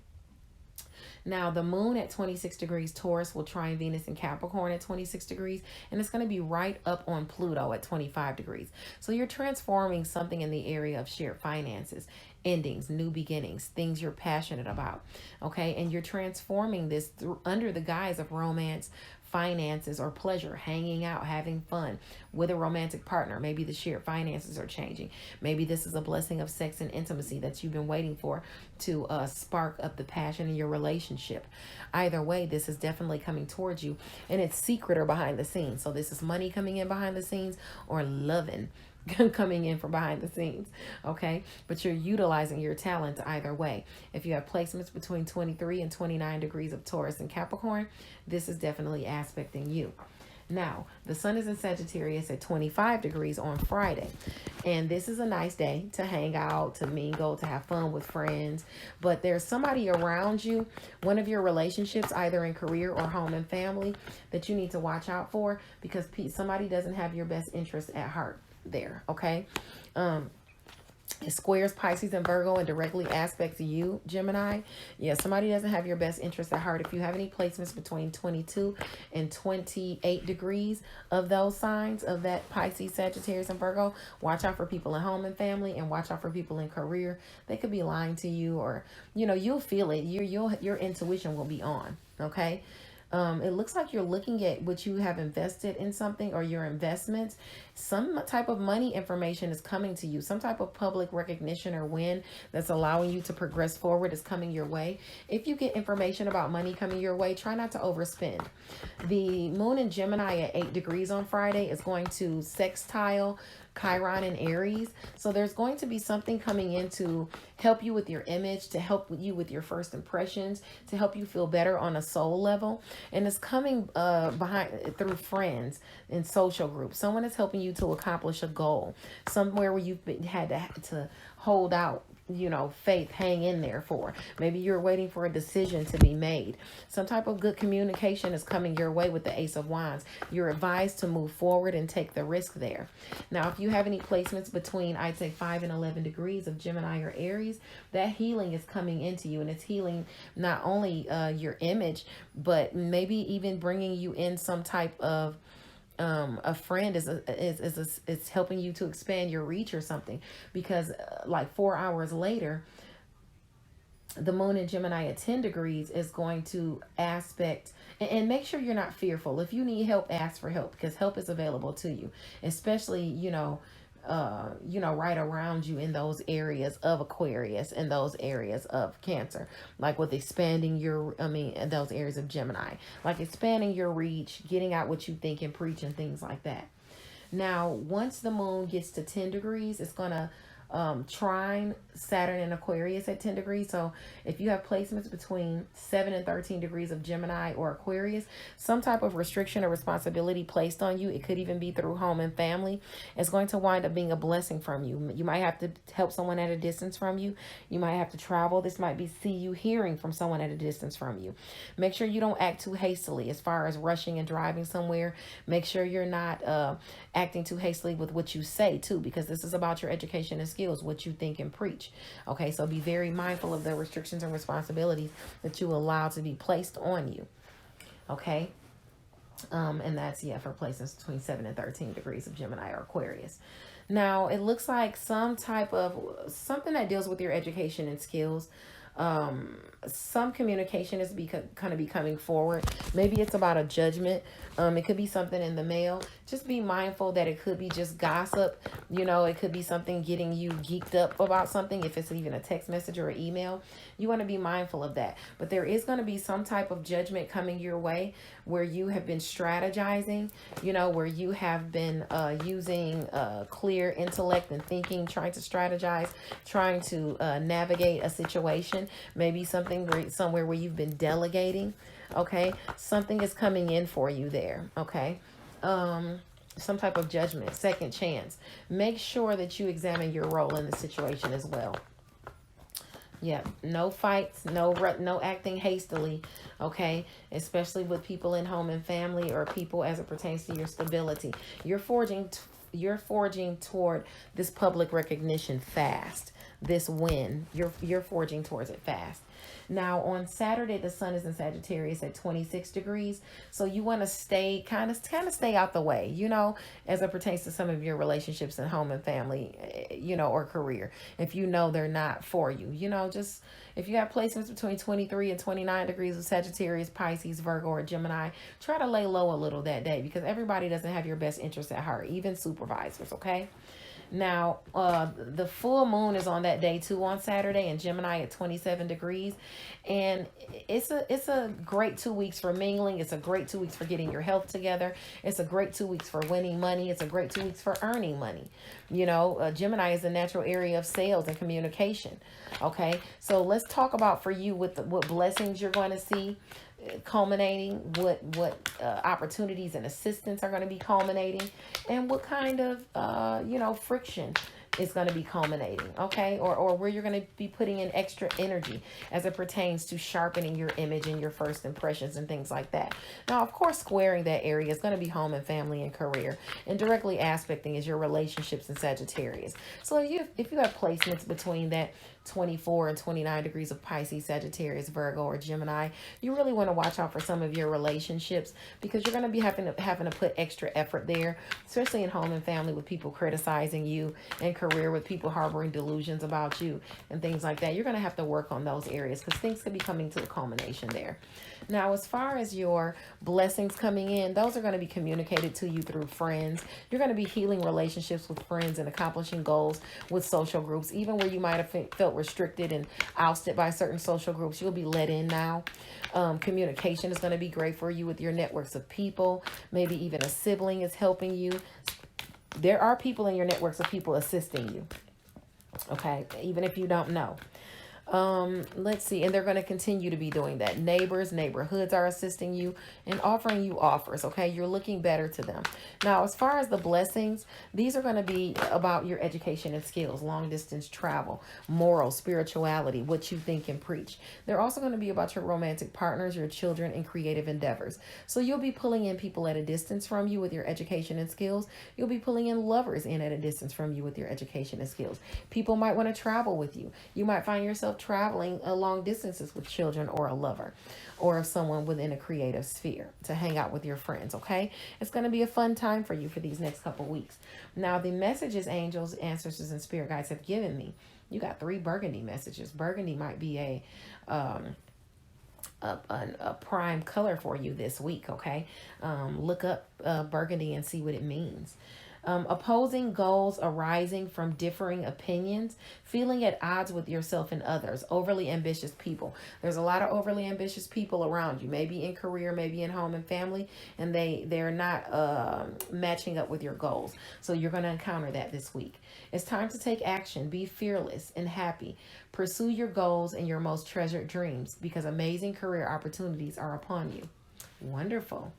Now, the moon at 26 degrees Taurus will trine Venus in Capricorn at 26 degrees, and it's going to be right up on Pluto at 25 degrees. So you're transforming something in the area of shared finances, endings, new beginnings, things you're passionate about, okay? And you're transforming this through under the guise of romance, finances, or pleasure, hanging out, having fun with a romantic partner. Maybe the shared finances are changing. Maybe this is a blessing of sex and intimacy that you've been waiting for to spark up the passion in your relationship. Either way, this is definitely coming towards you, and it's secret or behind the scenes. So this is money coming in behind the scenes or loving coming in from behind the scenes, okay? But you're utilizing your talents either way. If you have placements between 23 and 29 degrees of Taurus and Capricorn, this is definitely aspecting you. Now, the sun is in Sagittarius at 25 degrees on Friday. And this is a nice day to hang out, to mingle, to have fun with friends. But there's somebody around you, one of your relationships, either in career or home and family, that you need to watch out for, because somebody doesn't have your best interest at heart there, okay? It squares Pisces and Virgo and directly aspects you, Gemini. Yeah, somebody doesn't have your best interest at heart. If you have any placements between 22 and 28 degrees of those signs of that Pisces, Sagittarius, and Virgo, watch out for people in home and family, and watch out for people in career. They could be lying to you, or, you know, you'll feel it. Your intuition will be on, okay? It looks like you're looking at what you have invested in something, or your investments. Some type of money information is coming to you. Some type of public recognition or win that's allowing you to progress forward is coming your way. If you get information about money coming your way, try not to overspend. The moon in Gemini at 8 degrees on Friday is going to sextile Chiron and Aries. So there's going to be something coming in to help you with your image, to help you with your first impressions, to help you feel better on a soul level. And it's coming through friends and social groups. Someone is helping you to accomplish a goal, somewhere where you've had to hold out, you know, faith, hang in there for. Maybe you're waiting for a decision to be made. Some type of good communication is coming your way with the Ace of Wands. You're advised to move forward and take the risk there. Now, if you have any placements between, I'd say 5 and 11 degrees of Gemini or Aries, that healing is coming into you, and it's healing not only your image, but maybe even bringing you in some type of a friend is helping you to expand your reach or something, because like 4 hours later, the moon in Gemini at 10 degrees is going to aspect, and make sure you're not fearful. If you need help, ask for help, because help is available to you, especially, you know, right around you in those areas of Aquarius and those areas of Cancer, like with expanding those areas of Gemini, like expanding your reach, getting out what you think and preach and things like that. Now, once the moon gets to 10 degrees, it's going to trine Saturn in Aquarius at 10 degrees. So if you have placements between 7 and 13 degrees of Gemini or Aquarius, some type of restriction or responsibility placed on you, it could even be through home and family, is going to wind up being a blessing from you. You might have to help someone at a distance from you. You might have to travel. This might be you hearing from someone at a distance from you. Make sure you don't act too hastily as far as rushing and driving somewhere. Make sure you're not acting too hastily with what you say too, because this is about your education and skills, what you think and preach. Okay, so be very mindful of the restrictions and responsibilities that you allow to be placed on you. Okay, and that's, yeah, for placements between 7 and 13 degrees of Gemini or Aquarius. Now, it looks like some type of something that deals with your education and skills. Some communication is kind of be coming forward. Maybe it's about a judgment. It could be something in the mail. Just be mindful that it could be just gossip. You know, it could be something getting you geeked up about something. If it's even a text message or an email, you want to be mindful of that. But there is going to be some type of judgment coming your way where you have been strategizing, you know, where you have been using clear intellect and thinking, trying to strategize, trying to navigate a situation. Maybe somewhere where you've been delegating. Okay, something is coming in for you there. Okay, some type of judgment, second chance. Make sure that you examine your role in the situation as well. Yeah, no fights, no acting hastily, okay? Especially with people in home and family, or people as it pertains to your stability. You're forging toward this public recognition fast. This win, you're forging towards it fast. Now on Saturday, the sun is in Sagittarius at 26 degrees. So you want to stay kind of stay out the way, you know, as it pertains to some of your relationships in home and family, you know, or career. If you know they're not for you, you know, just if you have placements between 23 and 29 degrees of Sagittarius, Pisces, Virgo, or Gemini, try to lay low a little that day, because everybody doesn't have your best interest at heart, even supervisors, okay? Now, the full moon is on that day too, on Saturday, in Gemini at 27 degrees. And it's a great 2 weeks for mingling. It's a great 2 weeks for getting your health together. It's a great 2 weeks for winning money. It's a great 2 weeks for earning money. You know, Gemini is a natural area of sales and communication. Okay, so let's talk about for you what blessings you're going to see culminating, what opportunities and assistance are going to be culminating, and what kind of you know, friction is going to be culminating, okay? Or where you're going to be putting in extra energy as it pertains to sharpening your image and your first impressions and things like that. Now, of course, squaring that area is going to be home and family and career, and directly aspecting is your relationships in Sagittarius. So if you have placements between that 24 and 29 degrees of Pisces, Sagittarius, Virgo, or Gemini, you really want to watch out for some of your relationships, because you're going to be having to put extra effort there, especially in home and family, with people criticizing you, and career with people harboring delusions about you and things like that. You're going to have to work on those areas, because things could be coming to a culmination there. Now, as far as your blessings coming in, those are going to be communicated to you through friends. You're going to be healing relationships with friends and accomplishing goals with social groups. Even where you might have felt restricted and ousted by certain social groups, you'll be let in now. Communication is going to be great for you with your networks of people. Maybe even a sibling is helping you. There are people in your networks of people assisting you, okay, even if you don't know. Let's see, and they're going to continue to be doing that. Neighborhoods are assisting you and offering you offers, okay? You're looking better to them. Now, as far as the blessings, these are going to be about your education and skills, long distance travel, morals, spirituality, what you think and preach. They're also going to be about your romantic partners, your children, and creative endeavors. So you'll be pulling in people at a distance from you with your education and skills. You'll be pulling in lovers in at a distance from you with your education and skills. People might want to travel with you. You might find yourself traveling long distances with children or a lover, or someone within a creative sphere, to hang out with your friends, okay? It's going to be a fun time for you for these next couple weeks. Now, the messages angels, ancestors, and spirit guides have given me, you got 3 burgundy messages. Burgundy might be a prime color for you this week, okay? Look up burgundy and see what it means. Opposing goals arising from differing opinions, feeling at odds with yourself and others, overly ambitious people. There's a lot of overly ambitious people around you, maybe in career, maybe in home and family, and they're not matching up with your goals. So you're going to encounter that this week. It's time to take action. Be fearless and happy. Pursue your goals and your most treasured dreams, because amazing career opportunities are upon you. Wonderful.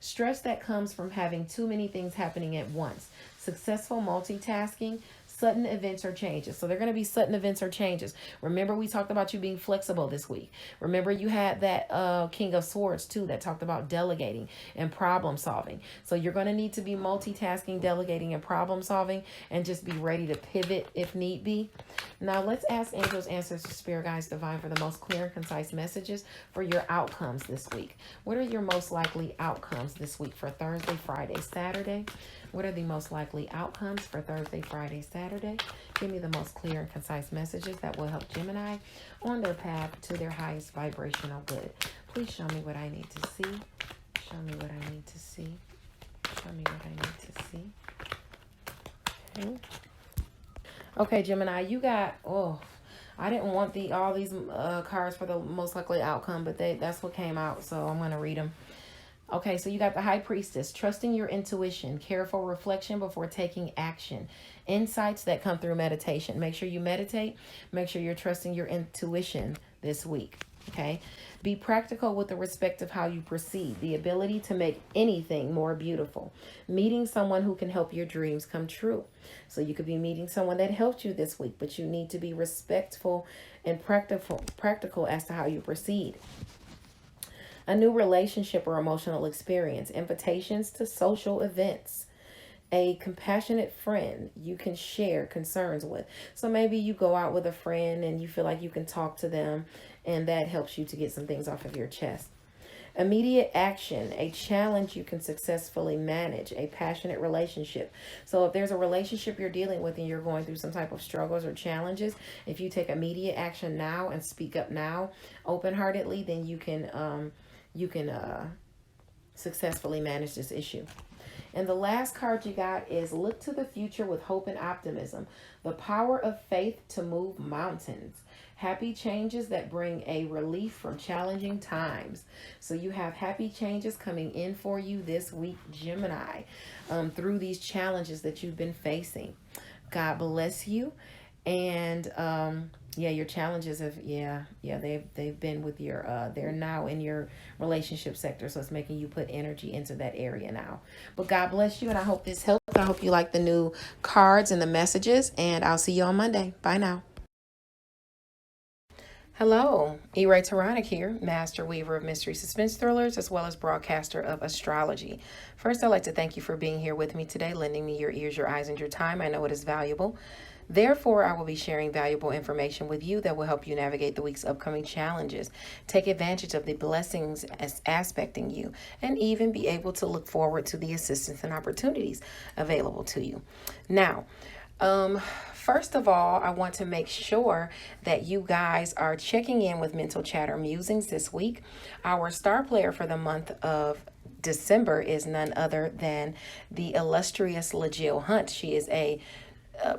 Stress that comes from having too many things happening at once. Successful multitasking, sudden events or changes. So they're going to be sudden events or changes. Remember, we talked about you being flexible this week. Remember, you had that King of Swords too that talked about delegating and problem solving. So you're going to need to be multitasking, delegating, and problem solving, and just be ready to pivot if need be. Now let's ask angels, ancestors, spirit guides, divine, for the most clear and concise messages for your outcomes this week. What are your most likely outcomes this week for Thursday, Friday, Saturday? What are the most likely outcomes for Thursday, Friday, Saturday? Saturday. Give me the most clear and concise messages that will help Gemini on their path to their highest vibrational good. Please show me what I need to see. Show me what I need to see. Show me what I need to see. Okay. Okay, Gemini, you got, I didn't want all these cards for the most likely outcome, but that's what came out, so I'm going to read them. Okay, so you got the High Priestess, trusting your intuition, careful reflection before taking action, insights that come through meditation. Make sure you meditate. Make sure you're trusting your intuition this week, okay? Be practical with the respect of how you proceed, the ability to make anything more beautiful, meeting someone who can help your dreams come true. So you could be meeting someone that helped you this week, but you need to be respectful and practical as to how you proceed. A new relationship or emotional experience, invitations to social events, a compassionate friend you can share concerns with. So maybe you go out with a friend and you feel like you can talk to them, and that helps you to get some things off of your chest. Immediate action, a challenge you can successfully manage, a passionate relationship. So if there's a relationship you're dealing with and you're going through some type of struggles or challenges, if you take immediate action now and speak up now, open-heartedly, then you can successfully manage this issue. And the last card you got is look to the future with hope and optimism. The power of faith to move mountains. Happy changes that bring a relief from challenging times. So you have happy changes coming in for you this week, Gemini, through these challenges that you've been facing. God bless you. And your challenges have they've been with your they're now in your relationship sector, so it's making you put energy into that area now. But God bless you, and I hope this helped. I hope you like the new cards and the messages, and I'll see you on Monday. Bye now. Hello, E-Ray Taronic here, master weaver of mystery suspense thrillers, as well as broadcaster of astrology. First, I'd like to thank you for being here with me today, lending me your ears, your eyes, and your time. I know it is valuable. Therefore, I will be sharing valuable information with you that will help you navigate the week's upcoming challenges, take advantage of the blessings as aspecting you, and even be able to look forward to the assistance and opportunities available to you. Now, first of all, I want to make sure that you guys are checking in with Mental Chatter Musings this week. Our star player for the month of December is none other than the illustrious LaJill Hunt. She is a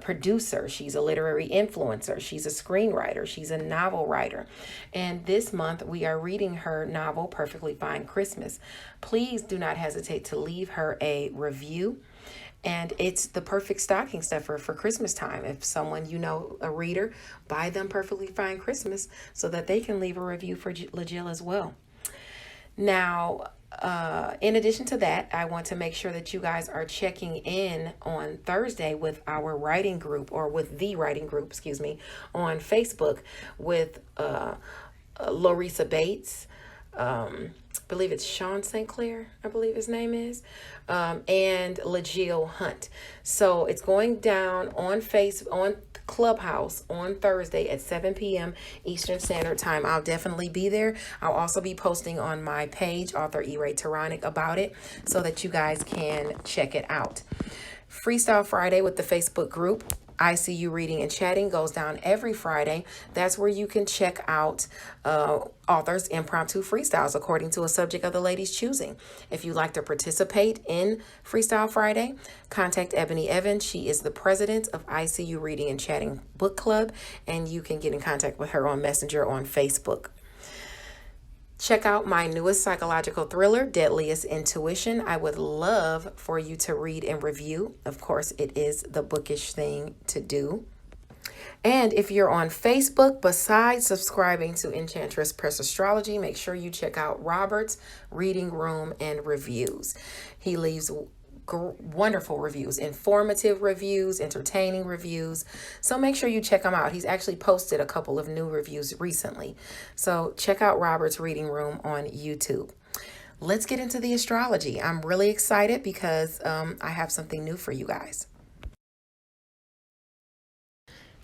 producer, she's a literary influencer, she's a screenwriter, she's a novel writer, and this month we are reading her novel Perfectly Fine Christmas. Please do not hesitate to leave her a review, and it's the perfect stocking stuffer for Christmas time. If someone a reader, buy them Perfectly Fine Christmas so that they can leave a review for LaJill as well. Now, in addition to that, I want to make sure that you guys are checking in on Thursday with our writing group, or with the writing group, on Facebook with Larissa Bates. I believe it's Sean St. Clair, I believe his name is, and LaJill Hunt. So it's going down on Clubhouse on Thursday at 7 p.m. Eastern Standard Time. I'll definitely be there. I'll also be posting on my page, author E-Ray Taronic, about it so that you guys can check it out. Freestyle Friday with the Facebook group, ICU Reading and Chatting, goes down every Friday. That's where you can check out authors' impromptu freestyles according to a subject of the lady's choosing. If you'd like to participate in Freestyle Friday, contact Ebony Evans. She is the president of ICU Reading and Chatting Book Club, and you can get in contact with her on Messenger on Facebook. Check out my newest psychological thriller, Deadliest Intuition. I would love for you to read and review. Of course, it is the bookish thing to do. And if you're on Facebook, besides subscribing to Enchantress Press Astrology, make sure you check out Robert's Reading Room and Reviews. He leaves wonderful reviews, informative reviews, entertaining reviews. So make sure you check him out. He's actually posted a couple of new reviews recently. So check out Robert's Reading Room on YouTube. Let's get into the astrology. I'm really excited because I have something new for you guys.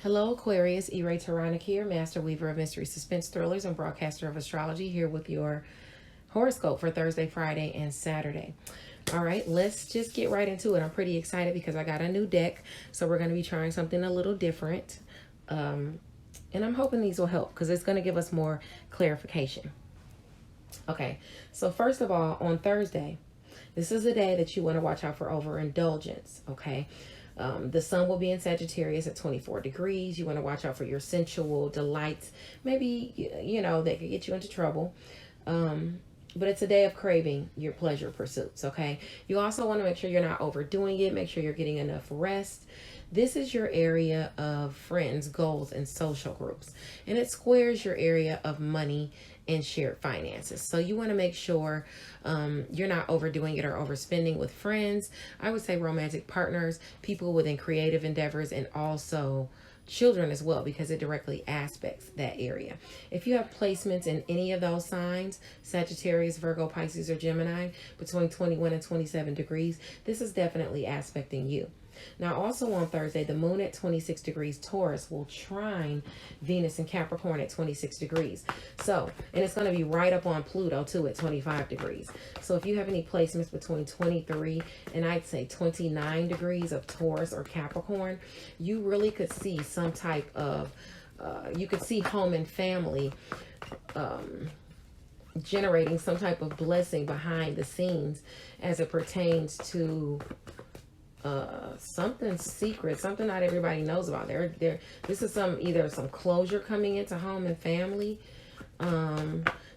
Hello, Aquarius. E-Ray Taronic here, master weaver of mystery suspense thrillers and broadcaster of astrology, here with your horoscope for Thursday, Friday, and Saturday. All right, let's just get right into it. I'm pretty excited because I got a new deck. So we're going to be trying something a little different. And I'm hoping these will help because it's going to give us more clarification. Okay, so first of all, on Thursday, this is a day that you want to watch out for overindulgence, okay? The sun will be in Sagittarius at 24 degrees. You want to watch out for your sensual delights. Maybe, you know, they could get you into trouble. But it's a day of craving your pleasure pursuits, okay? You also want to make sure you're not overdoing it. Make sure you're getting enough rest. This is your area of friends, goals, and social groups. And it squares your area of money and shared finances. So you want to make sure you're not overdoing it or overspending with friends. I would say romantic partners, people within creative endeavors, and also children as well, because it directly aspects that area. If you have placements in any of those signs, Sagittarius, Virgo, Pisces, or Gemini, between 21 and 27 degrees, this is definitely aspecting you. Now, also on Thursday, the moon at 26 degrees Taurus will trine Venus and Capricorn at 26 degrees. So, and it's going to be right up on Pluto too at 25 degrees. So if you have any placements between 23 and I'd say 29 degrees of Taurus or Capricorn, you really could see some type of, you could see home and family generating some type of blessing behind the scenes as it pertains to something secret, something not everybody knows about. This is either some closure coming into home and family.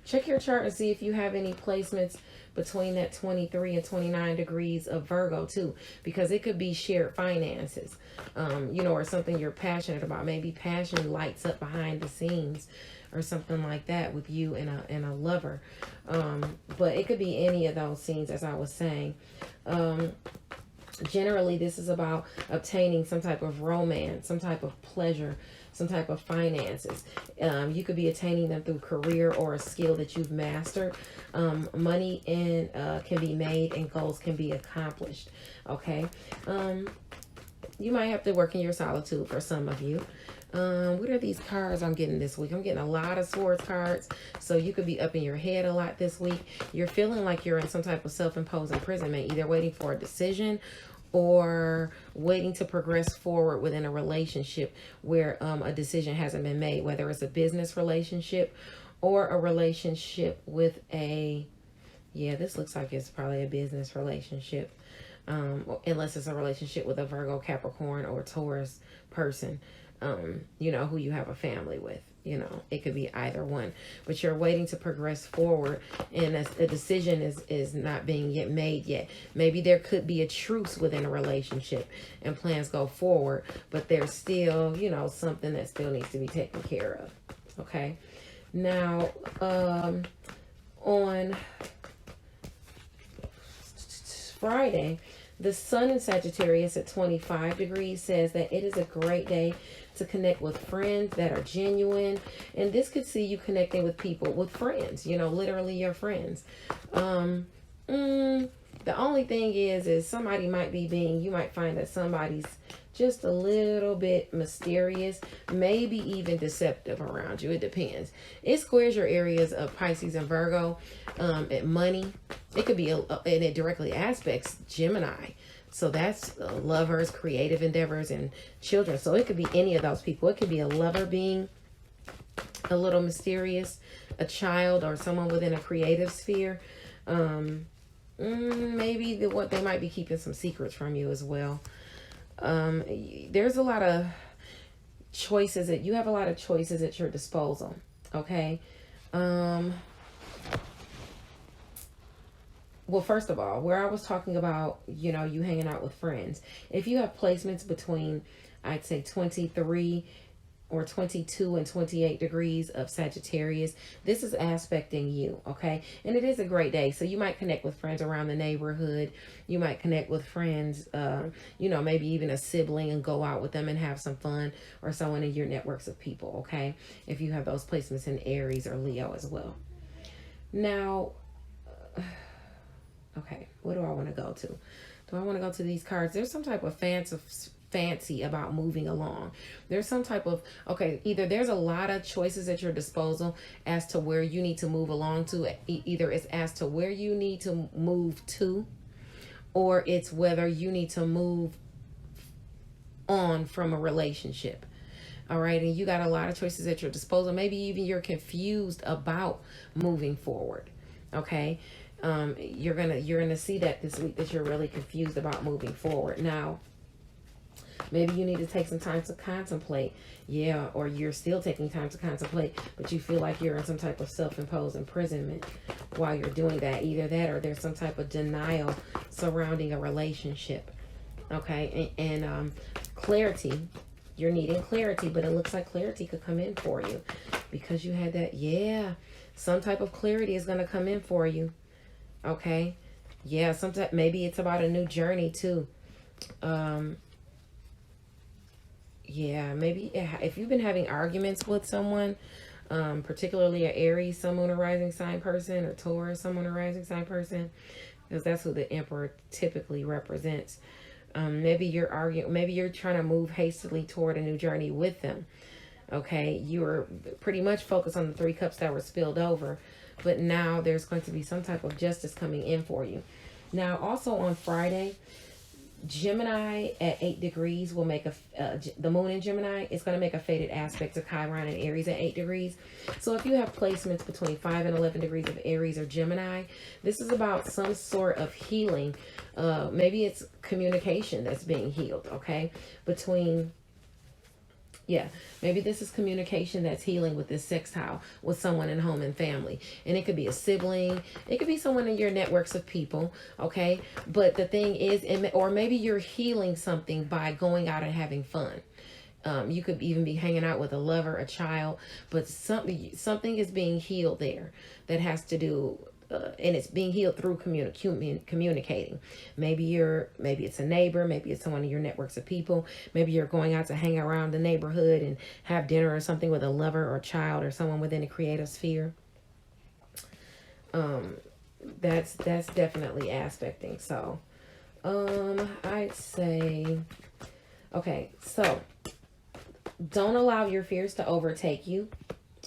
Check your chart and see if you have any placements between that 23 and 29 degrees of Virgo too, because it could be shared finances, you know, or something you're passionate about. Maybe passion lights up behind the scenes or something like that with you and a lover. But it could be any of those scenes, as I was saying. Generally, this is about obtaining some type of romance, some type of pleasure, some type of finances. You could be attaining them through career or a skill that you've mastered. Money can be made and goals can be accomplished. Okay. You might have to work in your solitude for some of you. What are these cards I'm getting this week? I'm getting a lot of swords cards. So you could be up in your head a lot this week. You're feeling like you're in some type of self-imposed imprisonment, either waiting for a decision or waiting to progress forward within a relationship where a decision hasn't been made, whether it's a business relationship or a relationship with this looks like it's probably a business relationship, unless it's a relationship with a Virgo, Capricorn, or Taurus person, you know, who you have a family with. You know, it could be either one, but you're waiting to progress forward and a decision is not being yet made yet. Maybe there could be a truce within a relationship and plans go forward, but there's still, you know, something that still needs to be taken care of. Okay. Now, on Friday, the sun in Sagittarius at 25 degrees says that it is a great day to connect with friends that are genuine. And this could see you connecting with people, with friends, you know, literally your friends. The only thing is somebody might be you might find that somebody's just a little bit mysterious, maybe even deceptive around you. It depends. It squares your areas of Pisces and Virgo, at money. It could be, and it directly aspects Gemini. So that's lovers, creative endeavors, and children. So it could be any of those people. It could be a lover being a little mysterious, a child, or someone within a creative sphere. Maybe what they might be keeping some secrets from you as well. There's a lot of choices that you have a lot of choices at your disposal. Okay. Well, first of all, where I was talking about, you know, you hanging out with friends, if you have placements between, I'd say 23 or 22 and 28 degrees of Sagittarius, this is aspecting you, okay? And it is a great day. So you might connect with friends around the neighborhood. You might connect with friends, you know, maybe even a sibling, and go out with them and have some fun, or someone in your networks of people, okay? If you have those placements in Aries or Leo as well. Now, okay, what do I want to go to? Do I want to go to these cards? There's some type of fancy about moving along. There's some type of, okay, either there's a lot of choices at your disposal as to where you need to move along to. Either it's as to where you need to move to, or it's whether you need to move on from a relationship. All right, and you got a lot of choices at your disposal. Maybe even you're confused about moving forward. Okay, you're gonna see that this week, that you're really confused about moving forward. Now, maybe you need to take some time to contemplate. Yeah, or you're still taking time to contemplate, but you feel like you're in some type of self-imposed imprisonment while you're doing that. Either that, or there's some type of denial surrounding a relationship. Okay, and clarity. You're needing clarity, but it looks like clarity could come in for you because you had that. Yeah, some type of clarity is going to come in for you. Okay, yeah, sometimes maybe it's about a new journey too. Yeah, maybe if you've been having arguments with someone, particularly an Aries, sun, moon, or rising sign person, or Taurus, sun, moon, or rising sign person, because that's who the Emperor typically represents. Maybe you're arguing, maybe you're trying to move hastily toward a new journey with them. Okay, you were pretty much focused on the 3 cups that were spilled over, but now there's going to be some type of justice coming in for you. Now, also on Friday, Gemini at 8 degrees will make the moon in Gemini is going to make a fated aspect to Chiron and Aries at 8 degrees. So if you have placements between 5 and 11 degrees of Aries or Gemini, this is about some sort of healing. Maybe it's communication that's being healed, okay? Maybe this is communication that's healing with this sextile with someone in home and family. And it could be a sibling. It could be someone in your networks of people, okay? But the thing is, or maybe you're healing something by going out and having fun. You could even be hanging out with a lover, a child, but something is being healed there that has to do, and it's being healed through communicating. Maybe it's a neighbor, maybe it's someone in your networks of people. Maybe you're going out to hang around the neighborhood and have dinner or something with a lover or a child or someone within a creative sphere. That's definitely aspecting. So, I'd say, okay, so don't allow your fears to overtake you.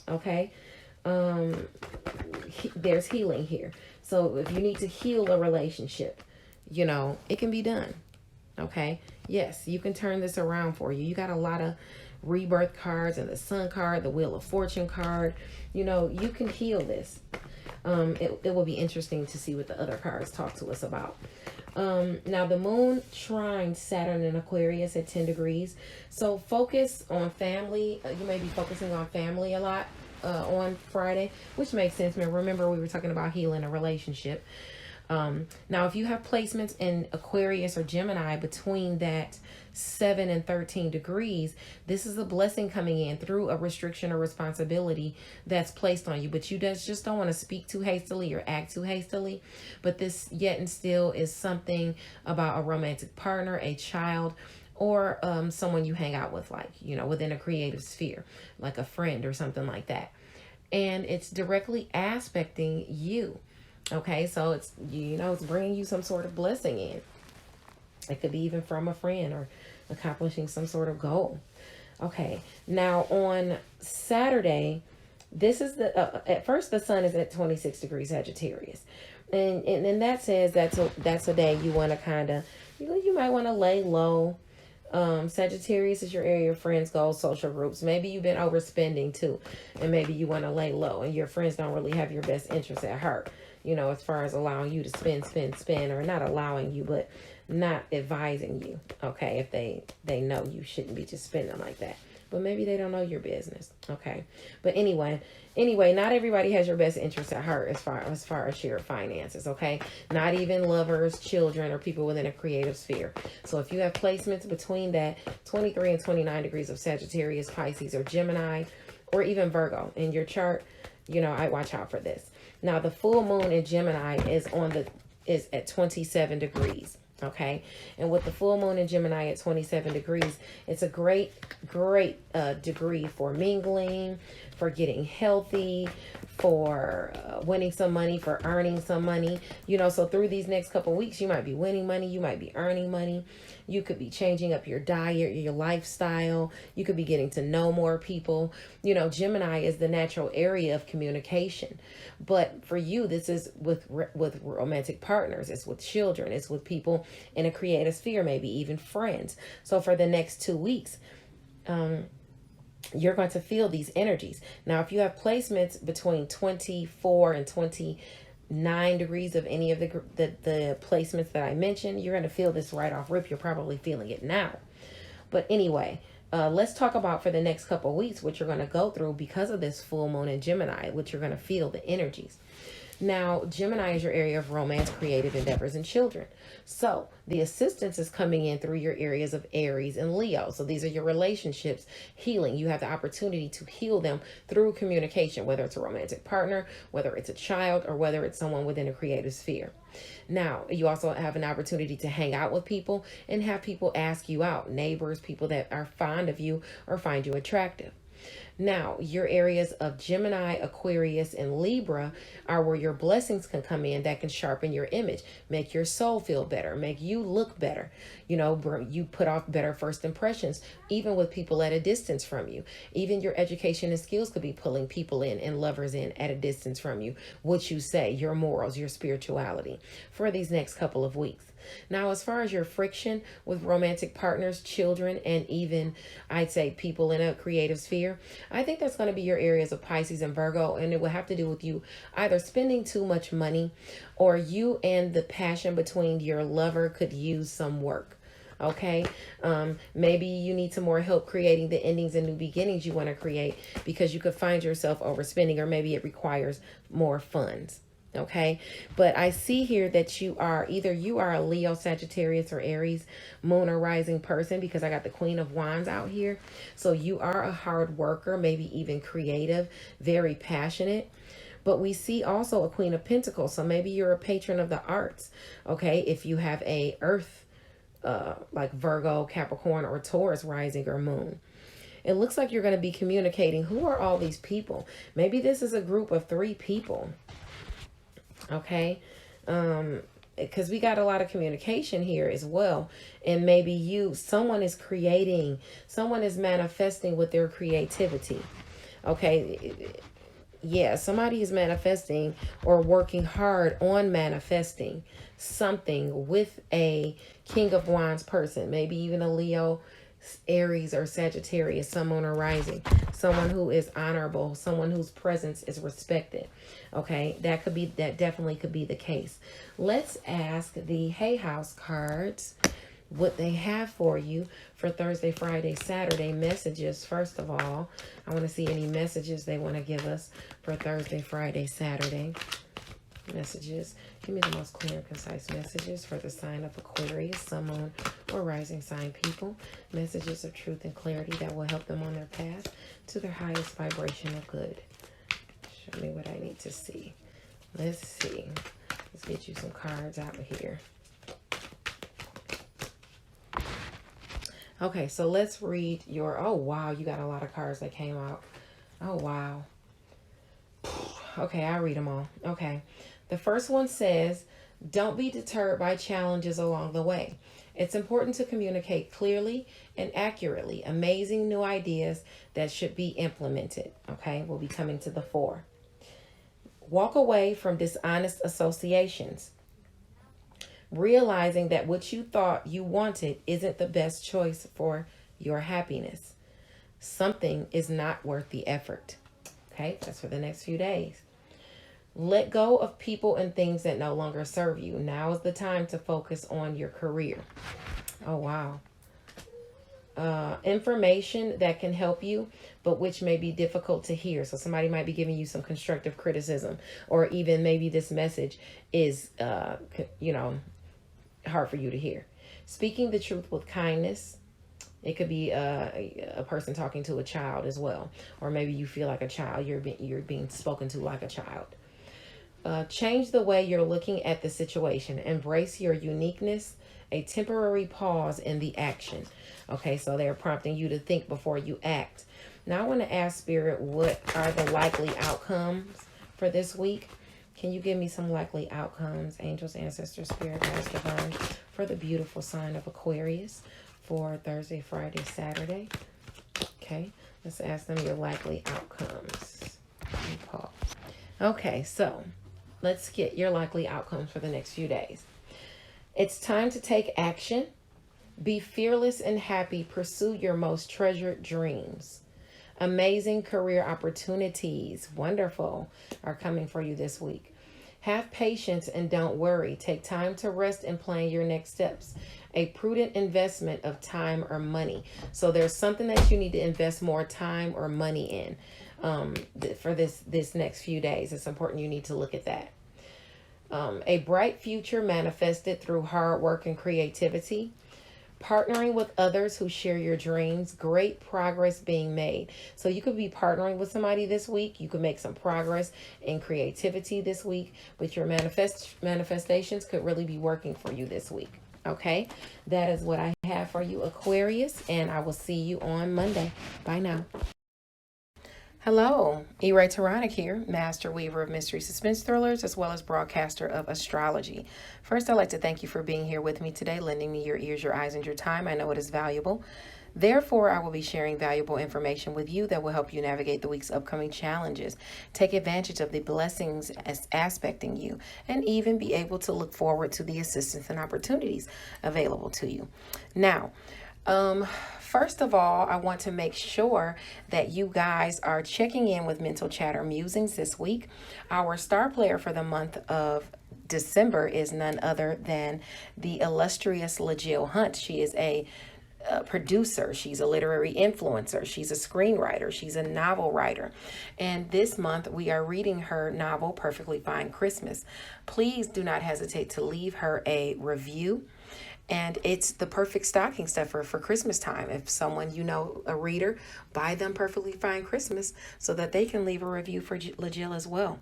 Okay. There's healing here. So if you need to heal a relationship, it can be done. Okay. Yes, you can turn this around for you. You got a lot of rebirth cards and the Sun card, the Wheel of Fortune card. You can heal this. It will be interesting to see what the other cards talk to us about. Now the moon trines Saturn in Aquarius at 10 degrees. So focus on family. You may be focusing on family a lot on Friday, which makes sense. Remember, we were talking about healing a relationship. Now, if you have placements in Aquarius or Gemini between that 7 and 13 degrees, this is a blessing coming in through a restriction or responsibility that's placed on you. But you just don't want to speak too hastily or act too hastily. But this yet and still is something about a romantic partner, a child, or someone you hang out with, like, within a creative sphere, like a friend or something like that. And it's directly aspecting you. Okay, so it's, it's bringing you some sort of blessing in. It could be even from a friend or accomplishing some sort of goal. Okay, now on Saturday, this is at first the sun is at 26 degrees Sagittarius. And that says that's a day you want to kind of, you might want to lay low. Sagittarius is your area of friends, goals, social groups. Maybe you've been overspending too, and maybe you want to lay low, and your friends don't really have your best interests at heart, as far as allowing you to spend, or not allowing you, but not advising you, okay, if they know you shouldn't be just spending like that. But maybe they don't know your business, okay? But anyway, not everybody has your best interest at heart as far as your finances, okay? Not even lovers, children, or people within a creative sphere. So if you have placements between that 23 and 29 degrees of Sagittarius, Pisces, or Gemini, or even Virgo in your chart, I watch out for this. Now, the full moon in Gemini is at 27 degrees. Okay, and with the full moon in Gemini at 27 degrees, it's a great degree for mingling, for getting healthy, for winning some money, for earning some money. You know, so through these next couple weeks, you might be winning money, you might be earning money. You could be changing up your diet, your lifestyle. You could be getting to know more people. You know, Gemini is the natural area of communication. But for you, this is with romantic partners. It's with children. It's with people in a creative sphere, maybe even friends. So for the next 2 weeks, you're going to feel these energies. Now, if you have placements between 24 and 29 degrees of any of the placements that I mentioned, you're going to feel this right off rip. You're probably feeling it now. But anyway, let's talk about for the next couple of weeks what you're going to go through because of this full moon in Gemini, what you're going to feel, the energies. Now, Gemini is your area of romance, creative endeavors, and children. So the assistance is coming in through your areas of Aries and Leo. So these are your relationships, healing. You have the opportunity to heal them through communication, whether it's a romantic partner, whether it's a child, or whether it's someone within a creative sphere. Now, you also have an opportunity to hang out with people and have people ask you out, neighbors, people that are fond of you or find you attractive. Now, your areas of Gemini, Aquarius, and Libra are where your blessings can come in that can sharpen your image, make your soul feel better, make you look better. You know, you put off better first impressions, even with people at a distance from you. Even your education and skills could be pulling people in and lovers in at a distance from you. What you say, your morals, your spirituality for these next couple of weeks. Now, as far as your friction with romantic partners, children, and even, I'd say, people in a creative sphere, I think that's going to be your areas of Pisces and Virgo, and it will have to do with you either spending too much money or you and the passion between your lover could use some work. Okay, maybe you need some more help creating the endings and new beginnings you want to create because you could find yourself overspending, or maybe it requires more funds. Okay, but I see here that you are a Leo, Sagittarius, or Aries moon or rising person, because I got the Queen of Wands out here. So you are a hard worker, maybe even creative, very passionate. But we see also a Queen of Pentacles. So maybe you're a patron of the arts. Okay, if you have a earth like Virgo, Capricorn, or Taurus rising or moon. It looks like you're going to be communicating. Who are all these people? Maybe this is a group of 3 people. Okay, because we got a lot of communication here as well. And maybe someone is creating, someone is manifesting with their creativity. Okay, yeah, somebody is manifesting or working hard on manifesting something with a King of Wands person, maybe even a Leo, Aries, or Sagittarius, someone arising, someone who is honorable, someone whose presence is respected. Okay, that definitely could be the case. Let's ask the Hay House cards what they have for you for Thursday, Friday, Saturday messages. First of all, I want to see any messages they want to give us for Thursday, Friday, Saturday messages. Give me the most clear and concise messages for the sign of Aquarius, Sun, Moon, or rising sign people. Messages of truth and clarity that will help them on their path to their highest vibration of good. Show me what I need to see. Let's see. Let's get you some cards out of here. Okay, so let's read your... Oh, wow, you got a lot of cards that came out. Oh, wow. Okay, I'll read them all. Okay. The first one says, don't be deterred by challenges along the way. It's important to communicate clearly and accurately. Amazing new ideas that should be implemented. Okay, we'll be coming to the 4. Walk away from dishonest associations. Realizing that what you thought you wanted isn't the best choice for your happiness. Something is not worth the effort. Okay, that's for the next few days. Let go of people and things that no longer serve you. Now is the time to focus on your career. Oh, wow. Information that can help you, but which may be difficult to hear. So somebody might be giving you some constructive criticism, or even maybe this message is, hard for you to hear. Speaking the truth with kindness. It could be a person talking to a child as well. Or maybe you feel like a child. You're being spoken to like a child. Change the way you're looking at the situation. Embrace your uniqueness. A temporary pause in the action. Okay, so they're prompting you to think before you act. Now I want to ask Spirit, what are the likely outcomes for this week. Can you give me some likely outcomes, angels, ancestors, spirit, guides, divine, for the beautiful sign of Aquarius for Thursday, Friday, Saturday? Okay, let's ask them your likely outcomes. Let me pause. Okay, so let's get your likely outcomes for the next few days. It's time to take action. Be fearless and happy. Pursue your most treasured dreams. Amazing career opportunities, wonderful, are coming for you this week. Have patience and don't worry. Take time to rest and plan your next steps. A prudent investment of time or money. So there's something that you need to invest more time or money in for this next few days. It's important you need to look at that. A bright future manifested through hard work and creativity. Partnering with others who share your dreams. Great progress being made. So you could be partnering with somebody this week. You could make some progress in creativity this week, but your manifestations could really be working for you this week. Okay, that is what I have for you, Aquarius, and I will see you on Monday. Bye now. Hello, E-Ray Taronic here, master weaver of mystery suspense thrillers, as well as broadcaster of astrology. First, I'd like to thank you for being here with me today, lending me your ears, your eyes, and your time. I know it is valuable. Therefore, I will be sharing valuable information with you that will help you navigate the week's upcoming challenges, take advantage of the blessings as aspecting you, and even be able to look forward to the assistance and opportunities available to you. Now, first of all, I want to make sure that you guys are checking in with Mental Chatter Musings this week. Our star player for the month of December is none other than the illustrious LaJill Hunt. She is a producer, she's a literary influencer, she's a screenwriter, she's a novel writer, and this month we are reading her novel Perfectly Fine Christmas. Please do not hesitate to leave her a review, and it's the perfect stocking stuffer for Christmas time. If someone you know, a reader, buy them Perfectly Fine Christmas so that they can leave a review for LaJill as well.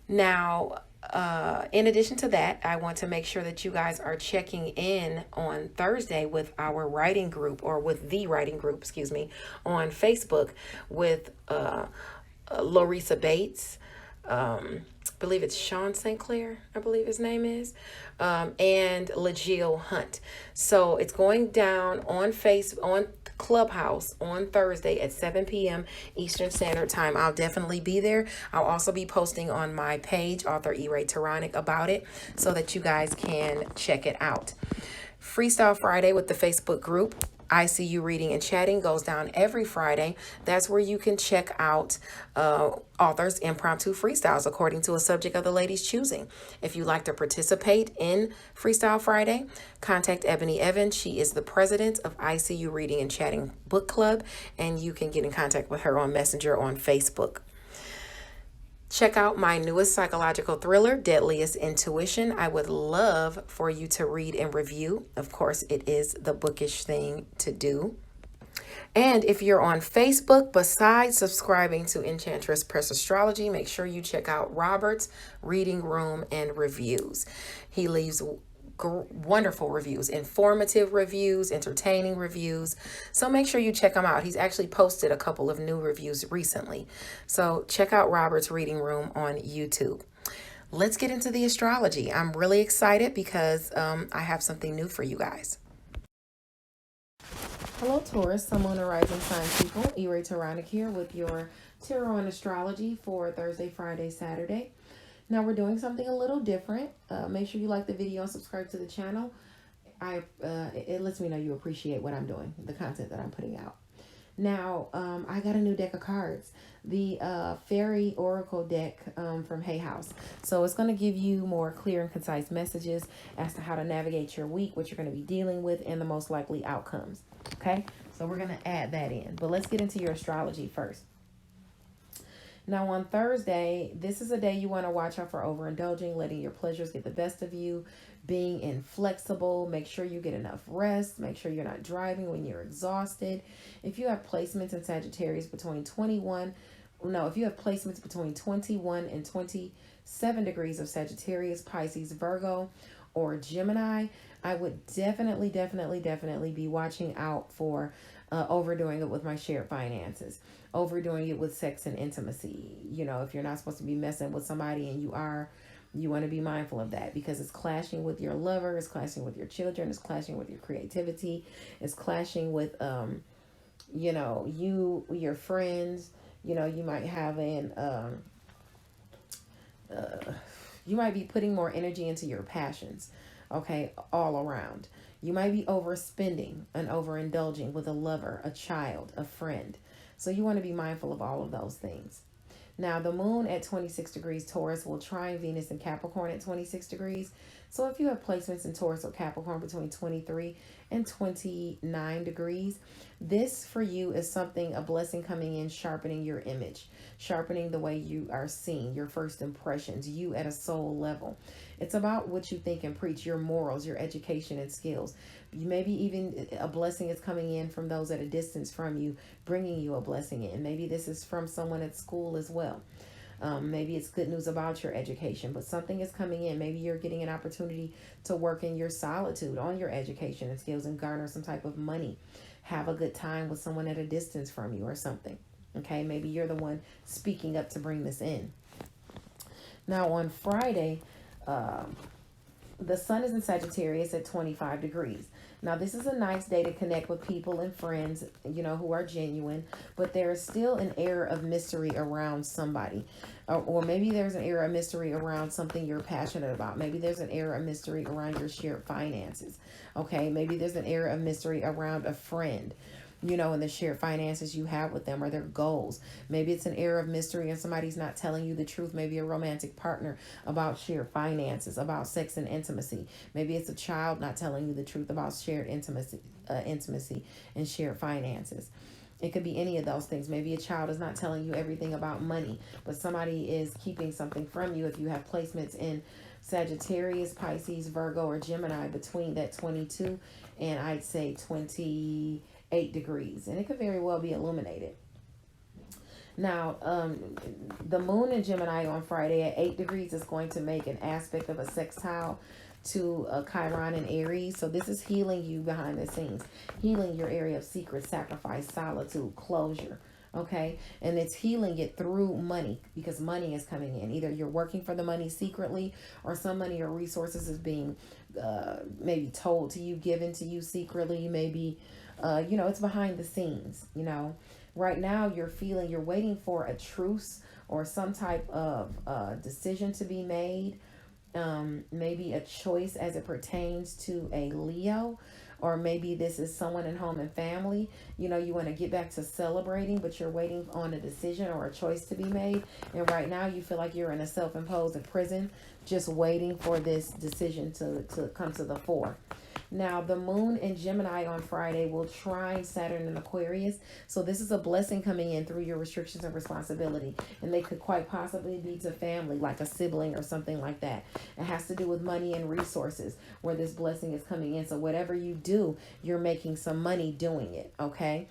Now, in addition to that, I want to make sure that you guys are checking in on Thursday with our writing group, or with the writing group, excuse me, on Facebook with Larissa Bates. I believe it's Sean St. Clair, I believe his name is, and LaJill Hunt. So it's going down on Clubhouse on Thursday at 7 p.m. Eastern Standard Time. I'll definitely be there. I'll also be posting on my page, author E-Ray Taronic, about it so that you guys can check it out. Freestyle Friday with the Facebook group, I See You Reading and Chatting, goes down every Friday. That's where you can check out authors' impromptu freestyles according to a subject of the lady's choosing. If you'd like to participate in Freestyle Friday, contact Ebony Evans. She is the president of I See You Reading and Chatting Book Club, and you can get in contact with her on Messenger on Facebook. Check out my newest psychological thriller, Deadliest Intuition. I would love for you to read and review. Of course, it is the bookish thing to do. And if you're on Facebook, besides subscribing to Enchantress Press Astrology, make sure you check out Robert's Reading Room and Reviews. He leaves wonderful reviews, informative reviews, entertaining reviews. So make sure you check him out. He's actually posted a couple of new reviews recently. So check out Robert's Reading Room on YouTube. Let's get into the astrology. I'm really excited because I have something new for you guys. Hello, Taurus, Sun, Moon, and Rising sign people. E-Ray Taronic here with your tarot and astrology for Thursday, Friday, Saturday. Now we're doing something a little different. Make sure you like the video and subscribe to the channel. It lets me know you appreciate what I'm doing, the content that I'm putting out. Now, I got a new deck of cards, the Fairy Oracle deck from Hay House. So it's going to give you more clear and concise messages as to how to navigate your week, what you're going to be dealing with, and the most likely outcomes. Okay, so we're going to add that in. But let's get into your astrology first. Now on Thursday, this is a day you want to watch out for overindulging, letting your pleasures get the best of you, being inflexible. Make sure you get enough rest. Make sure you're not driving when you're exhausted. If you have placements in Sagittarius if you have placements between 21 and 27 degrees of Sagittarius, Pisces, Virgo, or Gemini, I would definitely be watching out for overdoing it with my shared finances, overdoing it with sex and intimacy. You know, if you're not supposed to be messing with somebody and you are, you want to be mindful of that, because it's clashing with your lover, it's clashing with your children, it's clashing with your creativity, it's clashing with, you know, your friends. You know, you might have you might be putting more energy into your passions, okay, all around. You might be overspending and overindulging with a lover, a child, a friend. So you want to be mindful of all of those things. Now, the moon at 26 degrees Taurus will trine Venus and Capricorn at 26 degrees. So if you have placements in Taurus or Capricorn between 23 and 29 degrees, this for you is something, a blessing coming in, sharpening your image, sharpening the way you are seen, your first impressions, you at a soul level. It's about what you think and preach, your morals, your education and skills. Maybe even a blessing is coming in from those at a distance from you, bringing you a blessing in. Maybe this is from someone at school as well. Maybe it's good news about your education, but something is coming in. Maybe you're getting an opportunity to work in your solitude on your education and skills and garner some type of money. Have a good time with someone at a distance from you or something. Okay, maybe you're the one speaking up to bring this in. Now on Friday, the sun is in Sagittarius at 25 degrees. Now, this is a nice day to connect with people and friends, you know, who are genuine, but there is still an air of mystery around somebody. Or maybe there's an air of mystery around something you're passionate about. Maybe there's an air of mystery around your shared finances. Okay, maybe there's an air of mystery around a friend, you know, and the shared finances you have with them or their goals. Maybe it's an air of mystery and somebody's not telling you the truth. Maybe a romantic partner about shared finances, about sex and intimacy. Maybe it's a child not telling you the truth about shared intimacy and shared finances. It could be any of those things. Maybe a child is not telling you everything about money, but somebody is keeping something from you. If you have placements in Sagittarius, Pisces, Virgo, or Gemini between that 22 and I'd say 28 degrees, and it could very well be illuminated. Now, the moon in Gemini on Friday at 8 degrees is going to make an aspect of a sextile to Chiron and Aries. So this is healing you behind the scenes, healing your area of secret, sacrifice, solitude, closure. Okay, and it's healing it through money, because money is coming in. Either you're working for the money secretly, or some money or resources is being maybe told to you, given to you secretly. Maybe you know, it's behind the scenes. You know, right now you're waiting for a truce or some type of decision to be made. Maybe a choice as it pertains to a Leo, or maybe this is someone in home and family. You know, you want to get back to celebrating, but you're waiting on a decision or a choice to be made. And right now you feel like you're in a self-imposed prison, just waiting for this decision to come to the fore. Now, the moon in Gemini on Friday will trine Saturn in Aquarius. So this is a blessing coming in through your restrictions and responsibility. And they could quite possibly be to family, like a sibling or something like that. It has to do with money and resources where this blessing is coming in. So whatever you do, you're making some money doing it, okay?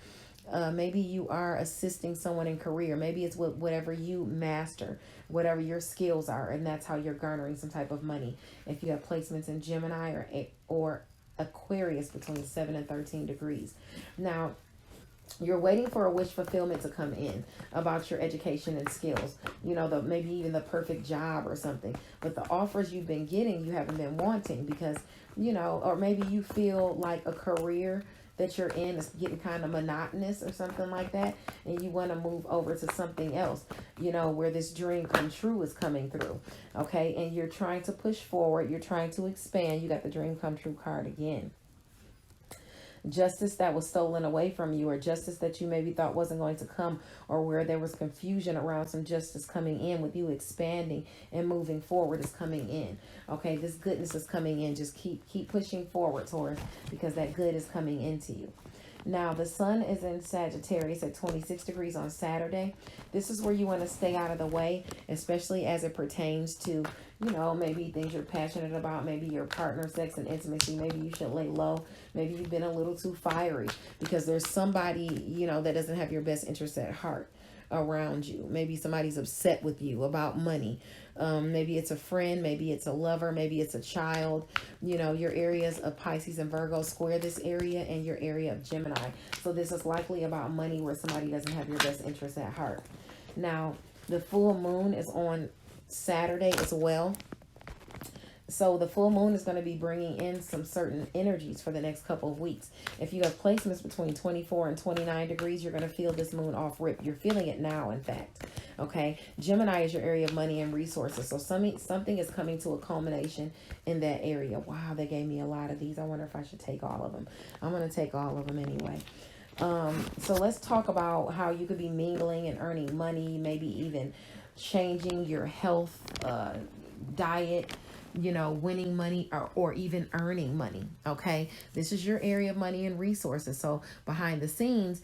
Maybe you are assisting someone in career. Maybe it's whatever you master, whatever your skills are, and that's how you're garnering some type of money. If you have placements in Gemini or Aquarius between 7 and 13 degrees. Now, you're waiting for a wish fulfillment to come in about your education and skills. You know, maybe even the perfect job or something. But the offers you've been getting, you haven't been wanting because, you know, or maybe you feel like a career that you're in is getting kind of monotonous or something like that, and you want to move over to something else, you know, where this dream come true is coming through, okay? And you're trying to push forward, you're trying to expand. You got the dream come true card again. Justice that was stolen away from you, or justice that you maybe thought wasn't going to come, or where there was confusion around some justice coming in with you expanding and moving forward is coming in. Okay, this goodness is coming in. Just keep pushing forward, Taurus, because that good is coming into you. Now, the sun is in Sagittarius at 26 degrees on Saturday. This is where you want to stay out of the way, especially as it pertains to, you know, maybe things you're passionate about, maybe your partner, sex and intimacy. Maybe you should lay low. Maybe you've been a little too fiery because there's somebody, you know, that doesn't have your best interest at heart. around you. Maybe somebody's upset with you about money. Maybe it's a friend, maybe it's a lover, maybe it's a child. You know, your areas of Pisces and Virgo square this area, and your area of Gemini. So this is likely about money where somebody doesn't have your best interest at heart. Now, the full moon is on Saturday as well. So the full moon is going to be bringing in some certain energies for the next couple of weeks. If you have placements between 24 and 29 degrees, you're going to feel this moon off rip. You're feeling it now, in fact. Okay. Gemini is your area of money and resources. So something is coming to a culmination in that area. Wow, they gave me a lot of these. I wonder if I should take all of them. I'm going to take all of them anyway. So let's talk about how you could be mingling and earning money, maybe even changing your health, diet, you know, winning money, or even earning money. Okay. This is your area of money and resources. So behind the scenes,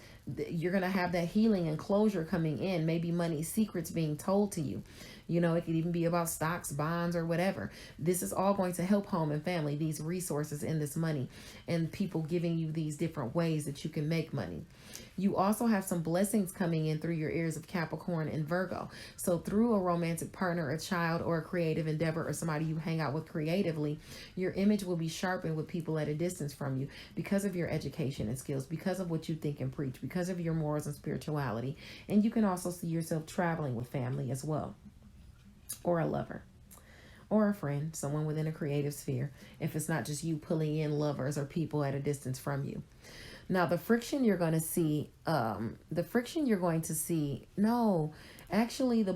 you're going to have that healing and closure coming in, maybe money secrets being told to you. You know, it could even be about stocks, bonds, or whatever. This is all going to help home and family, these resources and this money, and people giving you these different ways that you can make money. You also have some blessings coming in through your ears of Capricorn and Virgo. So through a romantic partner, a child, or a creative endeavor, or somebody you hang out with creatively, your image will be sharpened with people at a distance from you because of your education and skills, because of what you think and preach, because of your morals and spirituality. And you can also see yourself traveling with family as well, or a lover, or a friend, someone within a creative sphere, if it's not just you pulling in lovers or people at a distance from you. Now, the friction you're going to see, the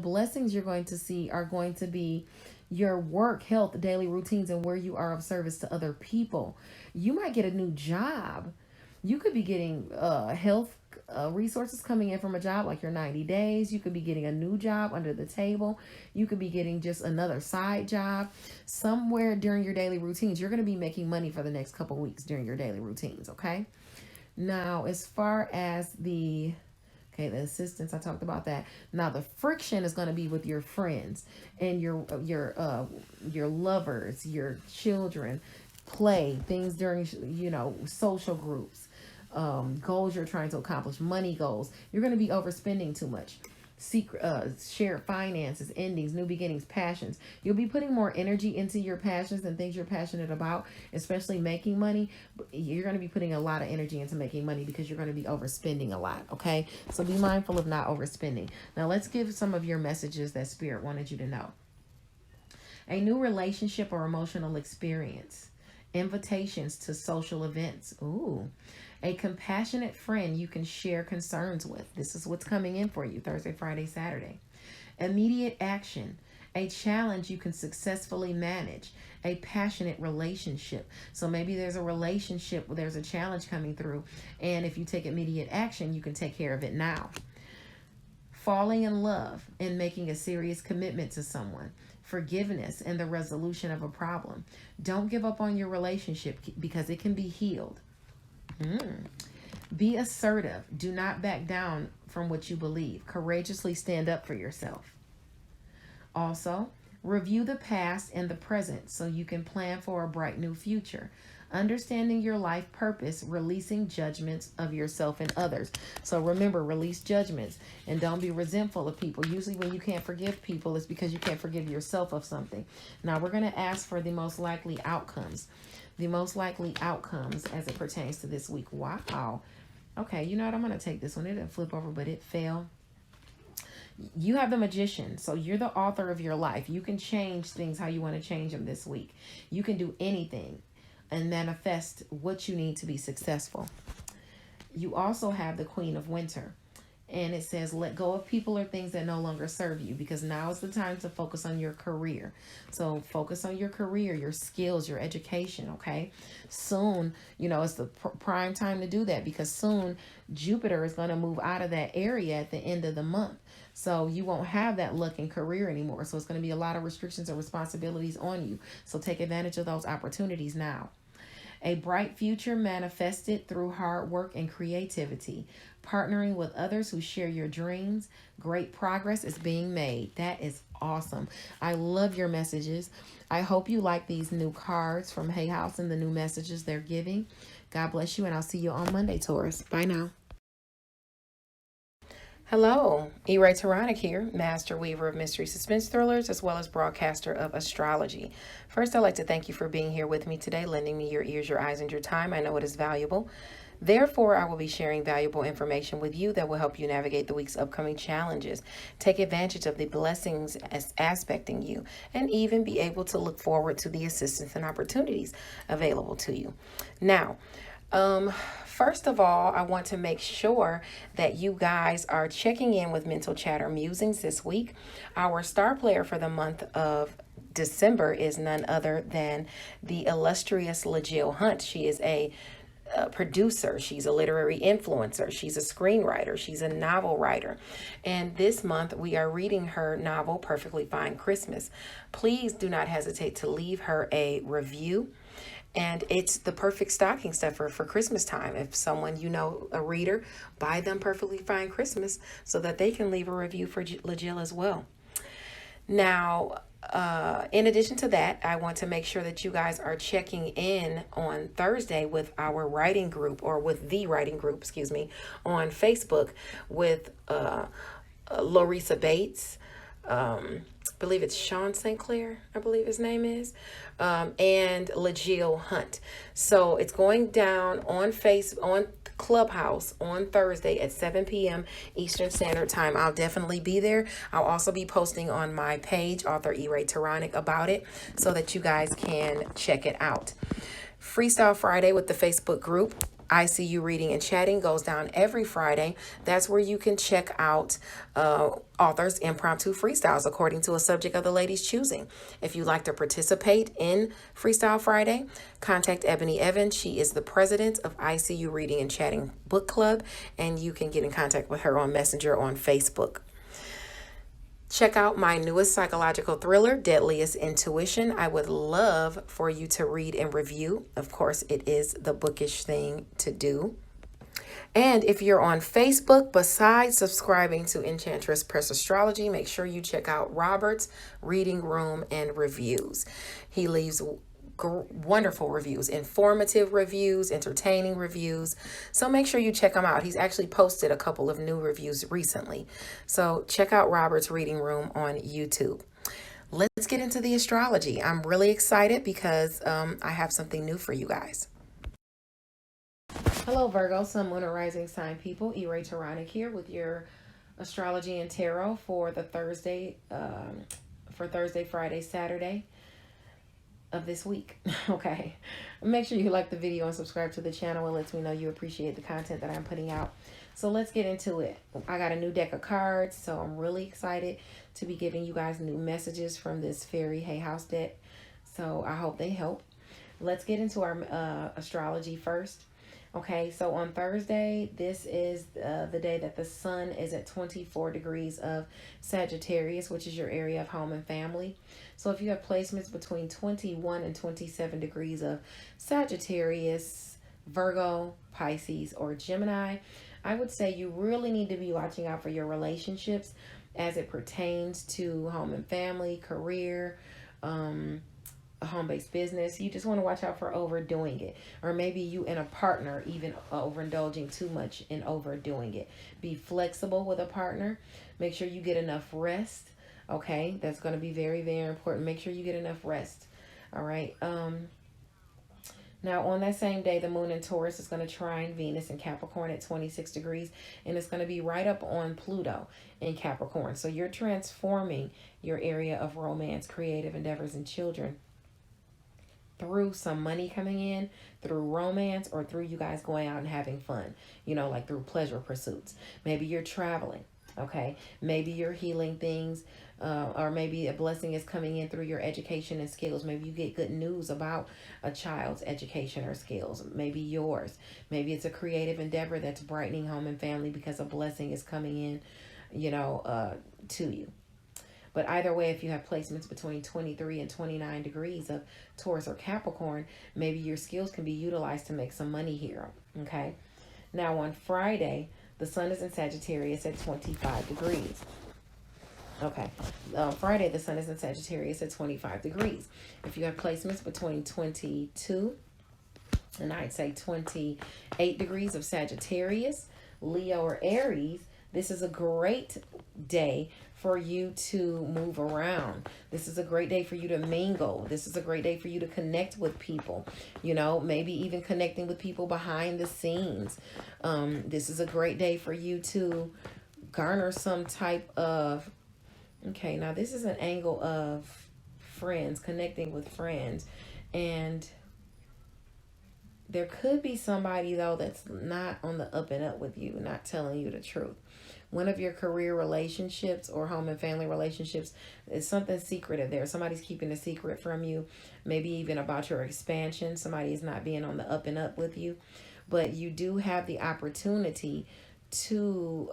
blessings you're going to see are going to be your work, health, daily routines, and where you are of service to other people. You might get a new job. You could be getting health resources coming in from a job, like your 90 days. You could be getting a new job under the table. You could be getting just another side job somewhere during your daily routines. You're going to be making money for the next couple weeks during your daily routines. Okay. Now, as far as the assistance, I talked about that. Now, the friction is going to be with your friends and your lovers, your children, play, things during, you know, social groups, goals you're trying to accomplish, money goals. You're going to be overspending too much. Shared finances, endings, new beginnings, passions. You'll be putting more energy into your passions and things you're passionate about, especially making money. You're going to be putting a lot of energy into making money because you're going to be overspending a lot. Okay. So be mindful of not overspending. Now let's give some of your messages that Spirit wanted you to know. A new relationship or emotional experience. Invitations to social events. Ooh. A compassionate friend you can share concerns with. This is what's coming in for you Thursday, Friday, Saturday. Immediate action. A challenge you can successfully manage. A passionate relationship. So maybe there's a relationship where there's a challenge coming through, and if you take immediate action, you can take care of it now. Falling in love and making a serious commitment to someone. Forgiveness and the resolution of a problem. Don't give up on your relationship because it can be healed. Be assertive. Do not back down from what you believe. Courageously stand up for yourself. Also, review the past and the present so you can plan for a bright new future. Understanding your life purpose, releasing judgments of yourself and others. So remember, release judgments and don't be resentful of people. Usually when you can't forgive people, it's because you can't forgive yourself of something. Now we're going to ask for the most likely outcomes. The most likely outcomes as it pertains to this week. Wow. Okay, you know what? I'm going to take this one. It didn't flip over, but it fell. You have the Magician. So you're the author of your life. You can change things how you want to change them this week. You can do anything and manifest what you need to be successful. You also have the Queen of Winter. And it says, let go of people or things that no longer serve you, because now is the time to focus on your career. So focus on your career, your skills, your education, okay? Soon, you know, it's the prime time to do that, because soon Jupiter is going to move out of that area at the end of the month. So you won't have that luck in career anymore. So it's going to be a lot of restrictions and responsibilities on you. So take advantage of those opportunities now. A bright future manifested through hard work and creativity. Partnering with others who share your dreams. Great progress is being made. That is awesome. I love your messages. I hope you like these new cards from Hay House and the new messages they're giving. God bless you, and I'll see you on Monday, Taurus. Bye now. Hello, E-Ray Taronic here, Master Weaver of Mystery Suspense Thrillers, as well as broadcaster of Astrology. First, I'd like to thank you for being here with me today, lending me your ears, your eyes, and your time. I know it is valuable. Therefore, I will be sharing valuable information with you that will help you navigate the week's upcoming challenges, take advantage of the blessings as aspecting you, and even be able to look forward to the assistance and opportunities available to you. Now, first of all, I want to make sure that you guys are checking in with Mental Chatter Musings this week. Our star player for the month of December is none other than the illustrious LaJill Hunt. She is a producer, she's a literary influencer, she's a screenwriter, she's a novel writer, and this month we are reading her novel Perfectly Fine Christmas. Please do not hesitate to leave her a review, and it's the perfect stocking stuffer for Christmas time. If someone, you know, a reader, buy them Perfectly Fine Christmas so that they can leave a review for LaJill as well. Now, in addition to that, I want to make sure that you guys are checking in on Thursday with our writing group, or with the writing group, excuse me, on Facebook with Larissa Bates. I believe it's Sean St. Clair, I believe his name is, and LaJill Hunt. So it's going down on Clubhouse on Thursday at 7 p.m. Eastern Standard Time. I'll definitely be there. I'll also be posting on my page, author E-Ray Taronic, about it so that you guys can check it out. Freestyle Friday with the Facebook group, I See You Reading and Chatting, goes down every Friday. That's where you can check out authors' impromptu freestyles according to a subject of the lady's choosing. If you'd like to participate in Freestyle Friday, contact Ebony Evans. She is the president of I See You Reading and Chatting Book Club, and you can get in contact with her on Messenger on Facebook. Check out my newest psychological thriller, Deadliest Intuition. I would love for you to read and review. Of course, it is the bookish thing to do. And if you're on Facebook, besides subscribing to Enchantress Press Astrology, make sure you check out Robert's Reading Room and Reviews. He leaves wonderful reviews, informative reviews, entertaining reviews. So make sure you check him out. He's actually posted a couple of new reviews recently. So check out Robert's Reading Room on YouTube. Let's get into the astrology. I'm really excited because I have something new for you guys. Hello, Virgo, Sun, Moon, and Rising sign people. E-Ray Taronic here with your astrology and tarot for the Thursday, Friday, Saturday of this week. Okay, make sure you like the video and subscribe to the channel. It lets me know you appreciate the content that I'm putting out. So let's get into it. I got a new deck of cards, so I'm really excited to be giving you guys new messages from this Fairy Hay House deck. So I hope they help. Let's get into our astrology first. Okay, so on Thursday, this is the day that the sun is at 24 degrees of Sagittarius, which is your area of home and family. So if you have placements between 21 and 27 degrees of Sagittarius, Virgo, Pisces, or Gemini, I would say you really need to be watching out for your relationships as it pertains to home and family, career, a home-based business. You just want to watch out for overdoing it, or maybe you and a partner even overindulging too much and overdoing it. Be flexible with a partner. Make sure you get enough rest. Okay, that's going to be very, very important. Make sure you get enough rest. All right. Now, on that same day, the moon in Taurus is going to trine Venus in Capricorn at 26 degrees, and it's going to be right up on Pluto in Capricorn. So you're transforming your area of romance, creative endeavors, and children through some money coming in, through romance, or through you guys going out and having fun, you know, like through pleasure pursuits. Maybe you're traveling, okay? Maybe you're healing things, or maybe a blessing is coming in through your education and skills. Maybe you get good news about a child's education or skills, maybe yours. Maybe it's a creative endeavor that's brightening home and family because a blessing is coming in, you know, to you. But either way, if you have placements between 23 and 29 degrees of Taurus or Capricorn, maybe your skills can be utilized to make some money here, okay? Now, on Friday, the sun is in Sagittarius at 25 degrees. Okay, Friday, the sun is in Sagittarius at 25 degrees. If you have placements between 22 and I'd say 28 degrees of Sagittarius, Leo, or Aries, This is a great day for you to move around. This is a great day for you to mingle. This is a great day for you to connect with people, you know, maybe even connecting with people behind the scenes. This is a great day for you to garner some type of, okay, now this is an angle of friends, connecting with friends. And there could be somebody, though, that's not on the up and up with you, not telling you the truth. One of your career relationships or home and family relationships is something secretive there. Somebody's keeping a secret from you, maybe even about your expansion. Somebody is not being on the up and up with you. But you do have the opportunity to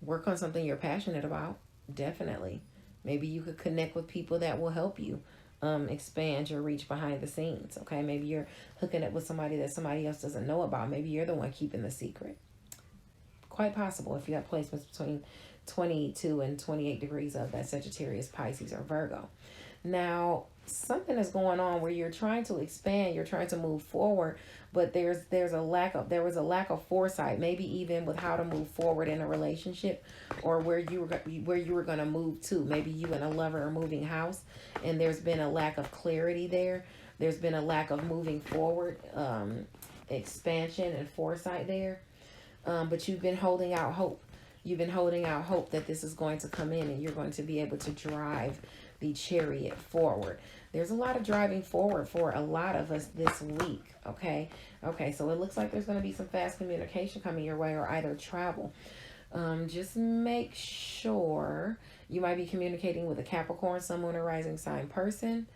work on something you're passionate about. Definitely. Maybe you could connect with people that will help you expand your reach behind the scenes. Okay, maybe you're hooking up with somebody that somebody else doesn't know about. Maybe you're the one keeping the secret. Quite possible if you have placements between 22 and 28 degrees of that Sagittarius, Pisces, or Virgo. Now, something is going on where you're trying to expand, you're trying to move forward, but there was a lack of foresight, maybe even with how to move forward in a relationship, or where you were going to move to. Maybe you and a lover are moving house, and there's been a lack of clarity there. There's been a lack of moving forward, expansion and foresight there. But you've been holding out hope. You've been holding out hope that this is going to come in and you're going to be able to drive the chariot forward. There's a lot of driving forward for a lot of us this week. Okay, so it looks like there's going to be some fast communication coming your way, or either travel. Just make sure you might be communicating with a Capricorn, Sun, Moon, or Rising sign person,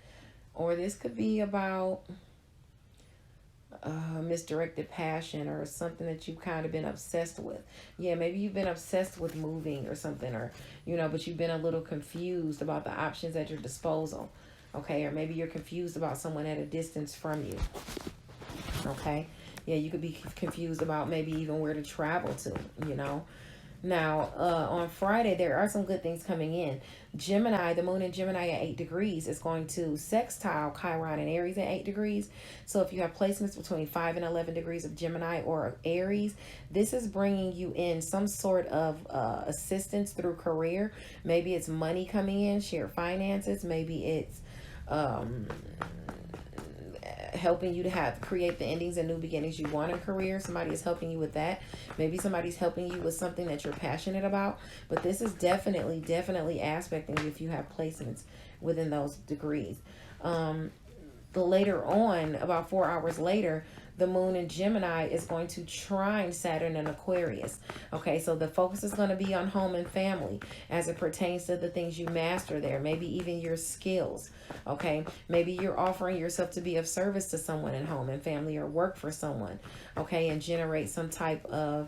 or this could be about misdirected passion or something that you've kind of been obsessed with. Yeah, maybe you've been obsessed with moving or something, or, you know, but you've been a little confused about the options at your disposal. Okay, or maybe you're confused about someone at a distance from you. Okay, yeah, you could be confused about maybe even where to travel to, you know. Now, on Friday, there are some good things coming in. Gemini, the moon in Gemini at 8 degrees is going to sextile Chiron and Aries at 8 degrees. So if you have placements between 5 and 11 degrees of Gemini or Aries, this is bringing you in some sort of assistance through career. Maybe it's money coming in, shared finances. Maybe it's helping you to create the endings and new beginnings you want in career. Somebody is helping you with that. Maybe somebody's helping you with something that you're passionate about. But this is definitely aspecting you if you have placements within those degrees. The later on, about 4 hours later, the moon in Gemini is going to trine Saturn in Aquarius. Okay, so the focus is going to be on home and family as it pertains to the things you master there, maybe even your skills. Okay, maybe you're offering yourself to be of service to someone in home and family, or work for someone, okay, and generate some type of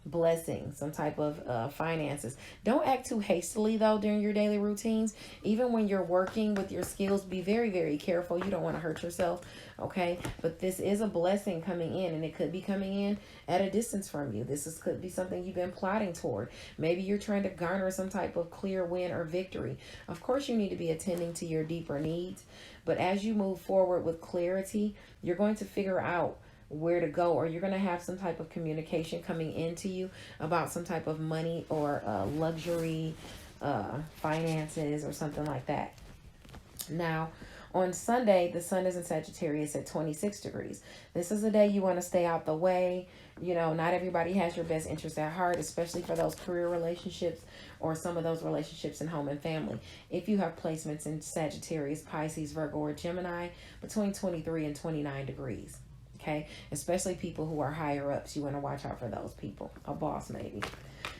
blessing, some type of finances. Don't act too hastily though during your daily routines. Even when you're working with your skills, be very careful. You don't want to hurt yourself. Okay, but this is a blessing coming in, and it could be coming in at a distance from you. Could be something you've been plotting toward. Maybe you're trying to garner some type of clear win or victory. Of course, you need to be attending to your deeper needs, but as you move forward with clarity, you're going to figure out where to go, or you're going to have some type of communication coming into you about some type of money or luxury finances or something like that. Now, on Sunday, the sun is in Sagittarius at 26 degrees. This is a day you want to stay out the way. You know, not everybody has your best interest at heart, especially for those career relationships or some of those relationships in home and family. If you have placements in Sagittarius, Pisces, Virgo, or Gemini between 23 and 29 degrees. Okay, especially people who are higher ups. You want to watch out for those people. A boss, maybe.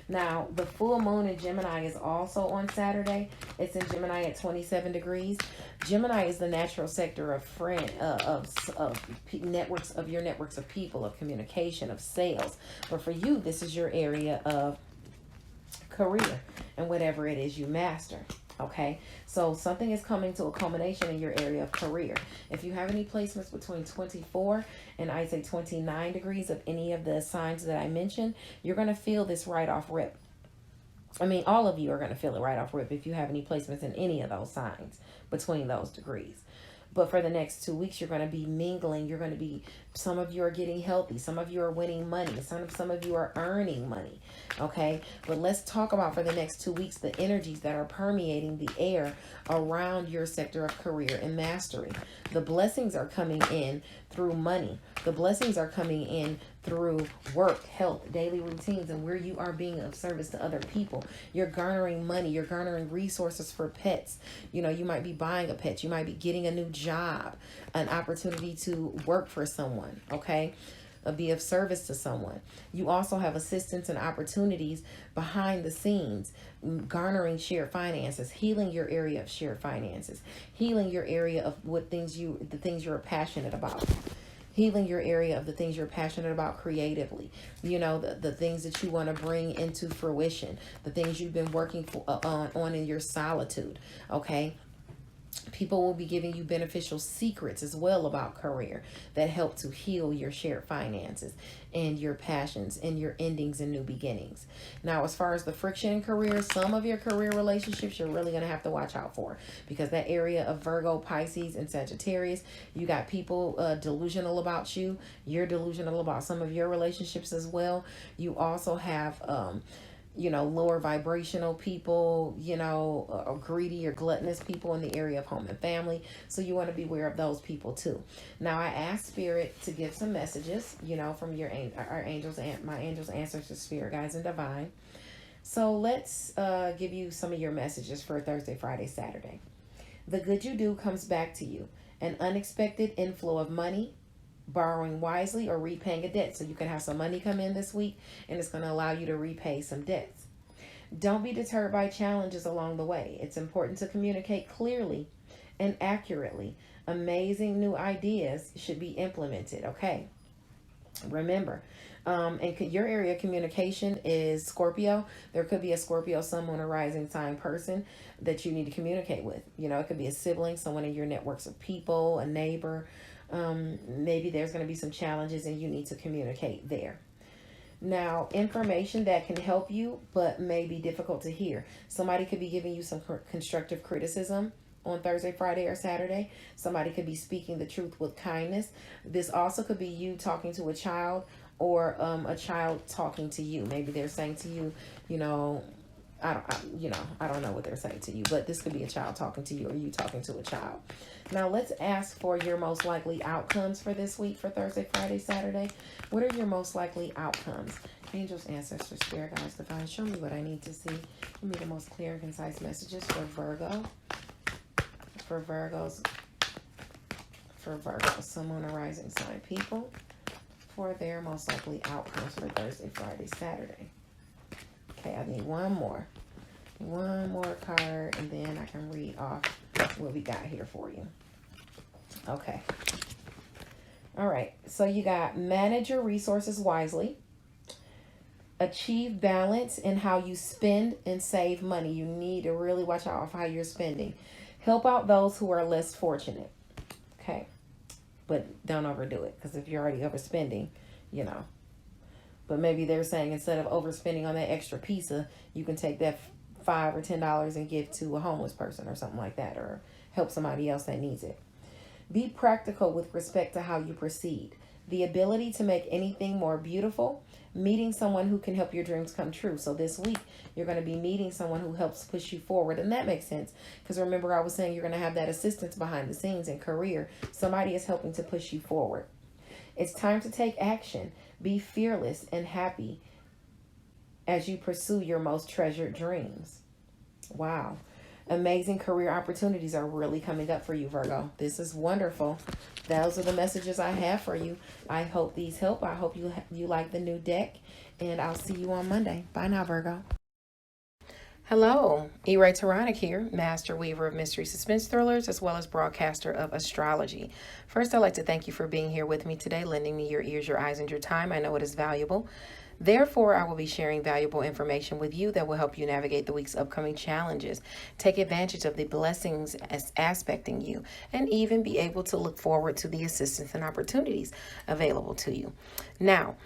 Now, the full moon in Gemini is also on Saturday. It's in Gemini at 27 degrees. Gemini is the natural sector of networks, of your networks of people, of communication, of sales. But for you, this is your area of career and whatever it is you master. Okay, so something is coming to a culmination in your area of career. If you have any placements between 24 and I say 29 degrees of any of the signs that I mentioned, you're going to feel this right off rip. I mean, all of you are going to feel it right off rip if you have any placements in any of those signs between those degrees. But for the next 2 weeks, you're going to be mingling. You're going to be, some of you are getting healthy. Some of you are winning money. Some of you are earning money. Okay. But let's talk about for the next 2 weeks, the energies that are permeating the air around your sector of career and mastery. The blessings are coming in through money. The blessings are coming in through work, health, daily routines, and where you are being of service to other people. You're garnering money. You're garnering resources for pets. You know, you might be buying a pet. You might be getting a new job, an opportunity to work for someone, okay? Be of service to someone. You also have assistance and opportunities behind the scenes, garnering shared finances, healing your area of shared finances, healing your area of the things you're passionate about. Healing your area of the things you're passionate about creatively. You know, the things that you want to bring into fruition. The things you've been working on in your solitude. Okay. People will be giving you beneficial secrets as well about career that help to heal your shared finances and your passions and your endings and new beginnings. Now, as far as the friction in career, some of your career relationships you're really going to have to watch out for, because that area of Virgo, Pisces, and Sagittarius, you got people delusional about you. You're delusional about some of your relationships as well. You also have lower vibrational people, or greedy or gluttonous people in the area of home and family. So you want to be aware of those people too. Now, I asked Spirit to give some messages, from our angels and my angels, ancestors, spirit guides, and divine. So let's give you some of your messages for Thursday, Friday, Saturday. The good you do comes back to you. An unexpected inflow of money, borrowing wisely, or repaying a debt. So you can have some money come in this week, and it's going to allow you to repay some debts. Don't be deterred by challenges along the way. It's important to communicate clearly and accurately. Amazing new ideas should be implemented. Okay. Remember, and your area of communication is Scorpio. There could be a Scorpio, Sun, Moon, or rising sign person that you need to communicate with. It could be a sibling, someone in your networks of people, a neighbor. Maybe there's going to be some challenges and you need to communicate there. Now, information that can help you but may be difficult to hear. Somebody could be giving you some constructive criticism on Thursday, Friday, or Saturday. Somebody could be speaking the truth with kindness. This also could be you talking to a child, or a child talking to you. Maybe they're saying to you, I don't know what they're saying to you, but this could be a child talking to you, or you talking to a child. Now, let's ask for your most likely outcomes for this week, for Thursday, Friday, Saturday. What are your most likely outcomes? Angels, ancestors, spirit guides, divine, show me what I need to see. Give me the most clear and concise messages for Virgo. For Virgos, Sun, Moon, and rising sign people, for their most likely outcomes for Thursday, Friday, Saturday. Okay, I need one more card, and then I can read off what we got here for you. Okay. All right. So you got manage your resources wisely. Achieve balance in how you spend and save money. You need to really watch out for how you're spending. Help out those who are less fortunate. Okay. But don't overdo it, because if you're already overspending, But maybe they're saying instead of overspending on that extra pizza, you can take that $5 or $10 and give to a homeless person or something like that, or help somebody else that needs it. Be practical with respect to how you proceed. The ability to make anything more beautiful, meeting someone who can help your dreams come true. So this week, you're going to be meeting someone who helps push you forward. And that makes sense, because remember, I was saying you're going to have that assistance behind the scenes in career. Somebody is helping to push you forward. It's time to take action. Be fearless and happy as you pursue your most treasured dreams. Wow. Amazing career opportunities are really coming up for you, Virgo. This is wonderful. Those are the messages I have for you. I hope these help. I hope you like the new deck, and I'll see you on Monday. Bye now, Virgo. Hello, E-Ray Taronic here, master weaver of mystery suspense thrillers, as well as broadcaster of astrology. First, I'd like to thank you for being here with me today, lending me your ears, your eyes, and your time. I know it is valuable. Therefore, I will be sharing valuable information with you that will help you navigate the week's upcoming challenges, take advantage of the blessings as aspecting you, and even be able to look forward to the assistance and opportunities available to you. Now,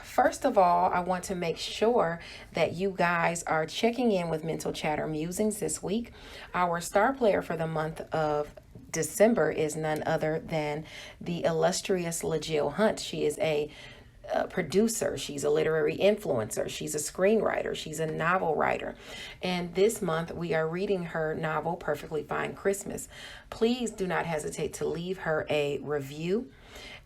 first of all, I want to make sure that you guys are checking in with Mental Chatter Musings this week. Our star player for the month of December is none other than the illustrious LaJill Hunt. She is a producer, she's a literary influencer, she's a screenwriter, she's a novel writer. And this month we are reading her novel, Perfectly Fine Christmas. Please do not hesitate to leave her a review.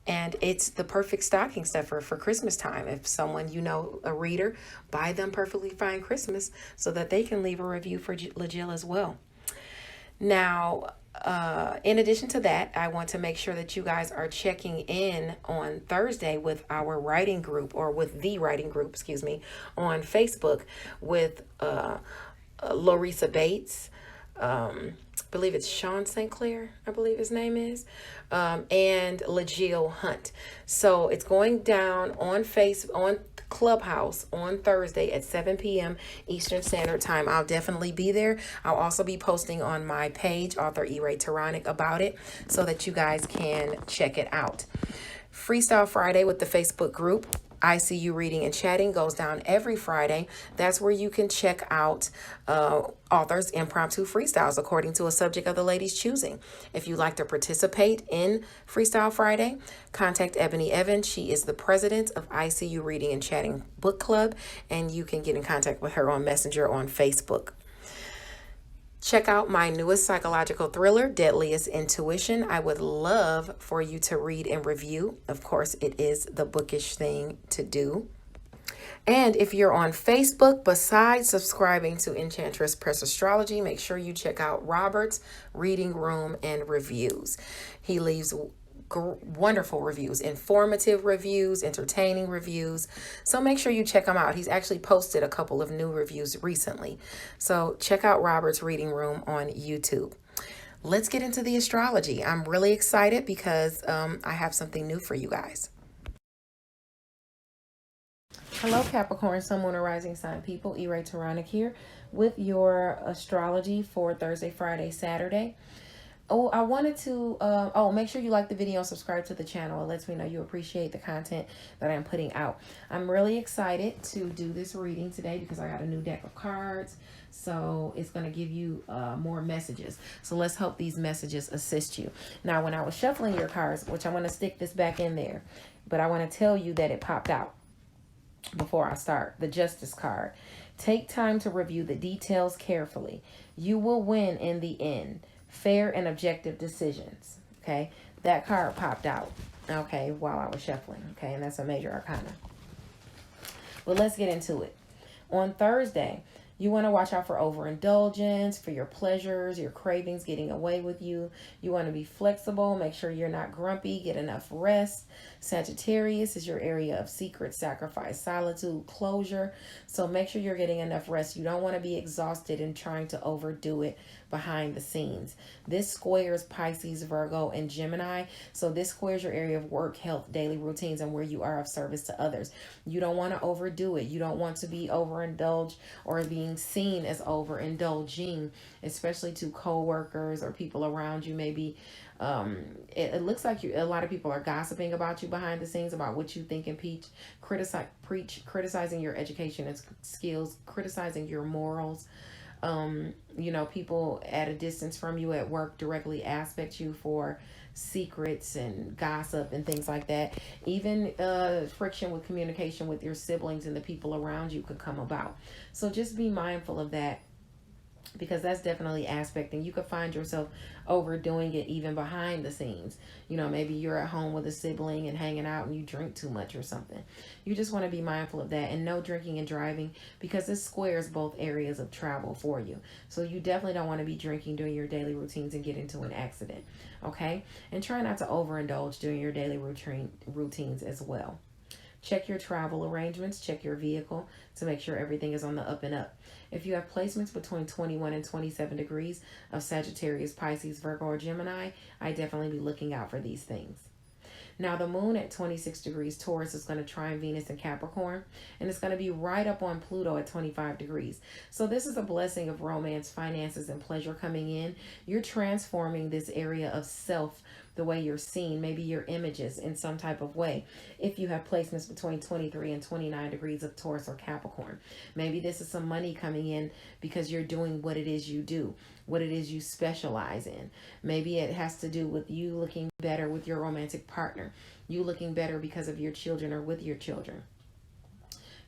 And it's the perfect stocking stuffer for Christmas time. If someone, you know, a reader, buy them Perfectly Fine Christmas so that they can leave a review for LaJill as well. Now, in addition to that, I want to make sure that you guys are checking in on Thursday with our writing group, or with the writing group, excuse me, on Facebook with Larissa Bates. I believe it's Sean St. Clair, I believe his name is, and LaJill Hunt. So it's going down on Clubhouse on Thursday at 7 p.m. Eastern Standard Time. I'll definitely be there. I'll also be posting on my page, author E-Ray Taronic, about it so that you guys can check it out. Freestyle Friday with the Facebook group, I See You Reading and Chatting, goes down every Friday. That's where you can check out authors' impromptu freestyles according to a subject of the lady's choosing. If you'd like to participate in Freestyle Friday, contact Ebony Evans. She is the president of I See You Reading and Chatting Book Club, and you can get in contact with her on Messenger on Facebook. Check out my newest psychological thriller, Deadliest Intuition. I would love for you to read and review. Of course, it is the bookish thing to do. And if you're on Facebook, besides subscribing to Enchantress Press Astrology, make sure you check out Robert's Reading Room and Reviews. He leaves wonderful reviews, informative reviews, entertaining reviews. So make sure you check him out. He's actually posted a couple of new reviews recently. So check out Robert's Reading Room on YouTube. Let's get into the astrology. I'm really excited because I have something new for you guys. Hello, Capricorn, Sun, Moon, or Rising Sign people. E-Ray Taronic here with your astrology for Thursday, Friday, Saturday. Oh, I wanted to, make sure you like the video and subscribe to the channel. It lets me know you appreciate the content that I'm putting out. I'm really excited to do this reading today because I got a new deck of cards. So it's going to give you more messages. So let's hope these messages assist you. Now, when I was shuffling your cards, which I'm going to stick this back in there, but I want to tell you that it popped out before I start. The Justice card. Take time to review the details carefully. You will win in the end. Fair and objective decisions. Okay, that card popped out, okay, while I was shuffling. Okay, and that's a major arcana. But let's get into it. On Thursday, you want to watch out for overindulgence, for your pleasures, your cravings getting away with you. You want to be flexible. Make sure you're not grumpy. Get enough rest. Sagittarius is your area of secret, sacrifice, solitude, closure. So make sure you're getting enough rest. You don't want to be exhausted and trying to overdo it behind the scenes. This squares Pisces, Virgo, and Gemini. So this squares your area of work, health, daily routines, and where you are of service to others. You don't want to overdo it. You don't want to be overindulged or being seen as overindulging, especially to co-workers or people around you. Maybe it looks like a lot of people are gossiping about you behind the scenes, about what you think and criticizing your education and skills, criticizing your morals. You know, people at a distance from you at work directly aspect you for secrets and gossip and things like that. Even friction with communication with your siblings and the people around you could come about. So just be mindful of that, because that's definitely aspecting. You could find yourself overdoing it even behind the scenes. You know, maybe you're at home with a sibling and hanging out and you drink too much or something. You just want to be mindful of that, and no drinking and driving, because this squares both areas of travel for you. So you definitely don't want to be drinking during your daily routines and get into an accident. Okay? And try not to overindulge during your daily routines as well. Check your travel arrangements, check your vehicle to make sure everything is on the up and up. If you have placements between 21 and 27 degrees of Sagittarius, Pisces, Virgo, or Gemini, I definitely be looking out for these things. Now, the moon at 26 degrees Taurus is going to trine Venus in Capricorn, and it's going to be right up on Pluto at 25 degrees. So this is a blessing of romance, finances, and pleasure coming in. You're transforming this area of self the way you're seen, maybe your images in some type of way. If you have placements between 23 and 29 degrees of Taurus or Capricorn, maybe this is some money coming in because you're doing what it is you do, what it is you specialize in. Maybe it has to do with you looking better with your romantic partner, you looking better because of your children or with your children,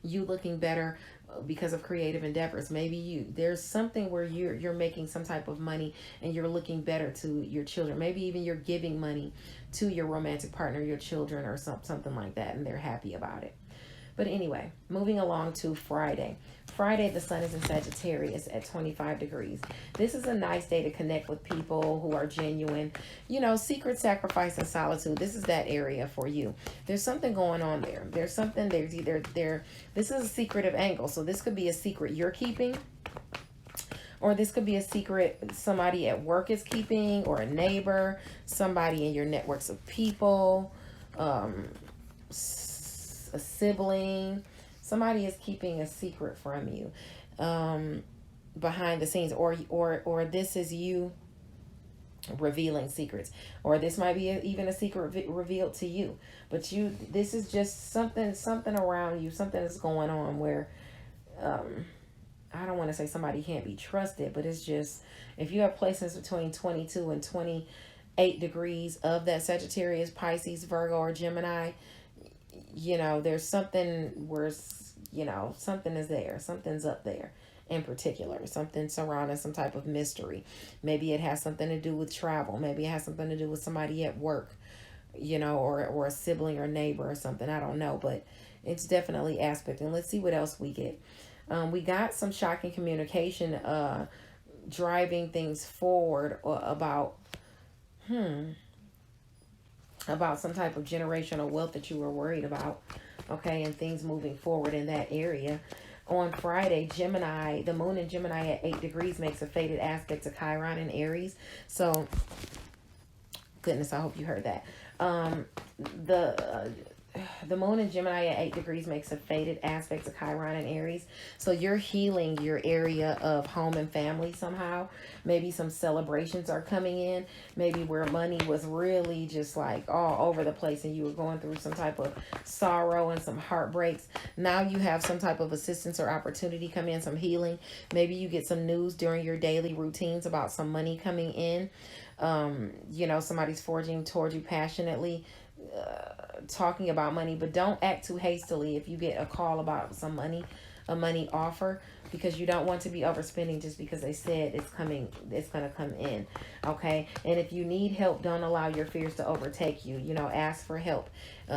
you looking better because of creative endeavors. Maybe there's something where you're making some type of money and you're looking better to your children. Maybe even you're giving money to your romantic partner, your children, or something like that, and they're happy about it. But anyway, moving along to Friday. Friday, the sun is in Sagittarius at 25 degrees. This is a nice day to connect with people who are genuine. You know, secret, sacrifice, and solitude. This is that area for you. There's something going on there. There's something, there's either there. This is a secretive angle. So this could be a secret you're keeping, or this could be a secret somebody at work is keeping, or a neighbor, somebody in your networks of people, a sibling. Somebody is keeping a secret from you behind the scenes, or this is you revealing secrets, or this might be even a secret revealed to you. But this is just something around you, something that's going on where I don't want to say somebody can't be trusted, but it's just, if you have placements between 22 and 28 degrees of that Sagittarius, Pisces, Virgo, or Gemini, you know, there's something where, you know, something is there. Something's up there in particular. Something surrounding some type of mystery. Maybe it has something to do with travel. Maybe it has something to do with somebody at work, you know, or a sibling or neighbor or something. I don't know, but it's definitely aspect. And let's see what else we get. We got some shocking communication driving things forward about some type of generational wealth that you were worried about, okay, and things moving forward in that area. On Friday, Gemini, the moon in Gemini at 8 degrees makes a fated aspect to Chiron and Aries. So, goodness, I hope you heard that. The moon in Gemini at 8 degrees makes a fated aspect to Chiron and Aries. So you're healing your area of home and family somehow. Maybe some celebrations are coming in. Maybe where money was really just like all over the place and you were going through some type of sorrow and some heartbreaks. Now you have some type of assistance or opportunity come in, some healing. Maybe you get some news during your daily routines about some money coming in. You know, somebody's forging towards you passionately. Talking about money, but don't act too hastily if you get a call about some money, a money offer, because you don't want to be overspending just because they said it's going to come in, okay? And if you need help, don't allow your fears to overtake you. You know, ask for help.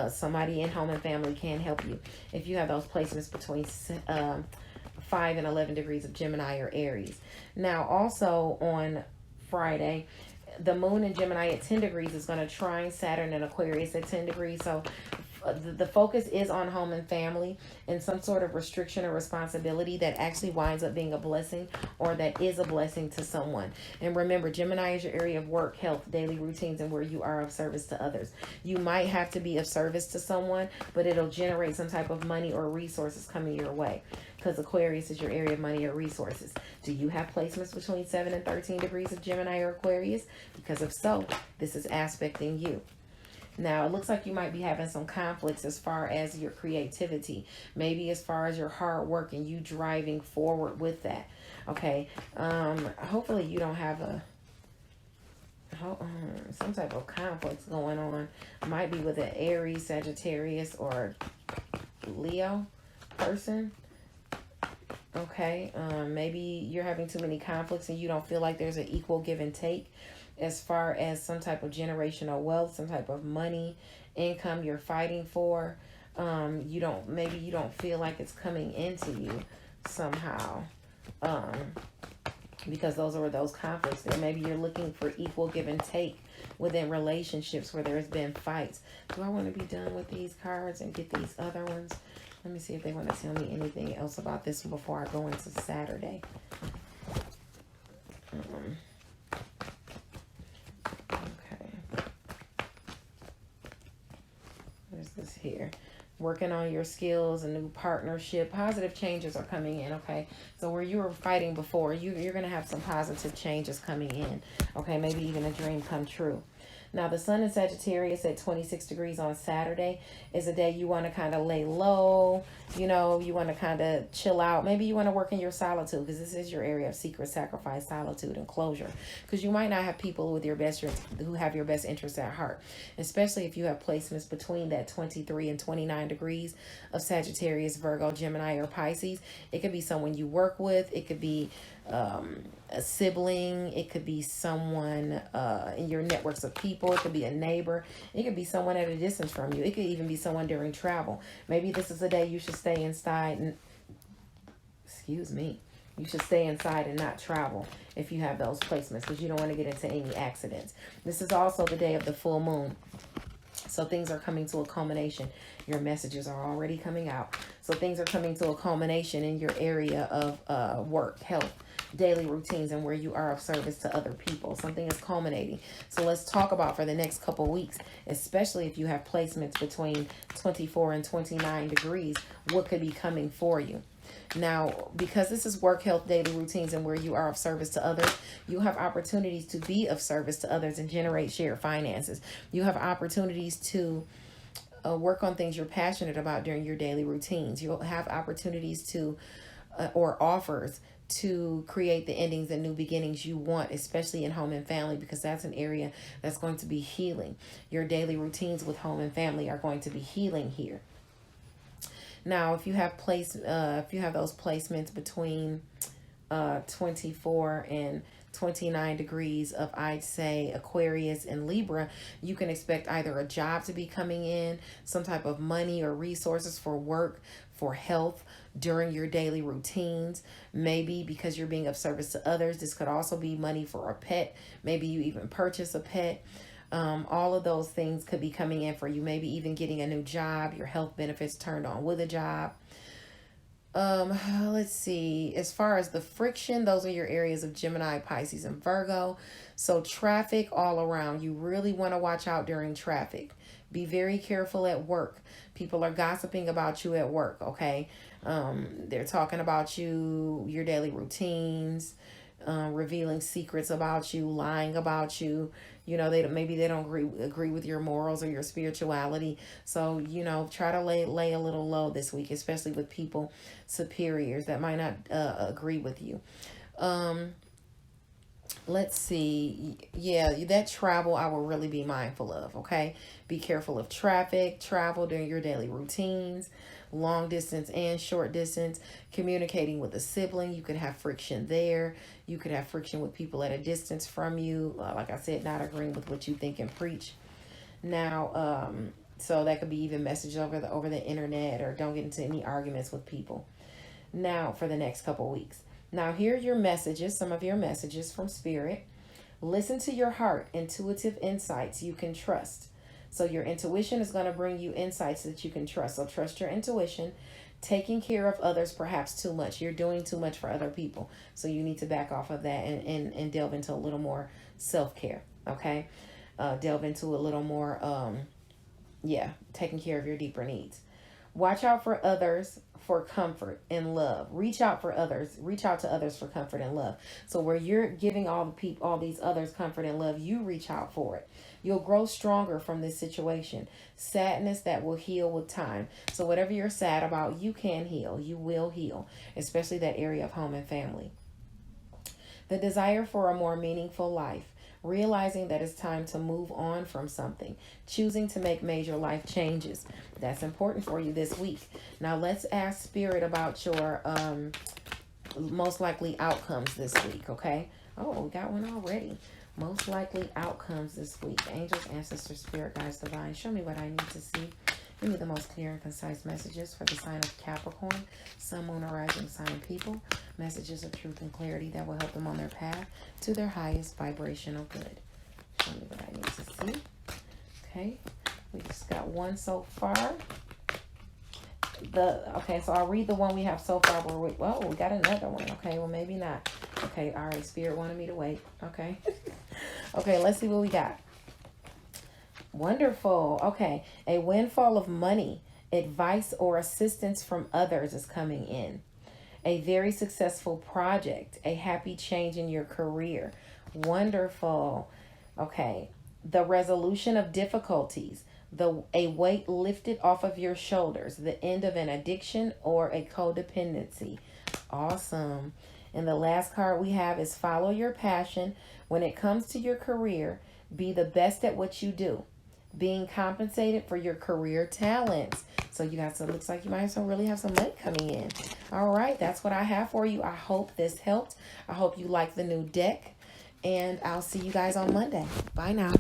Somebody in home and family can help you. If you have those placements between 5 and 11 degrees of Gemini or Aries. Now, also on Friday, the moon in Gemini at 10 degrees is going to trine Saturn and Aquarius at 10 degrees. So the focus is on home and family and some sort of restriction or responsibility that actually winds up being a blessing, or that is a blessing to someone. And remember, Gemini is your area of work, health, daily routines, and where you are of service to others. You might have to be of service to someone, but it'll generate some type of money or resources coming your way, because Aquarius is your area of money or resources. Do you have placements between 7 and 13 degrees of Gemini or Aquarius? Because if so, this is aspecting you. Now, it looks like you might be having some conflicts as far as your creativity. Maybe as far as your hard work and you driving forward with that. Okay. Hopefully you don't have some type of conflicts going on. Might be with an Aries, Sagittarius, or Leo person. Okay, maybe you're having too many conflicts and you don't feel like there's an equal give and take as far as some type of generational wealth, some type of money, income you're fighting for. Maybe you don't feel like it's coming into you somehow, because those are those conflicts there. Maybe you're looking for equal give and take within relationships where there's been fights. Do I want to be done with these cards and get these other ones? Let me see if they want to tell me anything else about this one before I go into Saturday. Okay. What is this here? Working on your skills, a new partnership. Positive changes are coming in, okay? So where you were fighting before, you're going to have some positive changes coming in, okay? Maybe even a dream come true. Now, the sun in Sagittarius at 26 degrees on Saturday is a day you want to kind of lay low. You know, you want to kind of chill out. Maybe you want to work in your solitude, because this is your area of secret sacrifice, solitude, and closure. Because you might not have people with your best, who have your best interests at heart, especially if you have placements between that 23 and 29 degrees of Sagittarius, Virgo, Gemini, or Pisces. It could be someone you work with. It could be a sibling. It could be someone in your networks of people. It could be a neighbor. It could be someone at a distance from you. It could even be someone during travel. Maybe this is a day you should stay inside and, excuse me, you should stay inside and not travel if you have those placements, because you don't want to get into any accidents. This is also the day of the full moon. So things are coming to a culmination. Your messages are already coming out. So things are coming to a culmination in your area of work, health, daily routines, and where you are of service to other people. Something is culminating. So let's talk about for the next couple weeks, especially if you have placements between 24 and 29 degrees, what could be coming for you. Now, because this is work, health, daily routines, and where you are of service to others, you have opportunities to be of service to others and generate shared finances. You have opportunities to work on things you're passionate about during your daily routines. You'll have opportunities to, or offers to create the endings and new beginnings you want, especially in home and family, because that's an area that's going to be healing. Your daily routines with home and family are going to be healing here. Now, if you have those placements between 24 and 29 degrees of, I'd say, Aquarius and Libra, you can expect either a job to be coming in, some type of money or resources for work, for health during your daily routines. Maybe because you're being of service to others, this could also be money for a pet. Maybe you even purchase a pet. All of those things could be coming in for you. Maybe even getting a new job, your health benefits turned on with a job. Let's see. As far as the friction, those are your areas of Gemini, Pisces, and Virgo. So traffic all around. You really want to watch out during traffic. Be very careful at work. People are gossiping about you at work, okay? They're talking about you, your daily routines, revealing secrets about you, lying about you. You know, maybe they don't agree with your morals or your spirituality. So, you know, try to lay a little low this week, especially with people, superiors that might not agree with you. Let's see. Yeah, that travel I will really be mindful of, okay? Be careful of travel during your daily routines, long distance and short distance, communicating with a sibling. You could have friction there. You could have friction with people at a distance from you. Like I said, not agreeing with what you think and preach. Now, so that could be even messages over the internet, or don't get into any arguments with people. Now, for the next couple weeks. Now, here are your messages, some of your messages from Spirit. Listen to your heart, intuitive insights you can trust. So your intuition is going to bring you insights that you can trust. So trust your intuition. Taking care of others, perhaps too much. You're doing too much for other people. So you need to back off of that and delve into a little more self-care, okay? Delve into a little more, taking care of your deeper needs. Watch out for others for comfort and love. Reach out to others for comfort and love. So where you're giving all these others comfort and love, you reach out for it. You'll grow stronger from this situation. Sadness that will heal with time. So whatever you're sad about, you can heal. You will heal, especially that area of home and family. The desire for a more meaningful life. Realizing that it's time to move on from something. Choosing to make major life changes. That's important for you this week. Now let's ask Spirit about your most likely outcomes this week, okay? Oh, we got one already. Most likely outcomes this week. Angels, ancestors, spirit guides, divine. Show me what I need to see. Give me the most clear and concise messages for the sign of Capricorn, Sun, Moon, or Rising sign people. Messages of truth and clarity that will help them on their path to their highest vibrational good. Show me what I need to see. Okay, we just got one so far. Okay, so I'll read the one we have so far. We got another one. Okay, well, maybe not. Okay, all right, Spirit wanted me to wait. Okay. Okay, let's see what we got. Wonderful. Okay, a windfall of money, advice, or assistance from others is coming in. A very successful project, a happy change in your career. Wonderful. Okay, the resolution of difficulties, a weight lifted off of your shoulders, the end of an addiction or a codependency. Awesome. And the last card we have is follow your passion. When it comes to your career, be the best at what you do, being compensated for your career talents. So you guys, so it looks like you might really have some money coming in. All right, that's what I have for you. I hope this helped. I hope you like the new deck. And I'll see you guys on Monday. Bye now.